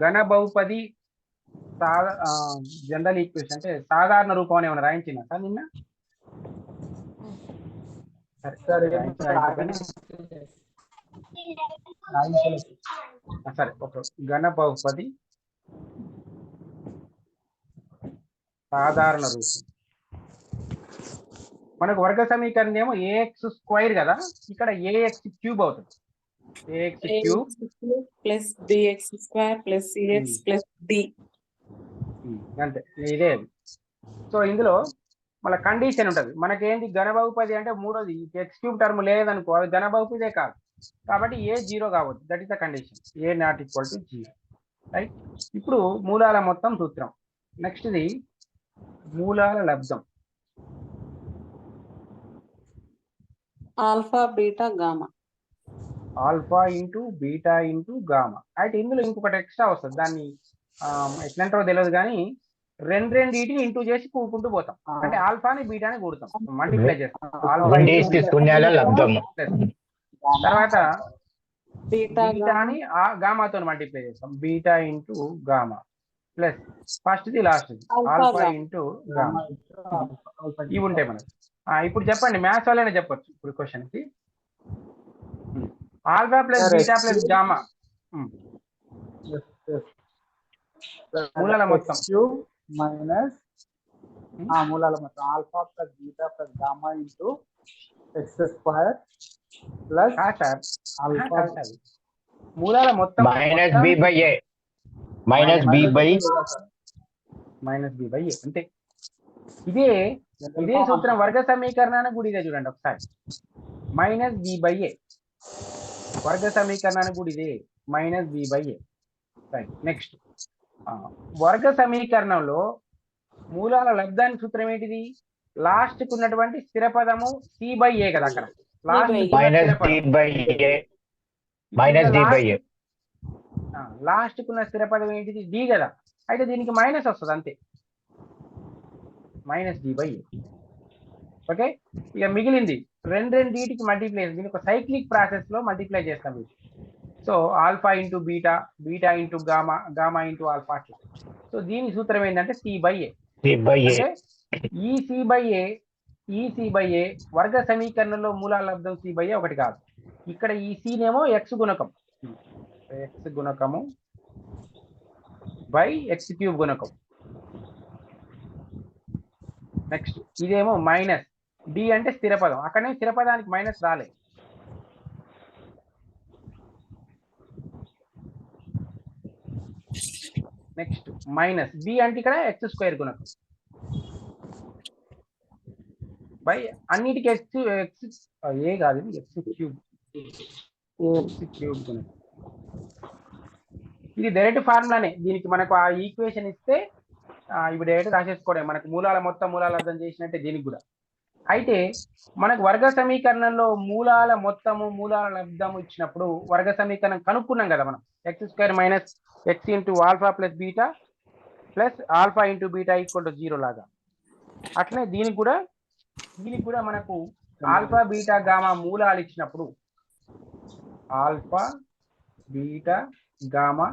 ఘన బహుపది జనరల్ ఈక్వేషన్ అంటే సాధారణ రూపం అని ఏమైనా రాయించిన సార్ నిన్న? సరే, ఒక ఘన బహుపది సాధారణ రూపం. మనకు వర్గ సమీకరణం ఏమో ax² కదా, ఇక్కడ ax³ అవుతుంది. ax³ plus bx² plus cx plus d. అంతే, ఇదే. సో ఇందులో మళ్ళీ కండిషన్ ఉంటుంది. మనకేంటి ఘన బహుపది అంటే మూడోది x³ టర్మ్ లేదనుకో, అది ఘన బహుపదే కాదు. కాబట్టి ఏ 0 కావచ్చు. That is the condition, a ≠ 0. Right? ఇప్పుడు మూలాల మొత్తం సూత్రం. నెక్స్ట్ది మూలాల లబ్ధం. Alpha beta gamma. Alpha into beta into gamma. అయితే ఇందులో ఇంకొకటి ఎక్స్ట్రా వస్తుంది. దాన్ని ఎట్లంటారో తెలియదు కానీ రెండింటిని ఇంటూ చేసి కూడుకుంటూ పోతాం. అంటే ఆల్ఫాని బీటాని కూడుతాం, మల్టిప్లై చేస్తాం. తర్వాత బీటాని గామాతో మల్టిప్లై చేస్తాం. బీటా ఇంటూ గామా ప్లస్ ఫస్ట్ది లాస్ట్ది ఆల్ఫా ఇంటూ గామా. ఇవి ఉంటాయి మనకి. ఇప్పుడు చెప్పండి, మ్యాథ్స్ వాళ్ళైనా చెప్పొచ్చు. ఇప్పుడు క్వశ్చన్ కి alpha plus beta plus gamma మూలాల మొత్తం మైనస్ మూలాల మొత్తం alpha plus beta plus gamma into x² plus alpha. మూలాల మొత్తం minus b by a minus b by a అంటే ఇదే సూత్రం వర్గ సమీకరణానికి కూడా ఇదే. చూడండి ఒకసారి, -b/a వర్గ సమీకరణానికి కూడా ఇదే -b/a. రైట్. నెక్స్ట్ వర్గ సమీకరణంలో మూలాల లబ్ధానికి సూత్రం ఏంటిది? లాస్ట్ కు ఉన్నటువంటి స్థిర పదము C/A కదా, అక్కడ లాస్ట్ కున్న స్థిర పదం ఏంటిది? D కదా. అయితే దీనికి మైనస్ వస్తుంది అంతే, -D/A. ఓకే, ఇక మిగిలింది రెండింటికి మల్టిప్లై, దీని ఒక సైక్లిక్ ప్రాసెస్ లో మల్టిప్లై చేస్తాం. So alpha into beta, beta into gamma, gamma into alpha. So దీని సూత్రం ఏంటంటే C/A. అంటే ఈ C/A వర్గ సమీకరణంలో మూలాల లబ్ధం C/A ఒకటి కాదు. ఇక్కడ ఈ C నేమో X గుణకం, X గుణకము బై X³ గుణకం. నెక్స్ట్ ఇదేమో మైనస్ D అంటే స్థిర పదం, అక్కడనే స్థిర పదానికి మైనస్ రాలే. నెక్స్ట్ మైనస్ B అంటే ఇక్కడ X² గుణకం బై అన్నిటికీ X ఏ కాదు, X³ గుణకం. ఇది డైరెక్ట్ ఫార్ములానే, దీనికి మనకు ఆ ఈక్వేషన్ ఇస్తే ఇప్పుడు డైరెక్ట్ రాసేసుకోవడం, మనకు మూలాల మొత్తం మూలాలు అర్థం చేసినట్టే దీనికి కూడా. అయితే మనకు వర్గ సమీకరణంలో మూలాల మొత్తము మూలాల లబ్ధము ఇచ్చినప్పుడు వర్గ సమీకరణం కనుక్కున్నాం కదా మనం, X² - X into alpha plus beta plus alpha into beta equal to 0 లాగా. అట్లనే దీనికి కూడా మనకు ఆల్ఫా బీటా గామా మూలాలు ఇచ్చినప్పుడు ఆల్ఫా బీటా గామా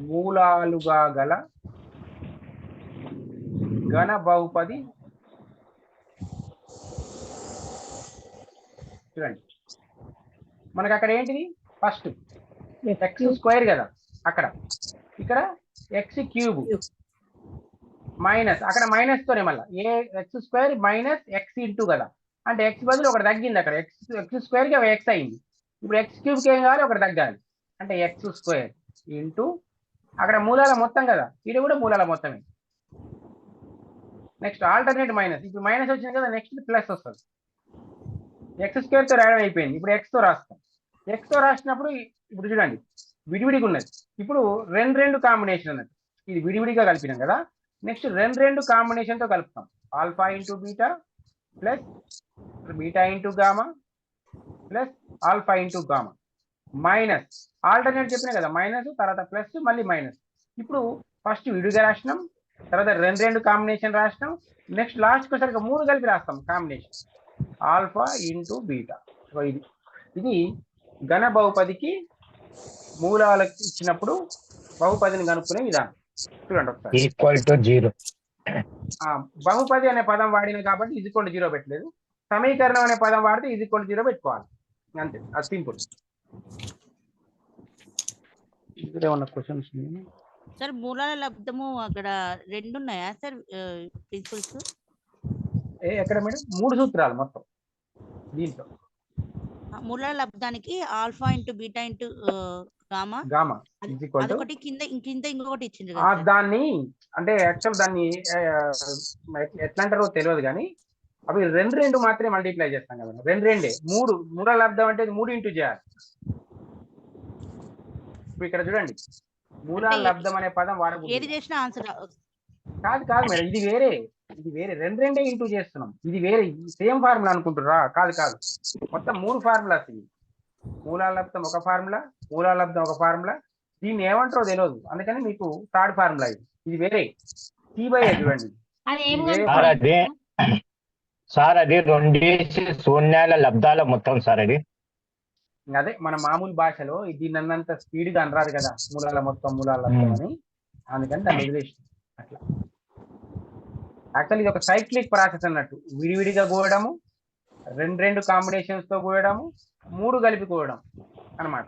మూలాలుగా గల ఘన బహుపది. చూడండి మనకు అక్కడ ఏంటిది? ఫస్ట్ X² కదా, ఇక్కడ X³ మైనస్, అక్కడ మైనస్ తోనే మళ్ళీ X² మైనస్ X ఇంటూ కదా, అంటే X బదులు ఒకటి తగ్గింది, అక్కడ X² కి X అయింది. ఇప్పుడు X³ కి ఏం కావాలి? ఒకటి తగ్గాలి, అంటే X² ఇంటూ అక్కడ మూలాల మొత్తం కదా, ఇది కూడా మూలాల మొత్తమే. నెక్స్ట్ ఆల్టర్నేట్ మైనస్, ఇప్పుడు మైనస్ వచ్చింది కదా, నెక్స్ట్ ప్లస్ వస్తుంది. X² తో రాయడం అయిపోయింది, ఇప్పుడు X తో రాస్తాం. X తో రాసినప్పుడు ఇప్పుడు చూడండి విడివిడిగా ఉన్నది, ఇప్పుడు రెండు కాంబినేషన్ ఉన్నది, ఇది విడివిడిగా కలిపినాం కదా. నెక్స్ట్ రెండు కాంబినేషన్తో కలుపుతాం, alpha into beta plus beta into gamma plus alpha into gamma minus alternate చెప్పినా కదా, మైనస్ తర్వాత ప్లస్ మళ్ళీ మైనస్. ఇప్పుడు ఫస్ట్ విడిగా రాసినాం, తర్వాత రెండు కాంబినేషన్ రాసినాం, నెక్స్ట్ లాస్ట్కి వచ్చేసరికి 3 కలిపి రాస్తాం కాంబినేషన్, ఆల్ఫా ఇంటూ బీటా. ఇది ఘన బహుపదికి మూలాలకు ఇచ్చినప్పుడు బహుపదిని కనుక్కునే విధానం. చూడండి ఒకసారి, =0. బహుపది అనే పదం వాడిన కాబట్టి =0 పెట్టలేదు, సమీకరణం అనే పదం వాడితే =0 పెట్టుకోవాలి, అంతే, అది సింపుల్. ఇక్కడ ఏమన్నా క్వశ్చన్స్ సార్? మూలాల లబ్ధము అక్కడ 2 ఉన్నాయా సార్ ప్రిన్సిపల్స్? ఎక్కడ మేడం? 3 సూత్రాలు మొత్తం దీంట్లో. మూలాల లబ్ధానికి alpha into beta into gamma అదొకటి, కింద ఇంకొకటి ఇచ్చింది కదా. దాన్ని అంటే యాక్చువల్ దాన్ని ఎట్లా అంటారో తెలియదు కానీ అవి రెండు మాత్రమే మల్టిప్లై చేస్తాం కదా, రెండే. మూలాల లబ్ధం అంటే 3 ఇంటూ చేయాలి. ఇప్పుడు ఇక్కడ చూడండి, మూలాల లబ్ధం అనే పదం వాడకూడదు, ఏది చేసినా ఆన్సర్ కాదు మేడం, ఇది వేరే రెండే ఇంటూ చేస్తున్నాం, ఇది వేరే సేమ్ ఫార్ములా అనుకుంటురా? కాదు, మొత్తం 3 ఫార్ములాస్ ఇవి. మూలాల లబ్ధం ఒక ఫార్ములా, మూలాల లబ్ధం ఒక ఫార్ములా, దీన్ని ఏమంటారో తెలియదు, అందుకని మీకు థర్డ్ ఫార్ములా ఇది వేరే. C/A చూడండి, సార్ అది 2 శూన్యాల లబ్ధాల మొత్తం సార్. అది అదే మన మామూలు భాషలో దీన్ని అన్నంత స్పీడ్గా అనరాదు కదా, మూలాల మొత్తం మూలాల లబ్ధం అని, అందుకని దాన్ని వదిలేసి అట్లా. యాక్చువల్ ఇది ఒక సైక్లిక్ ప్రాసెస్ అన్నట్టు, విడివిడిగా కూడడము, రెండు కాంబినేషన్స్ తో కూడడము, 3 కలిపి కూడడం అన్నమాట.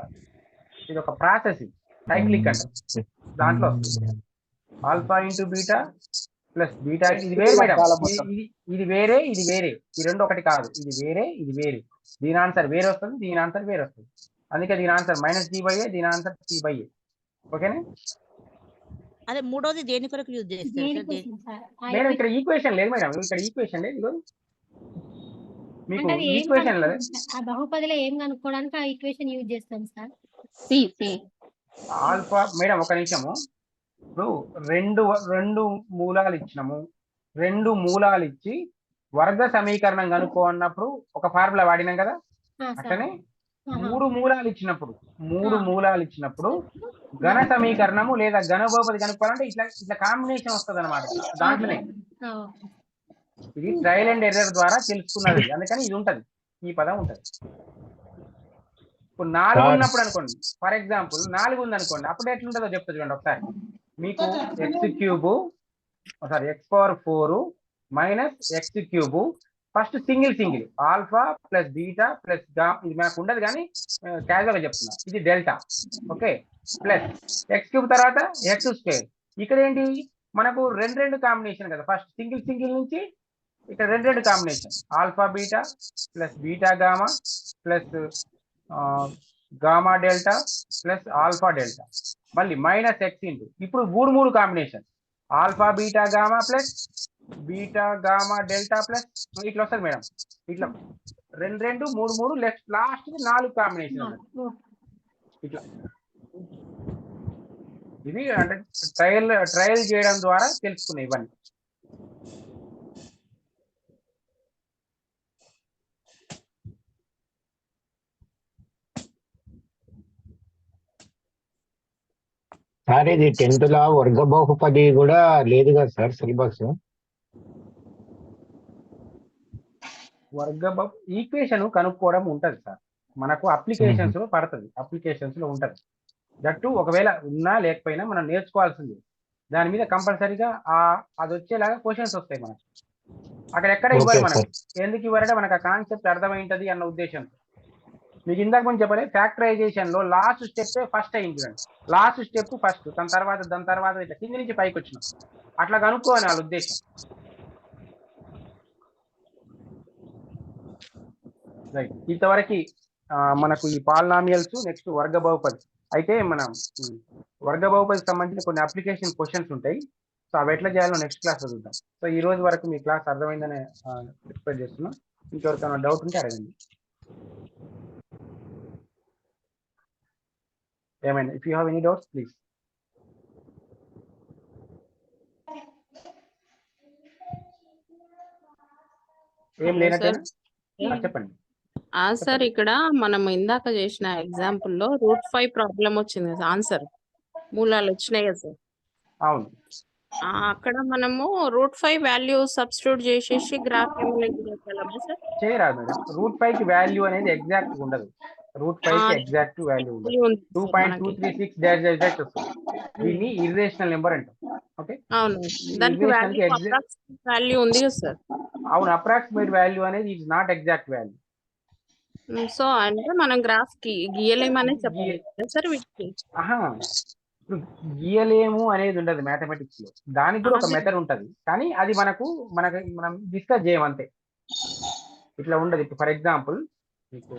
ఇది ఒక ప్రాసెస్, సైక్లిక్ అంటారు. దాంట్లో alpha into beta plus beta, ఇది వేరే మేడం, ఇది వేరే, ఈ రెండు ఒకటి కాదు, ఇది వేరే. దీని ఆన్సర్ వేరే వస్తుంది, దీని ఆన్సర్ వేరే వస్తుంది, అందుకే దీని ఆన్సర్ -D/A, దీని ఆన్సర్ C/A. ఓకేనా? అదే మూడోది దేని కొరకు యూజ్ చేస్తారు మేడం? ఇక్కడ ఈక్వేషన్ లేదు మేడం, ఇక్కడ ఈక్వేషన్ లేదు, మీకు ఈక్వేషన్ లేదు. ఆ బహుపదిలో ఏం కనుక్కోవడానికి ఆ ఈక్వేషన్ యూజ్ చేస్తాం సార్. ఆల్ఫా మేడం ఒక నిమిషము. ఇప్పుడు రెండు మూలాలు ఇచ్చినాము, రెండు మూలాలు ఇచ్చి వర్గ సమీకరణం కనుక్కో అన్నప్పుడు ఒక ఫార్ములా వాడినాం కదా. అట్లనే మూడు మూలాలు ఇచ్చినప్పుడు ఘన సమీకరణము లేదా ఘన బహుపది కనుక్కోవాలంటే ఇట్లా కాంబినేషన్ వస్తుంది అనమాట. దాంట్లోనే ఇది ట్రయల్ అండ్ ఎర్రర్ ద్వారా తెలుసుకున్నది, అందుకని ఇది ఉంటది, ఈ పదం ఉంటది. ఇప్పుడు 4 ఉన్నప్పుడు అనుకోండి, ఫర్ ఎగ్జాంపుల్ 4 ఉంది అనుకోండి, అప్పుడు ఎట్లుంటుందో చెప్తా చూడండి ఒకసారి. మీకు x⁴ minus x³ first single alpha plus beta plus ఇది మనకు ఉండదు కానీ క్యాజువల్ గా చెప్తున్నా, ఇది డెల్టా. ఓకే, ప్లస్ x³ తర్వాత x². ఇక్కడ ఏంటి మనకు రెండు కాంబినేషన్ కదా. ఫస్ట్ సింగిల్ నుంచి ఇక్కడ రెండు combination, alpha beta plus beta gamma plus gamma delta plus alpha delta, మళ్ళీ మైనస్ x ఇంటూ ఇప్పుడు మూడు combination, alpha beta gamma plus beta gamma delta plus ఇట్లా వస్తుంది మేడం. ఇట్లా రెండు మూడు లాస్ట్ 4 కాంబినేషన్ ఇట్లా. ఇది అంటే ట్రయల్ చేయడం ద్వారా తెలుసుకున్నాయి ఇవన్నీ. సార్ ఇది 10th లా వర్గ బహుపది కూడా లేదు కదా సార్ సిలబస్. ఈక్వేషన్ కనుక్కోవడం ఉంటది సార్, మనకు అప్లికేషన్స్ లో పడుతుంది, అప్లికేషన్స్ లో ఉంటది. దట్టు ఒకవేళ ఉన్నా లేకపోయినా మనం నేర్చుకోవాల్సింది, దాని మీద కంపల్సరీగా అది వచ్చేలాగా క్వశ్చన్స్ వస్తాయి మనకు. అక్కడ ఎక్కడ ఇవ్వరు మనకు, ఎందుకు ఇవ్వరంటే మనకు ఆ కాన్సెప్ట్ అర్థమైంటది అన్న ఉద్దేశంతో. మీకు ఇందాక ముందు చెప్పలే, ఫ్యాక్టరైజేషన్ లో లాస్ట్ స్టెప్ ఫస్ట్ అయింది చూడండి, లాస్ట్ స్టెప్ ఫస్ట్, దాని తర్వాత ఇట్లా కింది నుంచి పైకి వచ్చినాం, అట్లా కనుక్కోని వాళ్ళ ఉద్దేశం. రైట్, ఇంతవరకు మనకు ఈ పాలినామియల్స్, నెక్స్ట్ వర్గ బహుపది. అయితే మనం వర్గ బహుపదికి సంబంధించిన కొన్ని అప్లికేషన్ క్వశ్చన్స్ ఉంటాయి, సో అవి ఎట్లా చేయాలో నెక్స్ట్ క్లాస్ చూద్దాం. సో ఈ రోజు వరకు మీ క్లాస్ అర్థమైందని ఎక్స్పెక్ట్ చేస్తున్నాం. ఇంకెవరికైనా డౌట్ ఉంటే అడగండి. ఏమైనా if you have any doubts please. ఏం లేనట్టు చెప్పండి. సార్ ఇక్కడ మనం ఇందాక చేసిన ఎగ్జాంపుల్ లో √5 ప్రాబ్లం వచ్చింది కదా, ఆన్సర్ మూలాలు వచ్చినాయి కదా సార్. అవును, అక్కడ మనము √5 వాల్యూ సబ్స్టిట్యూట్ చేసేసి గ్రాఫ్ చేయరాదు మేడం. √5 కి వాల్యూ అనేది ఎగ్జాక్ట్ ఉండదు, √5 కి ఎగ్జాక్ట్ వాల్యూ ఉండదు. 2.236 ఎగ్జాక్ట్ వస్తుంది, దీన్ని ఇర్రేషనల్ నెంబర్ అంటాం. ఓకే, అవును, దానికి వాల్యూ ఉంది కదా సార్. అవును, అప్రాక్సిమేట్ వాల్యూ అనేది is not exact value. So అంటే మనం గ్రాఫ్ కి గీయలేమనే చెప్పాలి సార్ వీటికి. గీయలేము అనేది ఉండదు మ్యాథమెటిక్స్ లో, దానికి కూడా ఒక మెథడ్ ఉంటది, కానీ అది మనం డిస్కస్ చేయం అంతే, ఇట్లా ఉండదు. ఇప్పుడు ఫర్ ఎగ్జాంపుల్ మీకు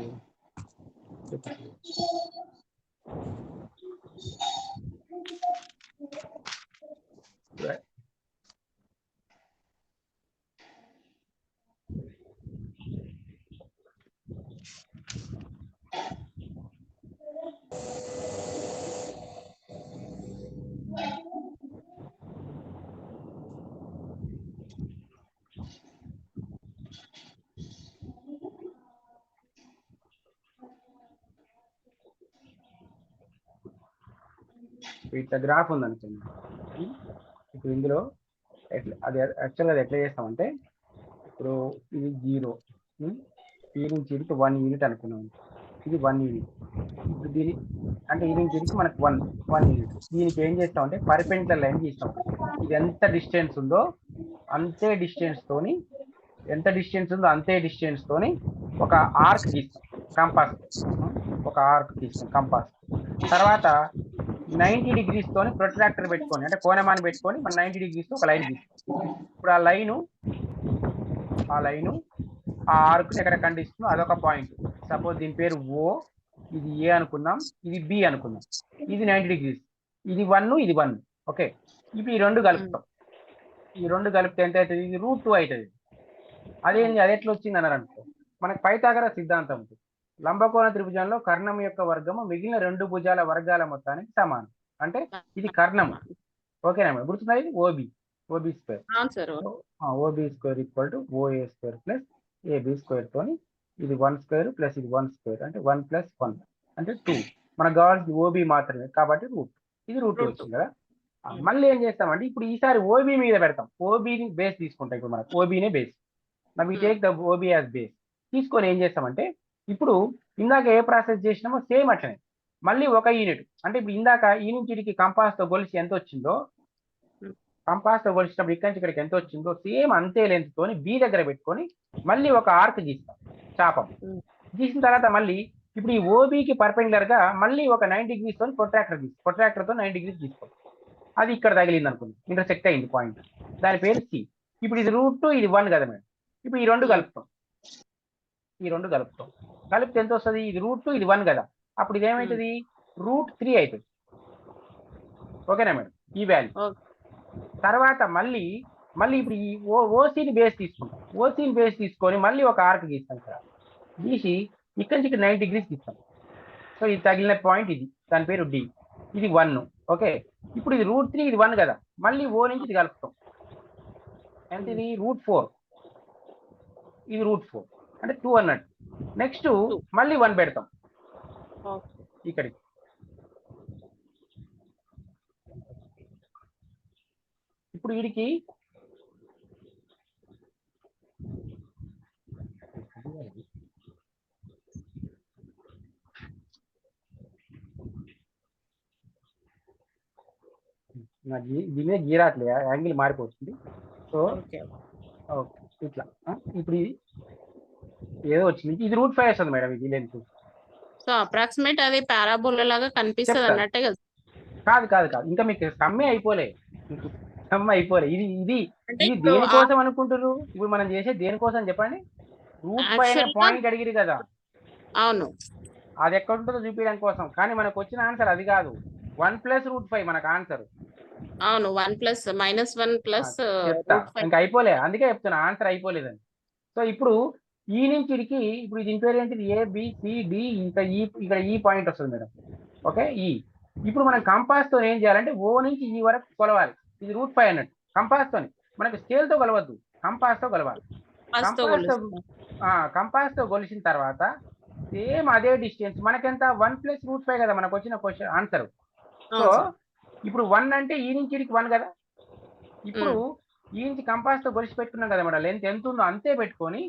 ఇట్లా గ్రాఫ్ ఉందనుకోండి. ఇప్పుడు ఇందులో అది యాక్చువల్గా అది ఎట్లా చేస్తామంటే, ఇప్పుడు ఇది 0 ఈ నుంచి ఇడికి 1 యూనిట్ అనుకున్నాం, ఇది 1 యూనిట్. ఇప్పుడు దీని అంటే ఈ నుంచి ఇడికి మనకు 1 యూనిట్. దీనికి ఏం చేస్తామంటే పర్పెండిక్యులర్ లైన్ గీస్తాం. ఇది ఎంత డిస్టెన్స్ ఉందో అంతే డిస్టెన్స్ తోని ఒక ఆర్క్ గీస్తాం, ఒక ఆర్క్ గీస్తాం కంపాస్. తర్వాత 90 degrees తోని ప్రొట్రాక్టర్ పెట్టుకొని, అంటే కోణమాన్ని పెట్టుకొని మన 90 degrees తో ఒక లైన్ గీస్తాం. ఇప్పుడు ఆ లైను ఆ ఆర్క్ ఎక్కడ ఖండిస్తుందో అదొక పాయింట్. సపోజ్ దీని పేరు O, ఇది A అనుకుందాం, ఇది B అనుకుందాం, ఇది 90 degrees, ఇది 1, ఇది 1. ఓకే, ఇప్పుడు ఈ రెండు కలుపుతాం, ఈ రెండు కలిపితే ఎంత అవుతుంది? ఇది √2 అవుతుంది. అదేంటి, అది ఎట్లా వచ్చింది అన్నారు అనుకో, మనకు పైథాగరస్ సిద్ధాంతం ఉంటుంది. లంబకోణ త్రిభుజంలో కర్ణం యొక్క వర్గము మిగిలిన 2 భుజాల వర్గాల మొత్తానికి సమానం. అంటే ఇది కర్ణం. ఓకేనా మేడం? గుర్తుందా? ఇది ఓబి స్క్వేర్. అవును sir. OB square equal to OA square plus AB square తోని ఇది 1 స్క్వేర్ ప్లస్ ఇది 1 స్క్వేర్ అంటే 1 + 1 అంటే 2. మనకు కావాల్సింది ఓబి మాత్రమే కాబట్టి రూట్. ఇది రూట్ వచ్చింది కదా. మళ్ళీ ఏం చేస్తామంటే ఇప్పుడు ఈసారి ఓబి మీద పెడతాం. ఓబిని బేస్ తీసుకుంటాం. ఇప్పుడు మనకు ఓబినే base. We take the OB as base. తీసుకొని ఏం చేస్తామంటే ఇప్పుడు ఇందాక ఏ ప్రాసెస్ చేసినామో సేమ్ అట్లనే మళ్ళీ ఒక యూనిట్. అంటే ఇప్పుడు ఇందాక ఈ నుంచి ఇడికి కంపాస్తో కొలిసి ఎంత వచ్చిందో, కంపాస్తో కొలిసినప్పుడు ఇక్కడి నుంచి ఇక్కడికి ఎంత వచ్చిందో సేమ్ అంతే లెంత్ తోని బి దగ్గర పెట్టుకొని మళ్ళీ ఒక ఆర్క్ గీస్తాం, చాపం. గీసిన తర్వాత మళ్ళీ ఇప్పుడు ఈ ఓబికి పర్పెండిక్యులర్ గా మళ్ళీ ఒక 90 degrees తోని ప్రొట్రాక్టర్ తో 90 degrees తీసుకోండి. అది ఇక్కడ తగిలింది అనుకుంది, ఇంటర్సెక్ట్ అయింది పాయింట్, దాని పేరు సి. ఇప్పుడు ఇది రూట్, ఇది 1 కదా మేడం. ఇప్పుడు ఈ రెండు కలుపుతాం, కలిపితే ఎంత వస్తుంది? ఇది రూట్, ఇది 1 కదా. అప్పుడు ఇది ఏమవుతుంది? √3 అవుతుంది. ఓకేనా మేడం? ఈ వాల్యూ తర్వాత మళ్ళీ ఇప్పుడు ఈ ఓసీని బేస్ తీసుకుంటాం. ఓసీని బేస్ తీసుకొని మళ్ళీ ఒక ఆర్క్ గీస్తాం ఇక్కడ, గీసి ఇక్కడి నుంచి 90 degrees తీస్తాం. సో ఇది తగిలిన పాయింట్ ఇది, దాని పేరు డి. ఇది 1. ఓకే, ఇప్పుడు ఇది √3, ఇది 1 కదా. మళ్ళీ ఓ నుంచి ఇది కలుపుతాం, ఎంత ఇది? √4. ఇది √4 అంటే 2 అన్నట్టు. నెక్స్ట్ మళ్ళీ 1 పెడతాం ఇక్కడికి. ఇప్పుడు వీడికి దీనే గీరాట్లే, యాంగిల్ మారిపోతుంది. సో ఓకే ఇట్లా. ఇప్పుడు ఏదో వచ్చింది, ఇది √5 వస్తుంది మేడం. ఇది లెంత్. సో అప్రాక్సిమేట్ అది పారాబోలా లాగా కనిపిస్తుంది అన్నట్టే కదా? కాదు, ఇంకా మీకు సమ్మె అయిపోలే. ఇది దేనికోసం అనుకుంటారు? ఇప్పుడు మనం చేసే దేనికోసం చెప్పండి? √5 అనే పాయింట్ అడిగిరు కదా. అవును, అది ఎక్కడ ఉంటుందో చూపించడం కోసం. కానీ మనకు వచ్చిన ఆన్సర్ అది కాదు, 1 + √5 మనకు ఆన్సర్. అవును, -1 ఇంకా అయిపోలే, అందుకే చెప్తున్నా ఆన్సర్ అయిపోలేదని. సో ఇప్పుడు ఈ నుంచి ఇడికి, ఇప్పుడు దీని పేరు ఏంటిది? ABCD, ఇంకా ఇక్కడ ఈ పాయింట్ వస్తుంది మేడం. ఓకే, ఈ ఇప్పుడు మనం కంపాస్ తో ఏం చేయాలంటే ఓ నుంచి ఈ వరకు కొలవాలి. ఇది √5 అన్నట్టు. కంపాస్ తోని, మనకి స్కేల్ తో కొలవద్దు, కంపాస్ తో కొలవాలి. కంపాస్ తో కొలిసిన తర్వాత సేమ్ అదే డిస్టెన్స్ మనకెంత? 1 + √5 కదా మనకు వచ్చిన క్వశ్చన్ ఆన్సర్. సో ఇప్పుడు 1 అంటే ఈ నుంచి ఇడికి 1 కదా. ఇప్పుడు ఈ నుంచి కంపాస్ తో కొలిసి పెట్టుకున్నాం కదా మేడం, లెంత్ ఎంత ఉందో అంతే పెట్టుకొని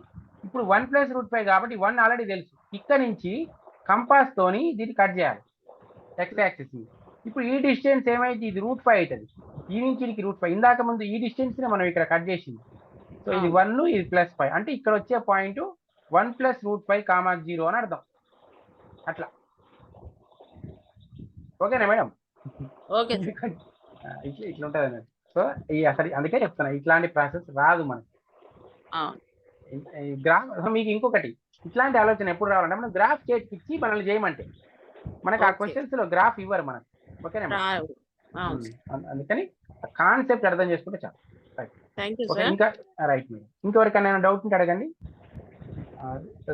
ఇప్పుడు 1 + √5 కాబట్టి 1 ఆల్రెడీ తెలుసు. ఇక్కడ నుంచి కంపాస్ తోని దీన్ని కట్ చేయాలి ఎక్స్ యాక్సిస్. ఇప్పుడు ఈ డిస్టెన్స్ ఏమైంది? ఇది √5 అవుతుంది. ఈ నుంచి ఇడికి √5. ఇందాక ముందు ఈ డిస్టెన్స్ ని మనం ఇక్కడ కట్ చేసింది. సో ఇది 1, ఇది +5 అంటే ఇక్కడ వచ్చే పాయింట్ 1 + √5, 0 అని అర్థం. అట్లా ఓకేనా మేడం? ఓకే, ఇట్లా ఉంటుంది అన్నట్టు. సో అసలు అందుకే చెప్తున్నా, ఇట్లాంటి ప్రాసెస్ రాదు మనకి. గ్రాఫ్ మీకు ఇంకొకటి ఇట్లాంటి ఆలోచన ఎప్పుడు రావాలంటే మనం గ్రాఫ్ చేసి ఇచ్చి మనల్ని చేయమంటే మనకు ఆ క్వశ్చన్స్ లో గ్రాఫ్ ఇవ్వరు మనకు. ఓకేనా? అందుకని కాన్సెప్ట్ అర్థం చేసుకుంటే చాలు. ఇంకా రైట్ మేడం. ఇంకెవరికైనా డౌట్ ఉంటే అడగండి.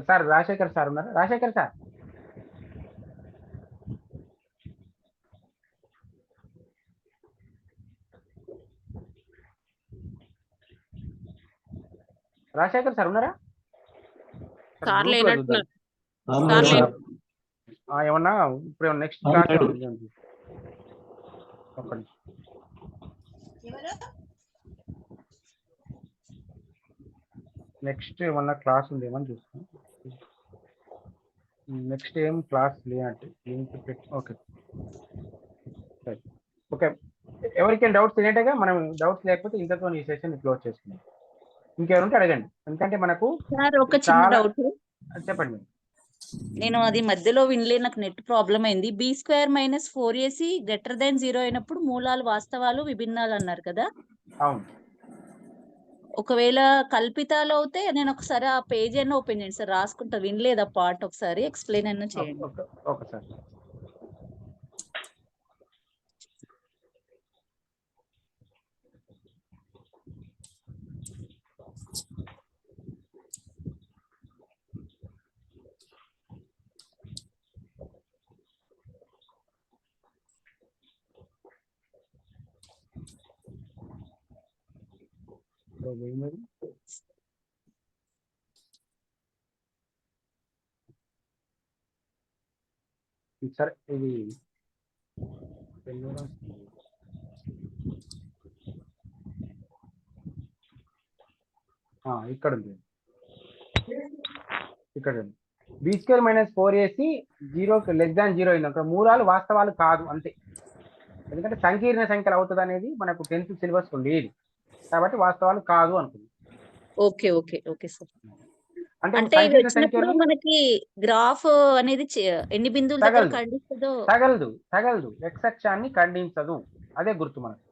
సార్ రాజశేఖర్ సార్ ఉన్నారు? రాజశేఖర్ సార్, ఉన్నారా? ఏమన్నా ఇప్పుడు నెక్స్ట్ క్లాస్ ఏమన్నా క్లాస్ ఉంది ఏమని చూస్తాం. నెక్స్ట్ ఏం క్లాస్ లేనట్టు. ఓకే ఓకే, ఎవరికైనా డౌట్స్ తినేటగా మనం డౌట్స్ లేకపోతే ఇంతతో ఈ సెషన్ క్లోజ్ చేసుకుందాం. ఇంకెవరుంటే అడగండి, ఎందుకంటే మనకు ఒక చిన్న డౌట్. చెప్పండి. నేను అది మధ్యలో వినలే, నాకు నెట్ ప్రాబ్లం అయింది. B² - 4AC > 0 అయినప్పుడు మూలాలు వాస్తవాలు విభిన్నాలు అన్నారు కదా. అవును. ఒకవేళ కల్పితాలు అవుతే నేను ఒకసారి ఆ పేజ్ అన్న ఓపెన్ చేయండి సార్, రాసుకుంటా. వినలేదు ఆ పార్ట్, ఒకసారి ఎక్స్ప్లెయిన్ అన్న చేయండి. ఒకసారి ఎక్కడో పోయింది. సరే ఇది ఇక్కడ ఉంది, ఇక్కడ ఉంది. బి స్క్వేర్ మైనస్ 4ac 0 అయింది. అక్కడ మూలాలు వాస్తవాలు కాదు అంతే. ఎందుకంటే సంకీర్ణ సంఖ్యలు అవుతుంది అనేది మనకు 10th సిలబస్ లేదు కాబట్టి వాస్తవాలు కాదు అనుకుంది. Okay okay okay sir. అంటే అంటే ఇవి సంకీర్ణ వచ్చినప్పుడు సంఖ్యలు మనకి గ్రాఫ్ అనేది ఎన్ని బిందువుల దగ్గర ఖండిస్తుందో. తగలదు ఎక్స్ అక్షాన్ని ఖండించదు, అదే గుర్తు మనకు.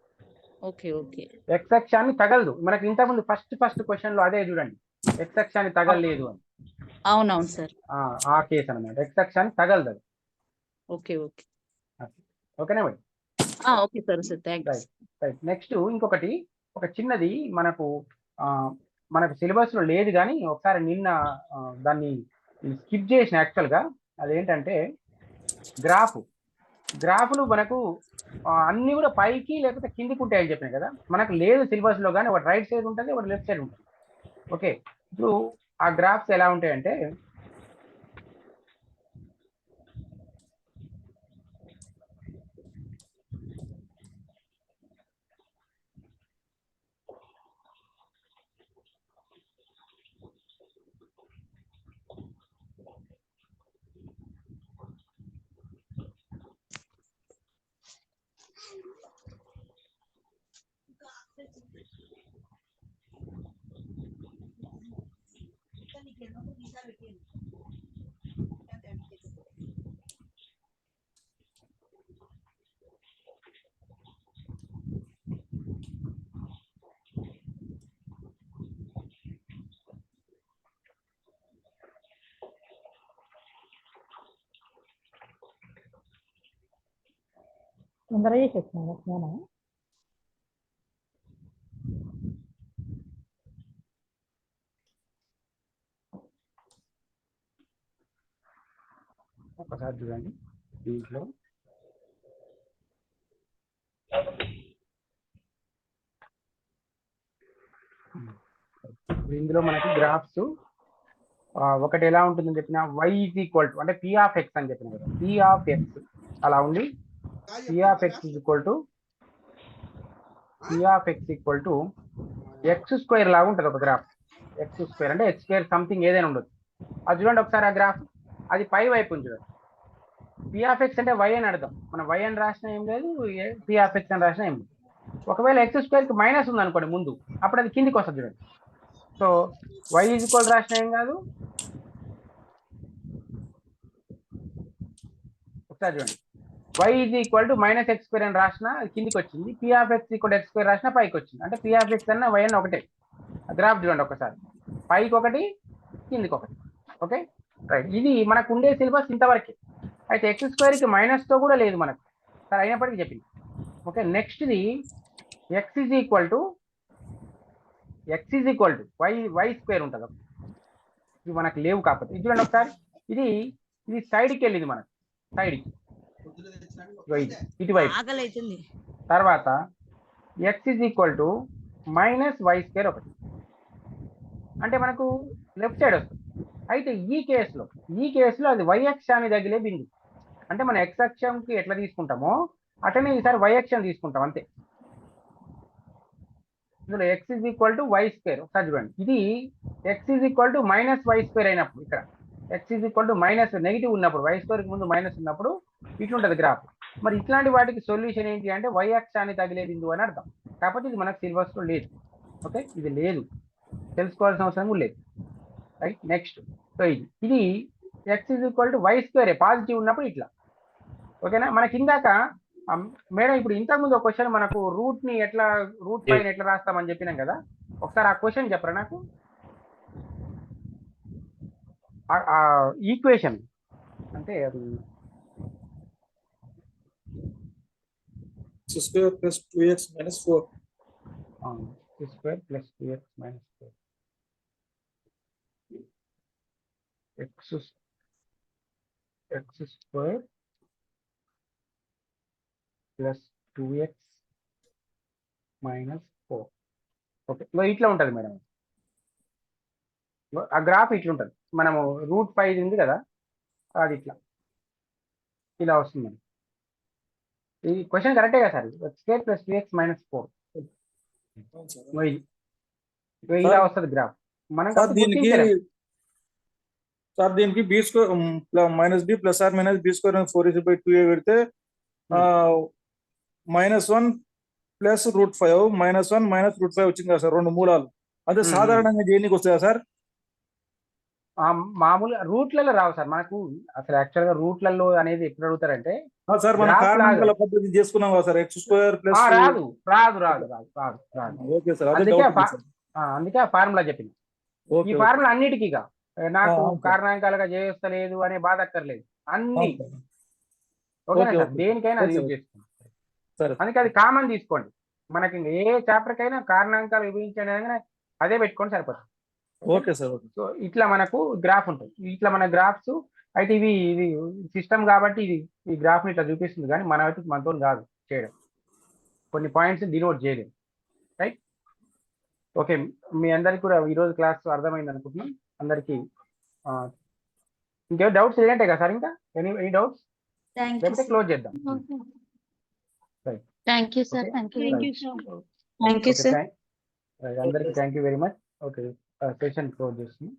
Okay okay. ఎక్స్ అక్షాన్ని తగలదు. మనకి ఇంతకుముందు ఫస్ట్ క్వశ్చన్ లో అదే చూడండి, ఎక్స్ అక్షాన్ని తగలలేదు అని. అవునవును సార్. ఆ కేసు అనమాట, ఎక్స్ అక్షాన్ని తగలదు. ఓకే ఓకే ఓకేనా madam? Okay sir sir thanks. Right. Next ఇంకొకటి, ఒక చిన్నది మనకు సిలబస్ లో లేదు కానీ ఒకసారి నిన్న దాన్ని స్కిప్ చేసిన యాక్చువల్గా. అదేంటంటే గ్రాఫ్లు మనకు అన్ని కూడా పైకి లేకపోతే కిందికి ఉంటాయని చెప్పినాయి కదా. మనకు లేదు సిలబస్ లో కానీ, ఒకటి రైట్ సైడ్ ఉంటుంది, ఒకటి లెఫ్ట్ సైడ్ ఉంటుంది. ఓకే, ఇప్పుడు ఆ గ్రాఫ్స్ ఎలా ఉంటాయంటే తొందరగా చేసేస్తున్నాను స్నానం. ఒకసారి చూడండి దీంట్లో ఇందులో మనకి గ్రాఫ్స్ ఒకటి ఎలా ఉంటుందని చెప్పిన y = అంటే p ఆఫ్ x అని చెప్పిన కదా, p ఆఫ్ x అలా ఉంది. p ఆఫ్ x x² లాగా ఉంటుంది ఒక గ్రాఫ్. x² అంటే x² సంథింగ్ ఏదైనా ఉండదు. అది చూడండి ఒకసారి ఆ గ్రాఫ్, అది పై వైపు ఉంది చూడండి. p ఆఫ్ x అంటే y అని అర్థం. మనం y అని రాసినా ఏం లేదు, p ఆఫ్ x అని రాసినా ఏం లేదు. ఒకవేళ x² మైనస్ ఉంది అనుకోండి ముందు, అప్పుడు అది కిందికి వస్తుంది చూడండి. సో y = రాసిన ఏం కాదు, ఒకసారి చూడండి, y = -x² అని రాసిన కిందికి వచ్చింది. p ఆఫ్ x = x² రాసిన పైకి వచ్చింది. అంటే p ఆఫ్ x అన్న y అన్న ఒకటే. గ్రాఫ్ చూడండి ఒకసారి, పైకి ఒకటి కిందికి ఒకటి. Okay right. ఇది మనకు ఉండే సిలబస్ ఇంతవరకే. అయితే x² మైనస్తో కూడా లేదు మనకు, సరే అయినప్పటికీ చెప్పింది. ఓకే, నెక్స్ట్ది x y² ఉంటుంది. ఇవి మనకు లేవు కాకపోతే ఇది చూడండి ఒకసారి, ఇది సైడ్కి వెళ్ళింది మనకు, సైడ్కి ఇటువైపు. తర్వాత x -y² ఒకటి, అంటే మనకు లెఫ్ట్ సైడ్ వస్తుంది. అయితే ఈ కేసులో అది y అక్షాన్ని తగిలే బిందు. అంటే మన x అక్షంకి ఎట్లా తీసుకుంటామో అట్లనే ఈసారి y అక్షం తీసుకుంటాం అంతే. ఇందులో x = y². ఒకసారి చూడండి, ఇది x -y² అయినప్పుడు, ఇక్కడ x నెగిటివ్ ఉన్నప్పుడు, y² ముందు మైనస్ ఉన్నప్పుడు ఇట్లుంటది గ్రాఫ్. మరి ఇట్లాంటి వాటికి సొల్యూషన్ ఏంటి అంటే y అక్షాన్ని తగిలే బిందువు అని అర్థం. కాకపోతే ఇది మనకు సిలబస్ లో లేదు. ఓకే, ఇది లేదు, తెలుసుకోవాల్సిన అవసరం కూడా లేదు. రైట్. నెక్స్ట్ సో ఇది x y² పాజిటివ్ ఉన్నప్పుడు ఇట్లా. ఓకేనా. మనకి ఇందాక మేడం ఇప్పుడు ఇంతకుముందు ఒక క్వశ్చన్ మనకు రూట్ పైన ఎట్లా రాస్తామని చెప్పినాం కదా, ఒకసారి ఆ క్వశ్చన్ చెప్పరా నాకు, ఈక్వేషన్ అంటే అది x² + 2x - 4 x² + 2x - 4 x² + 2x - 4. Okay ఇట్లా ఉంటుంది మేడం. ఆ గ్రాఫ్ ఇట్లా ఉంటుంది. మనము √5 ఉంది కదా, అది ఇలా వస్తుంది. ఈ క్వశ్చన్ కరెక్టే కదా సార్? x² + 2x - 4 ఇలా వస్తుంది గ్రాఫ్. మనం సార్ దీనికి b² -b ± b² 4ac/2a పెడితే -1 + √5 -1 - √5 వచ్చింది కదా సార్, 2 మూలాలు. అదే సాధారణంగా దేనికి వస్తాయా సార్? మామూలుగా రూట్లలో రావు సార్ మనకు. అసలు యాక్చువల్గా రూట్లలో అనేది ఎప్పుడు అడుగుతారంటే సార్ మనం కారణాంకాల పద్ధతి చేసుకున్నాం కదా సార్, x² రాదు. ఓకే సార్, అందుకే ఆ ఫార్ములా చెప్పింది. ఈ ఫార్ములా అన్నిటికీ నాకు కారణాంకాలుగా చేయలేదు అనే బాధ అక్కర్లేదు. అన్ని ఓకేనా సార్? దేనికైనా అది యూజ్ చేసుకోండి. అందుకే అది కామన్ తీసుకోండి. మనకి ఏ చాప్టర్కైనా కారణాంకాలు విభజించడానికి అదే పెట్టుకోండి సరిపోతుంది. Okay sir. సో ఇట్లా మనకు గ్రాఫ్ ఉంటుంది. ఇట్లా మన గ్రాఫ్స్ అయితే ఇది సిస్టమ్ కాబట్టి ఈ గ్రాఫ్ ఇట్లా చూపిస్తుంది, కానీ మనతో కాదు చేయడం. కొన్ని పాయింట్స్ డినోట్ చేయలేదు. రైట్? ఓకే, మీ అందరికి కూడా ఈరోజు క్లాస్ అర్థమైంది అనుకుంటున్నాం. అందరికీ ఇంకేం డౌట్స్ లేదంటే కదా సార్? ఇంకా ఎనీ డౌట్స్ లేకపోతే క్లోజ్ చేద్దాం. Thank you sir. అందరికీ thank you very much. Okay, session close చేస్తున్నాం.